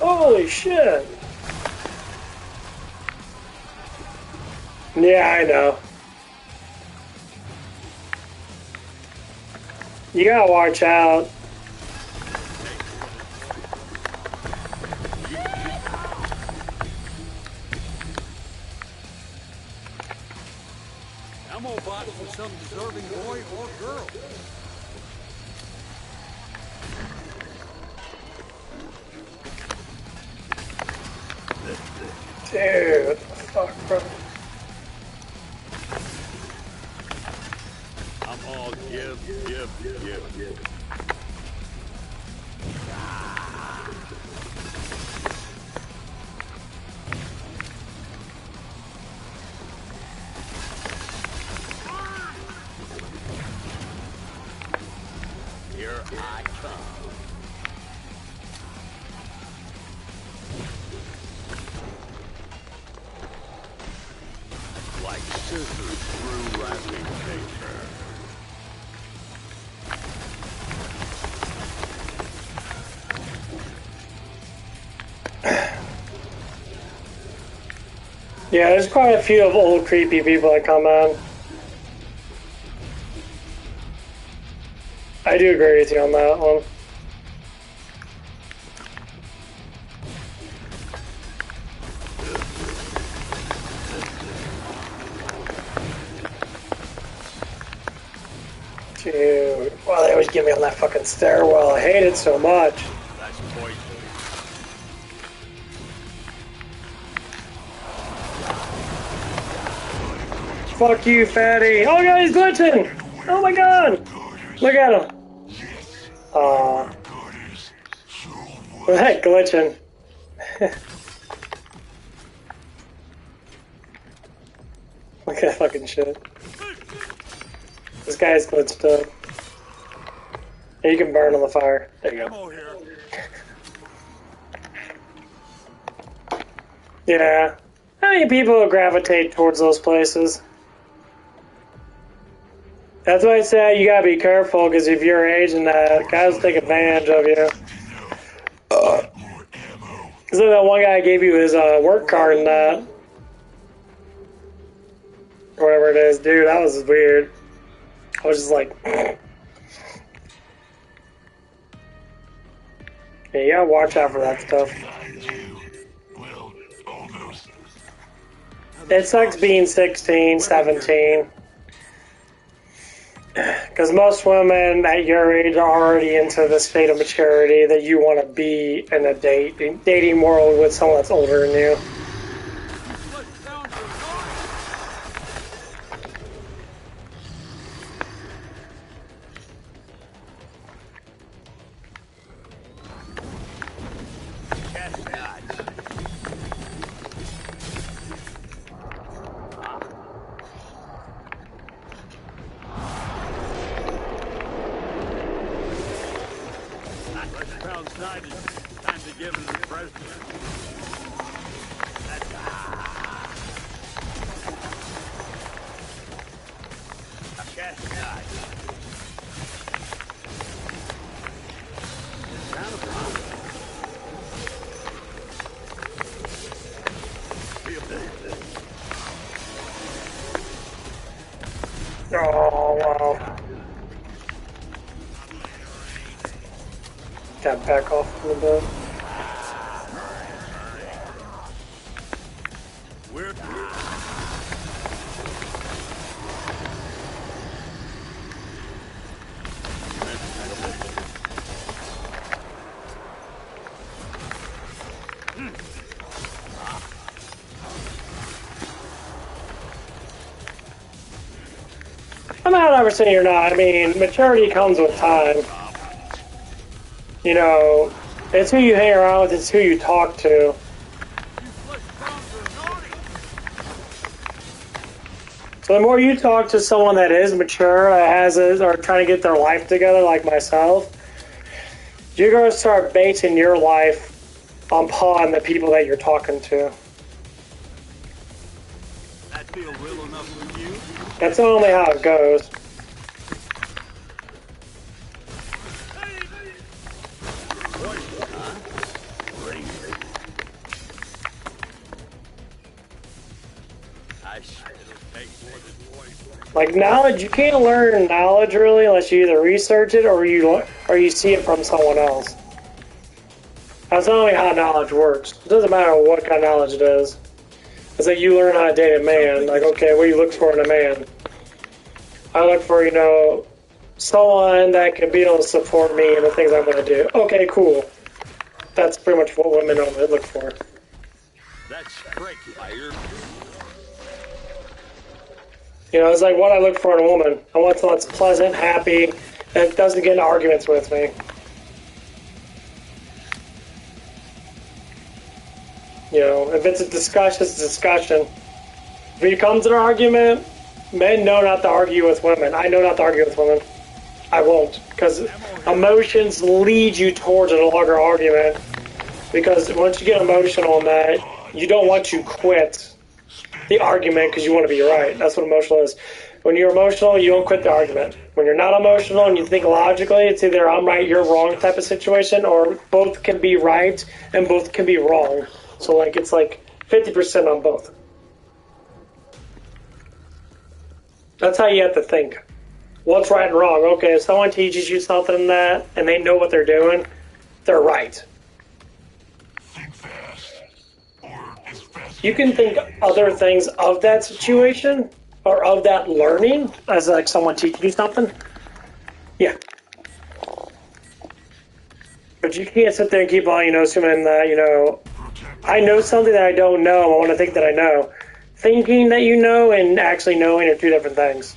Holy shit. Yeah, I know. You gotta watch out. Ammo box for some deserving boy or girl. Dude, what the fuck, bro? I'm all give. Here I come. Like scissors through wrapping paper. Yeah, there's quite a few of old creepy people that come on. I do agree with you on that one. Dude, wow, they always get me on that fucking stairwell. I hate it so much. That's poison. Fuck you, fatty. Oh god, he's glitching! Oh my god! Look at him. Aw. Look at that glitching. Look at that fucking shit. This guy's glitched up. Yeah, you can burn on the fire. There you go. Yeah. How many people gravitate towards those places? That's why I say you gotta be careful, because if you're your age and guys will take advantage of you. Because then that one guy gave you his work card and that. Or whatever it is. Dude, that was weird. I was just like... Yeah, you gotta watch out for that stuff. It sucks being 16, 17. Because most women at your age are already into the state of maturity that you want to be in a dating world with someone that's older than you. decided time to give him the present. Chestnut. Sound of fun. Oh, wow. Got back off a little bit. We're I'm not ever saying you're not. I mean, maturity comes with time. You know, it's who you hang around with, it's who you talk to. So the more you talk to someone that is mature, or trying to get their life together like myself, you're going to start basing your life upon the people that you're talking to. that feel real enough for you? That's only how it goes. Like knowledge, you can't learn knowledge really unless you either research it or you see it from someone else. That's not only how knowledge works. It doesn't matter what kind of knowledge it is. It's like you learn how to date a man. Like, okay, what do you look for in a man? I look for, you know, someone that can be able to support me in the things I'm going to do. Okay, cool. That's pretty much what women normally look for. That's great, fire. You know, it's like what I look for in a woman. I want someone that's pleasant, happy, that doesn't get into arguments with me. You know, if it's a discussion, it's a discussion. If it comes to an argument, men know not to argue with women. I know not to argue with women. I won't, because emotions lead you towards a longer argument. Because once you get emotional on that, you don't want to quit the argument because you want to be right. That's what emotional is. When you're emotional, you don't quit the argument. When you're not emotional and you think logically, it's either I'm right, you're wrong type of situation, or both can be right and both can be wrong. So like it's like 50% on both. That's how you have to think. What's right and wrong? Okay, if someone teaches you something in that and they know what they're doing, they're right. You can think other things of that situation or of that learning as like someone teaching you something. Yeah. But you can't sit there and keep on, you know, assuming that, you know, I know something that I don't know. I want to think that I know. Thinking that you know and actually knowing are two different things.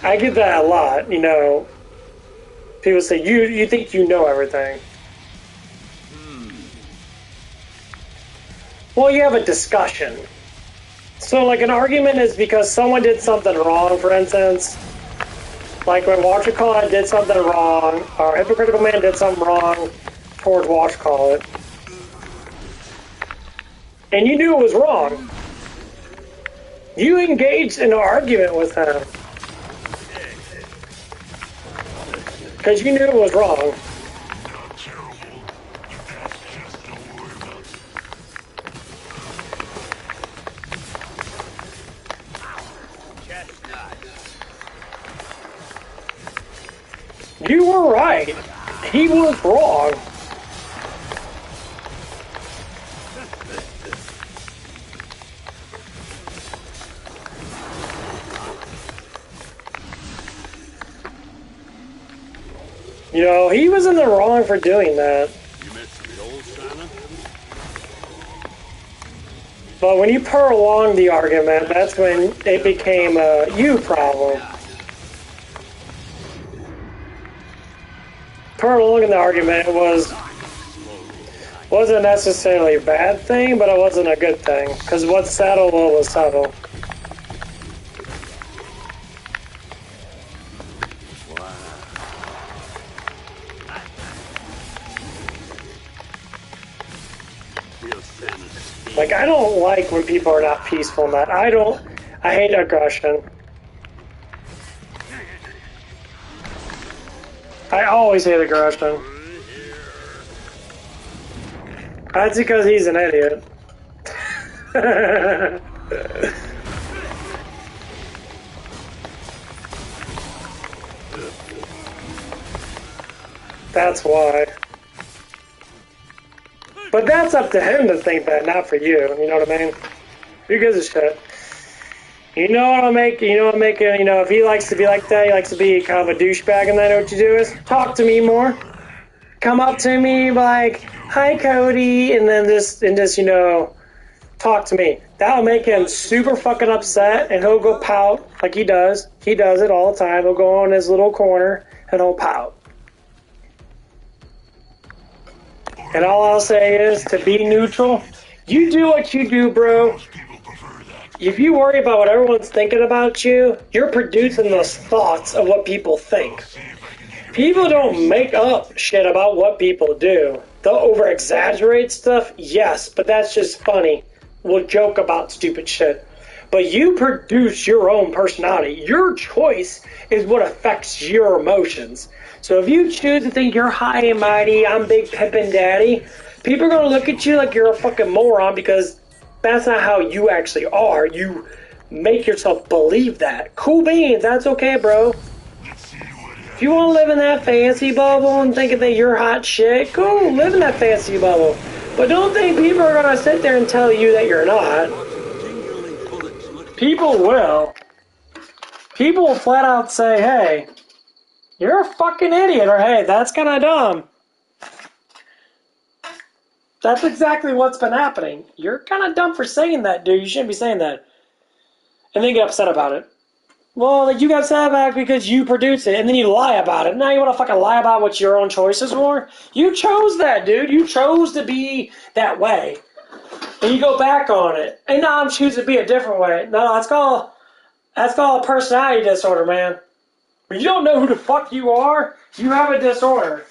I get that a lot, you know. People say, you think you know everything. Well, you have a discussion. So, like, an argument is because someone did something wrong, for instance. Like when Watcher Call It did something wrong, or Hypocritical Man did something wrong towards Watcher Call It. And you knew it was wrong. You engaged in an argument with him. Because you knew it was wrong. You were right. He was wrong. You know, he was in the wrong for doing that. But when you prolonged the argument, that's when it became a you problem. Prolonging the argument wasn't necessarily a bad thing, but it wasn't a good thing. Because what's settled was settled. Like, I don't like when people are not peaceful in that. I hate aggression. I always hate aggression. That's because he's an idiot. That's why. But that's up to him to think that, not for you. You know what I mean? Who gives a shit? You know what'll make if he likes to be like that, he likes to be kind of a douchebag, and then what you do is talk to me more. Come up to me like, hi Cody, and then just talk to me. That'll make him super fucking upset, and he'll go pout like he does. He does it all the time. He'll go in his little corner and he'll pout. And all I'll say is, to be neutral, you do what you do, bro. If you worry about what everyone's thinking about you, you're producing those thoughts of what people think. People don't make up shit about what people do. They'll over-exaggerate stuff, yes, but that's just funny. We'll joke about stupid shit. But you produce your own personality. Your choice is what affects your emotions. So if you choose to think you're high and mighty, I'm Big Pippin Daddy, people are going to look at you like you're a fucking moron because that's not how you actually are. You make yourself believe that. Cool beans, that's okay, bro. If you want to live in that fancy bubble and think that you're hot shit, cool, live in that fancy bubble. But don't think people are going to sit there and tell you that you're not. People will. People will flat out say, hey, you're a fucking idiot, or hey, that's kind of dumb. That's exactly what's been happening. You're kind of dumb for saying that, dude. You shouldn't be saying that. And then get upset about it. Well, like, you got upset about it because you produce it, and then you lie about it. Now you want to fucking lie about what your own choices were? You chose that, dude. You chose to be that way. And you go back on it. And now I'm choosing to be a different way. No, that's called personality disorder, man. When you don't know who the fuck you are, you have a disorder.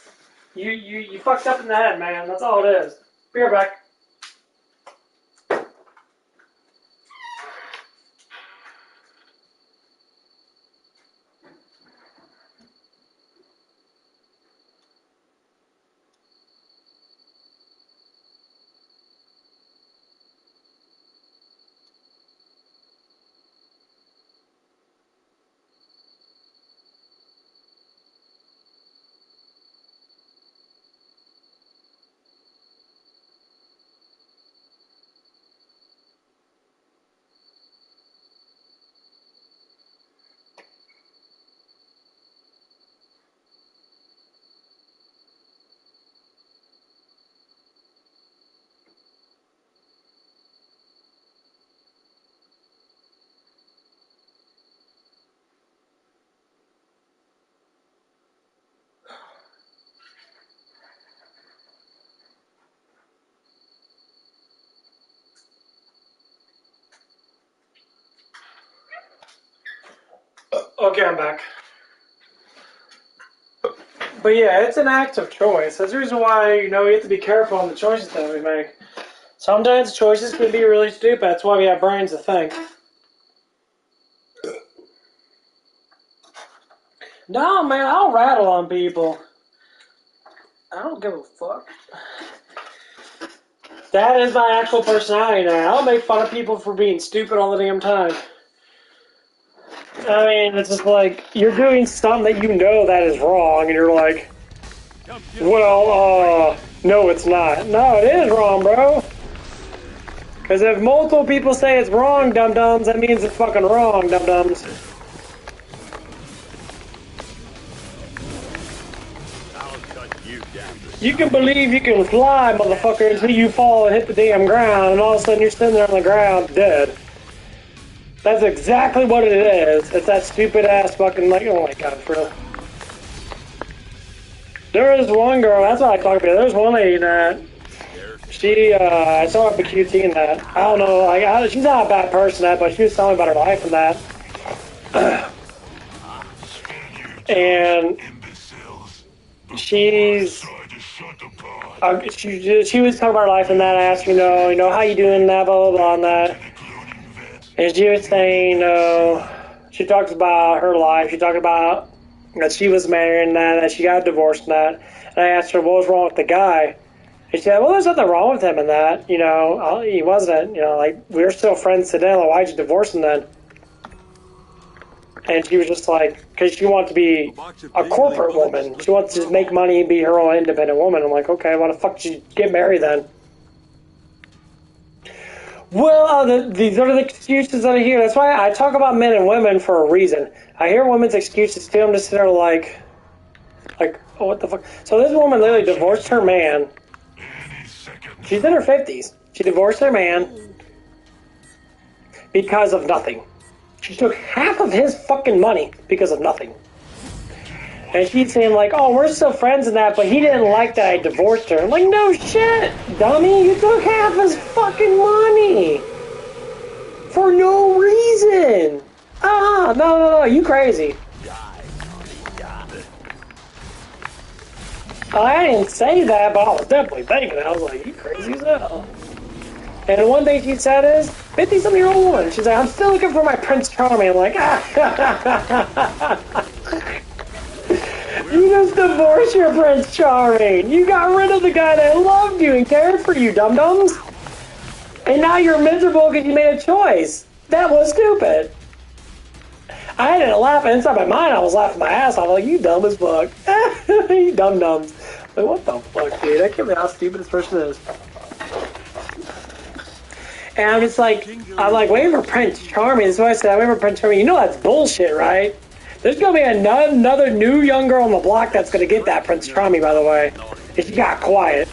You fucked up in the head, man. That's all it is. Be right back. Okay, I'm back. But yeah, it's an active choice. That's the reason why, you have to be careful on the choices that we make. Sometimes choices can be really stupid. That's why we have brains to think. No, man, I'll rattle on people. I don't give a fuck. That is my actual personality now. I'll make fun of people for being stupid all the damn time. I mean, it's just like, you're doing something that you know that is wrong, and you're like, well, no, it's not. No, it is wrong, bro. Because if multiple people say it's wrong, dum-dums, that means it's fucking wrong, dum-dums. You can believe you can fly, motherfucker, until you fall and hit the damn ground, and all of a sudden you're sitting there on the ground, dead. That's exactly what it is. It's that stupid ass fucking, like, oh my god, for real. There is one girl, that's what I talk about. There's one lady that, I saw her BQT in that. I don't know, she's not a bad person, but she was telling me about her life and that. And she's, she was talking about her life and that. I asked her, you know, how you doing, that, blah, blah, blah, and that. And she was saying, she talks about her life. She talked about that she was married and that she got divorced and that. And I asked her, what was wrong with the guy? And she said, well, there's nothing wrong with him and that. You know, he wasn't, you know, like, we were still friends today. Like, why'd you divorce him then? And she was just like, because she wants to be a corporate woman. She wants to just make money and be her own independent woman. I'm like, okay, why the fuck did you get married then? Well, these are the excuses that I hear. That's why I talk about men and women for a reason. I hear women's excuses too. I'm just sitting there like, oh, what the fuck? So this woman literally divorced her man. She's in her 50s. She divorced her man because of nothing. She took half of his fucking money because of nothing. And she's saying like, oh, we're still friends and that, but he didn't like that I divorced her. I'm like, no shit, dummy. You took half his fucking money. For no reason. No, you crazy. I didn't say that, but I was definitely thinking it. I was like, you crazy as hell. And one thing she said is, 50-something-year-old woman. She's like, I'm still looking for my Prince Charming. I'm like, you just divorced your Prince Charming. You got rid of the guy that loved you and cared for you, dum-dums. And now you're miserable because you made a choice. That was stupid. I didn't laugh. Inside my mind, I was laughing my ass off. Like, you dumb as fuck. You dum-dums. Like, what the fuck, dude? I can't believe how stupid this person is. And I'm just like, waiting for Prince Charming. That's why I said, I'm waiting for Prince Charming. You know that's bullshit, right? There's going to be another new young girl on the block that's going to get that Prince Charming, by the way. If you got quiet.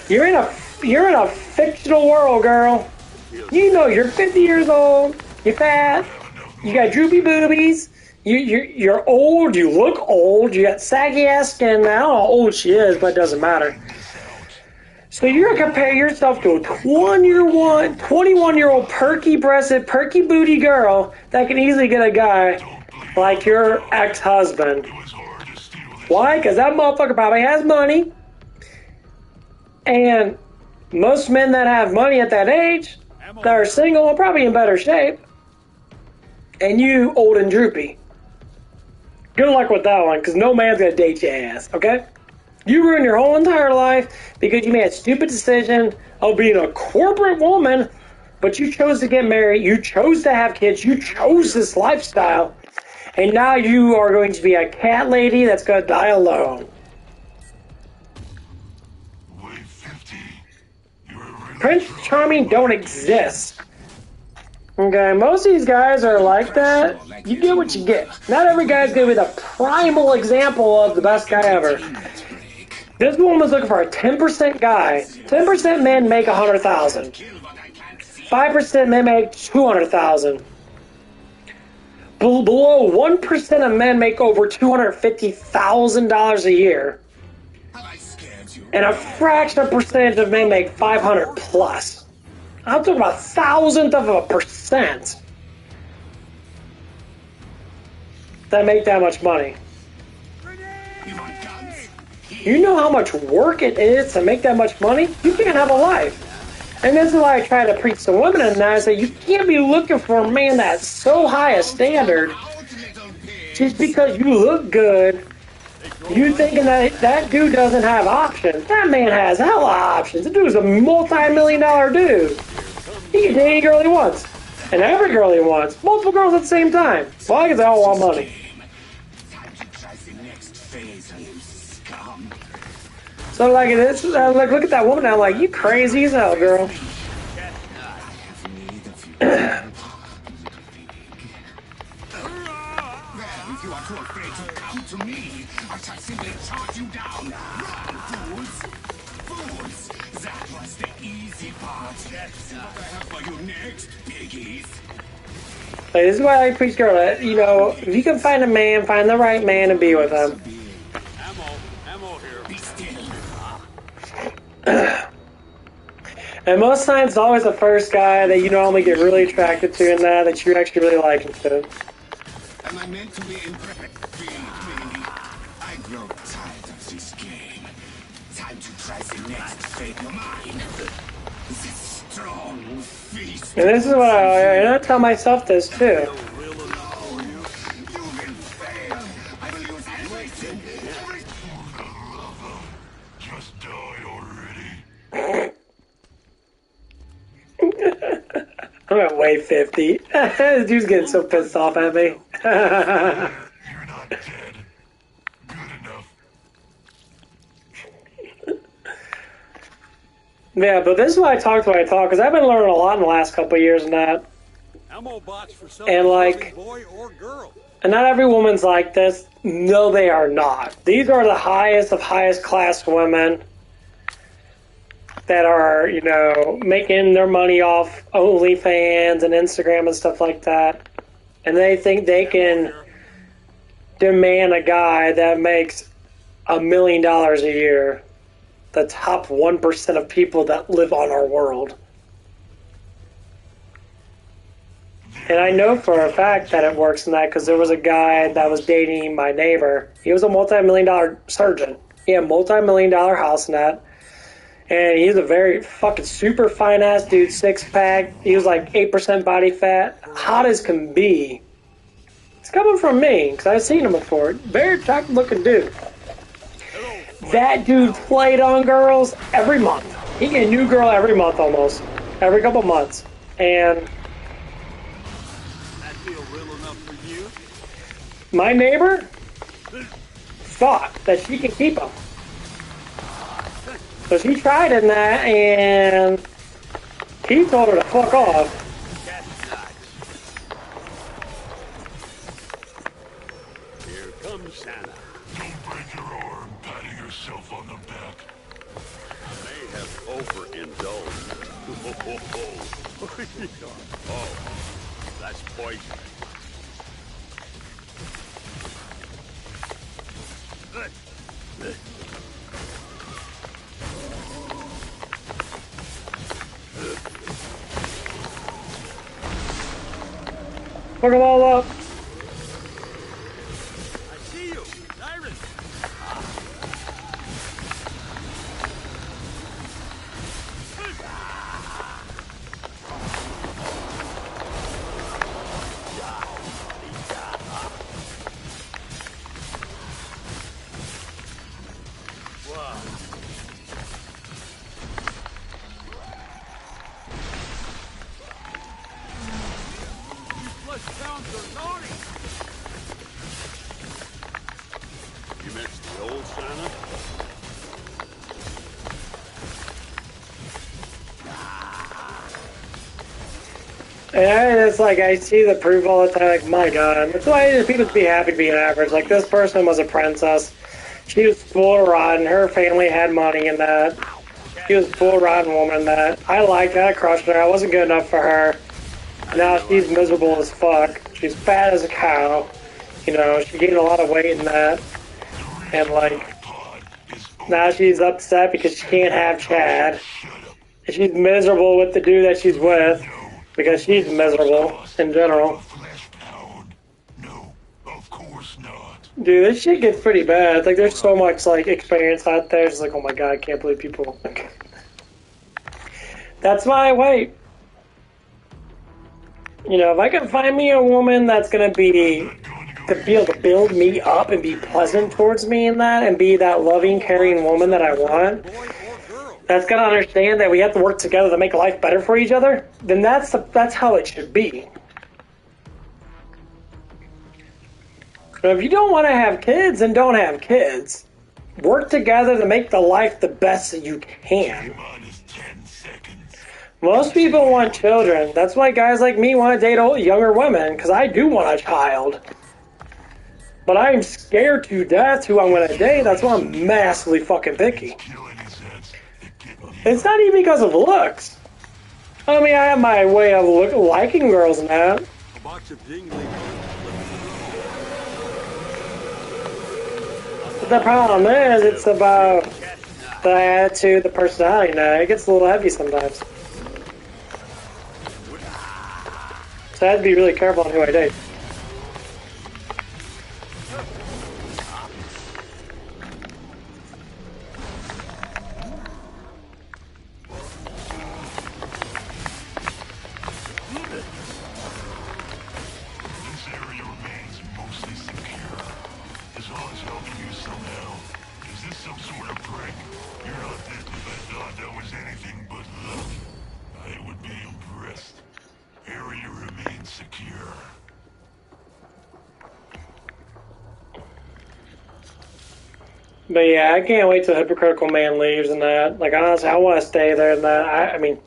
You're in a fictional world, girl. You know you're 50 years old. You're fat. You got droopy boobies. You're old. You look old. You got saggy ass skin. I don't know how old she is, but it doesn't matter. So you're going to compare yourself to a 21-year-old perky-breasted, perky-booty girl that can easily get a guy like your ex-husband. Why? Because that motherfucker probably has money. And most men that have money at that age, that are single, are probably in better shape. And you, old and droopy. Good luck with that one, because no man's going to date your ass, okay? You ruined your whole entire life because you made a stupid decision of being a corporate woman, but you chose to get married, you chose to have kids, you chose this lifestyle, and now you are going to be a cat lady that's going to die alone. Prince Charming don't exist. Okay, most of these guys are like that. You get what you get. Not every guy's going to be the primal example of the best guy ever. This woman's looking for a 10% guy. 10% men make $100,000. 5% men make $200,000. Below 1% of men make over $250,000 a year. And a fraction of percentage of men make 500 plus. I'm talking about thousandth of a percent that make that much money. You know how much work it is to make that much money? You can't have a life. And this is why I try to preach to women and I say you can't be looking for a man that's so high a standard just because you look good. You thinking that dude doesn't have options. That man has hella options. The dude's a multi-million-dollar dude. He can date any girl he wants. And every girl he wants. Multiple girls at the same time. Why? Because they all want money. So like it is, like look at that woman now, like you crazy as hell, girl. Like, this is why I preach, girl. That, you know, if you can find a man, find the right man and be with him. And most times it's always the first guy that you normally get really attracted to and that you actually really like him to. Am I meant to be impressed? grow tired of this game. Time to try the next fate of mine. The strong feast. And this is what I tell myself this too. Just die already. I'm at way 50. This dude's getting so pissed off at me. You're not dead. Good enough. Yeah, but this is why I talk because I've been learning a lot in the last couple of years and that. Ammo bots for And like, boy or girl. and not every woman's like this. No, they are not. These are the highest of highest class women that are, you know, making their money off OnlyFans and Instagram and stuff like that. And they think they can demand a guy that makes $1 million a year. The top 1% of people that live on our world. And I know for a fact that it works in that because there was a guy that was dating my neighbor. He was a multi-million-dollar surgeon. He had a multi-million-dollar house in that. And he's a very fucking super fine-ass dude, six-pack. He was like 8% body fat. Hot as can be. It's coming from me because I've seen him before. Very attractive-looking dude. That dude played on girls every month. He get a new girl every month almost. Every couple months. And That feel real enough for you? my neighbor thought that she could keep him. So she tried in that and he told her to fuck off. Here comes Santa. Don't break your arm patting yourself on the back. May have overindulged. Oh, that's poison. Fuck them all up. I see you, Siren. You missed the old Santa? And it's like, I see the proof all the time, like, my god. That's why people should be happy to be an average. Like, this person was a princess. She was full rotten. Her family had money in that. She was a full rotten woman in that. I liked her. I crushed her. I wasn't good enough for her. Now she's miserable as fuck. She's fat as a cow. You know, she gained a lot of weight in that. And, like, now she's upset because she can't have Chad. And she's miserable with the dude that she's with. Because she's miserable in general. Dude, this shit gets pretty bad. Like, there's so much, like, experience out there. It's like, oh my god, I can't believe people. That's why I wait. You know, if I can find me a woman that's gonna be, to be able to build me up and be pleasant towards me in that, and be that loving, caring woman that I want, that's gonna understand that we have to work together to make life better for each other, then that's how it should be. But if you don't want to have kids, then don't have kids. Work together to make the life the best that you can. Most people want children. That's why guys like me want to date younger women, because I do want a child. But I'm scared to death who I'm going to date. That's why I'm massively fucking picky. It's not even because of looks. I mean, I have my way of liking girls now. A box of jingling. But the problem is, it's about the attitude, the personality now. It gets a little heavy sometimes. So I have to be really careful on who I date. But yeah, I can't wait till Hypocritical Man leaves and that. Like, honestly, I want to stay there and that. I mean,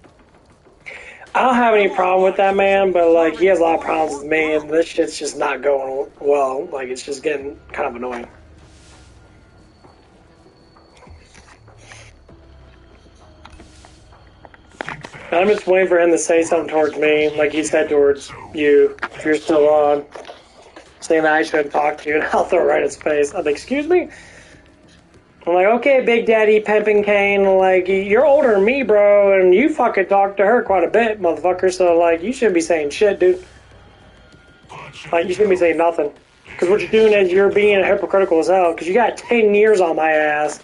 I don't have any problem with that man, but like, he has a lot of problems with me, and this shit's just not going well. Like, it's just getting kind of annoying. I'm just waiting for him to say something towards me, like he said towards you, if you're still on, saying that I shouldn't talk to you, and I'll throw it right in his face. I'm like, excuse me? I'm like, okay, Big Daddy Pimpin' Kane, like, you're older than me, bro, and you fucking talk to her quite a bit, motherfucker, so, like, you shouldn't be saying shit, dude. Like, you shouldn't be saying nothing. Because what you're doing is you're being hypocritical as hell, because you got 10 years on my ass.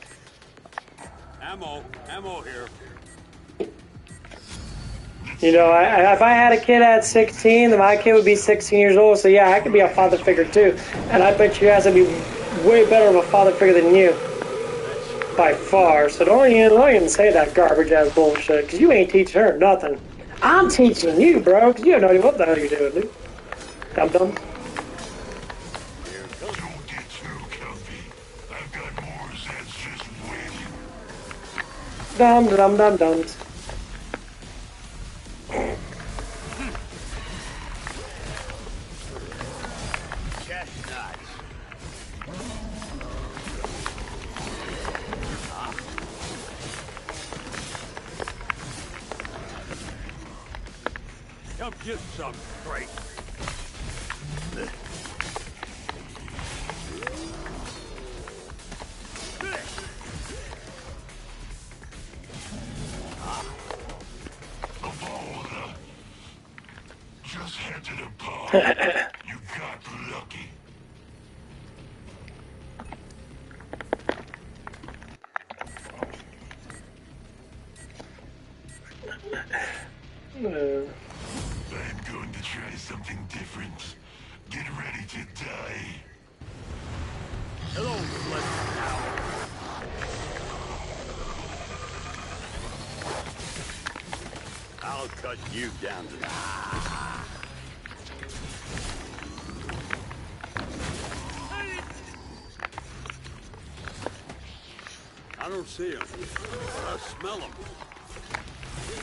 Ammo here. You know, if I had a kid at 16, then my kid would be 16 years old. So yeah, I could be a father figure too. And I bet you guys would be way better of a father figure than you. By far. So don't even say that garbage ass bullshit. Because you ain't teaching her nothing. I'm teaching you, bro. Because you have no idea what the hell you're doing, dude. Dum dum. Don't get too comfy. I've got more Zeds just waiting. Dum dum dum dums. Come get some, Drake. Just head to the bar. You got lucky. I'm going to try something different. Get ready to die. Hello, Flesh Tower. I'll cut you down to I don't see him, but I smell him.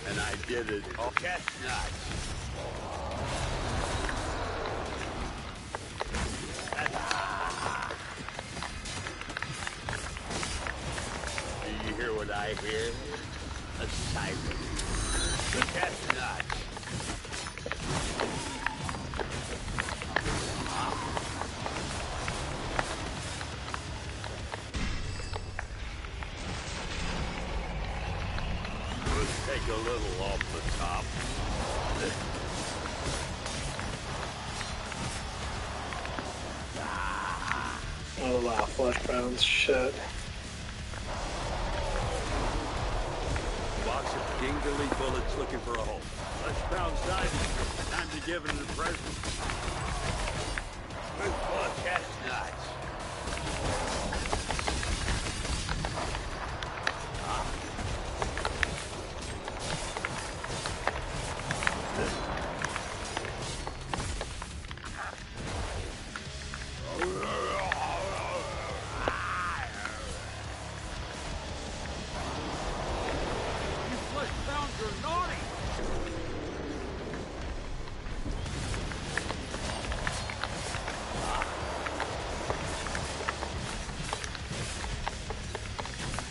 And I did it. Oh, catch nuts. Do you hear what I hear? A siren. The catch nuts. Take a little off the top. Oh, wow, flesh pounds, shit. Box of dingly bullets looking for a hole. Flesh pound diving. Time to give it a present. Good for catch nuts.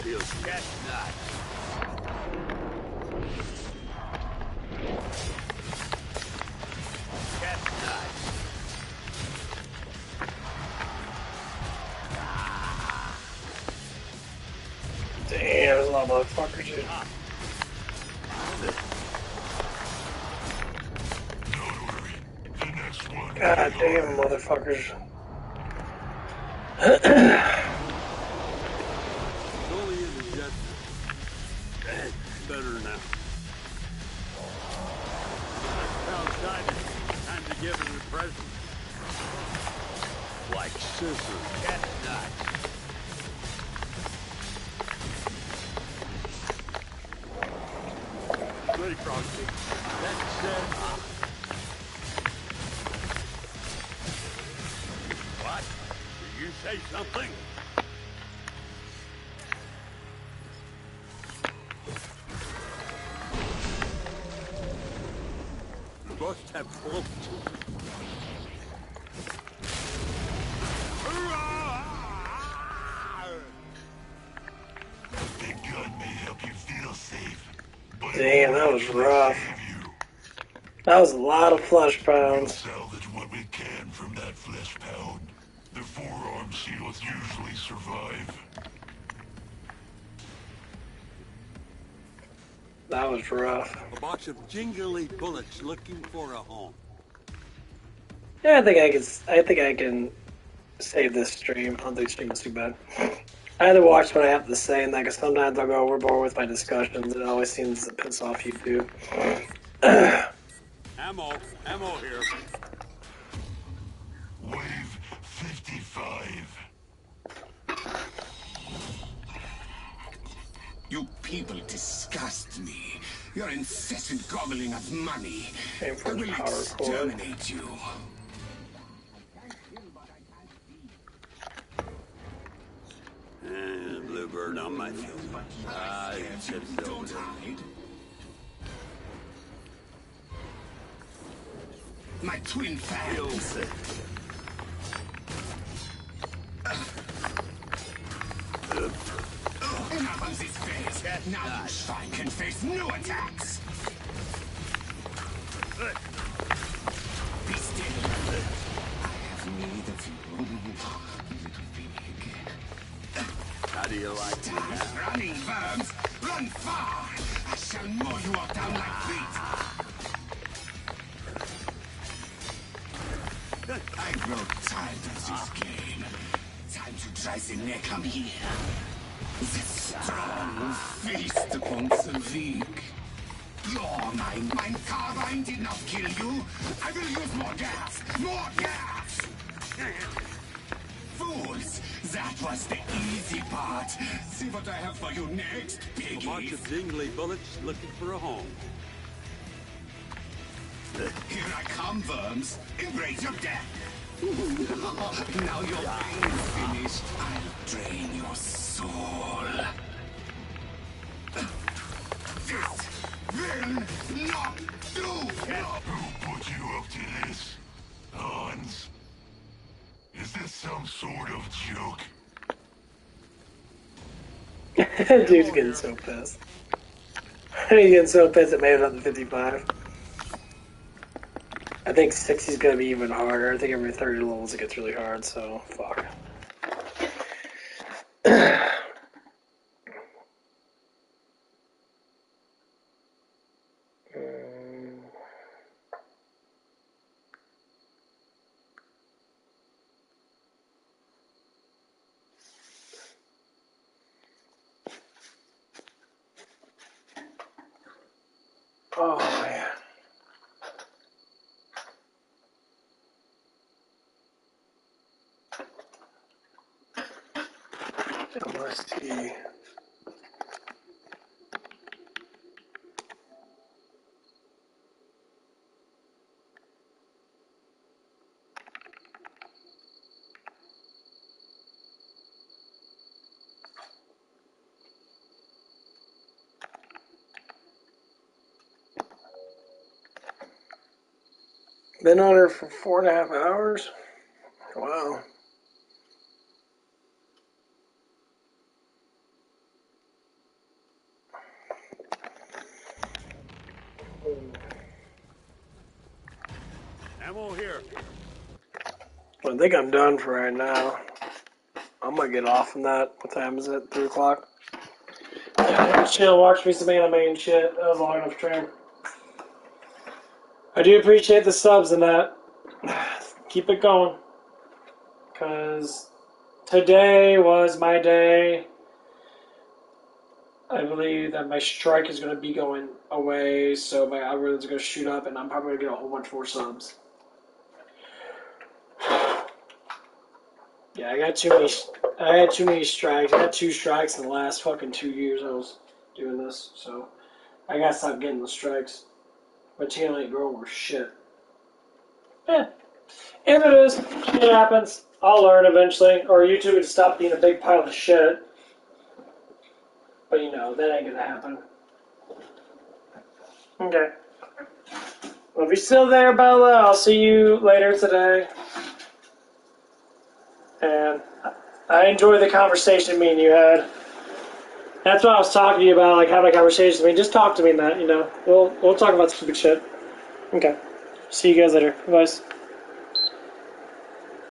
Feels catch nuts. Catch nuts. Damn, there's a lot of motherfuckers, dude. God damn, motherfuckers. Only in the jet. Better now. Pound diving. Time to give it a present. Like scissors. Catch nuts. Ready, Frosty. That's said. What? Did you say something? must have cloaked you. That gun may help you feel safe, but Damn, that was rough. That was a lot of flesh we'll pounds. salvage what we can from that flesh pound. The forearm shields usually survive. That was rough. A box of jingly bullets looking for a home. Yeah, I think I can save this stream. I don't think the stream is too bad. I had to watch what I have to say, and because sometimes I'll go overboard with my discussions. It always seems to piss off YouTube. Ammo here. Wave 55. You people disgust me. Your incessant gobbling of money. Came I from will the power cord. exterminate you. Bluebird on my feet. I just Don't hide. My twin fangs. Enough of this phase. Now you Stein can face new attacks. Be still. I have need of you, little pig. How do you like me now? Start running, worms. Run far. I shall mow you all down like wheat. I grow tired of this game. Time to try the neck. Come here. The strong feast upon the weak. You're mine. Mein carbine did not kill you. I will use more gas. More gas! Fools! That was the easy part. See what I have for you next, A piggies. bunch of jingly bullets looking for a home. Here I come, worms. Embrace your death. Now your pain is finished. I'll drain your soul. This will not do. Who put you up to this? Hans? Is this some sort of joke? Dude's getting so pissed. He's getting so pissed it made it up to 55. I think 60 is going to be even harder. I think every 30 levels it gets really hard, so fuck. Oh, man. LST. Been on her for 4.5 hours? Wow. Ammo here. I think I'm done for right now. I'm gonna get off from that. What time is it? 3 o'clock? Yeah, chill, watch me some anime and shit. That was a long enough stream. I do appreciate the subs and that. Keep it going. Because today was my day. I believe that my strike is going to be going away, so my algorithm's going to shoot up, and I'm probably going to get a whole bunch more subs. Yeah, I had too many strikes. I had 2 strikes in the last fucking 2 years I was doing this, so I gotta stop getting the strikes. My channel ain't growing worth shit. And it is. Shit happens. I'll learn eventually, or YouTube would stop being a big pile of shit. But you know, that ain't gonna happen. Okay. Well, if you're still there, Bella, I'll see you later today. And I enjoyed the conversation me and you had. That's what I was talking to you about, like having a conversation. I mean, just talk to me, Matt. You know, we'll talk about stupid shit. Okay. See you guys later, guys.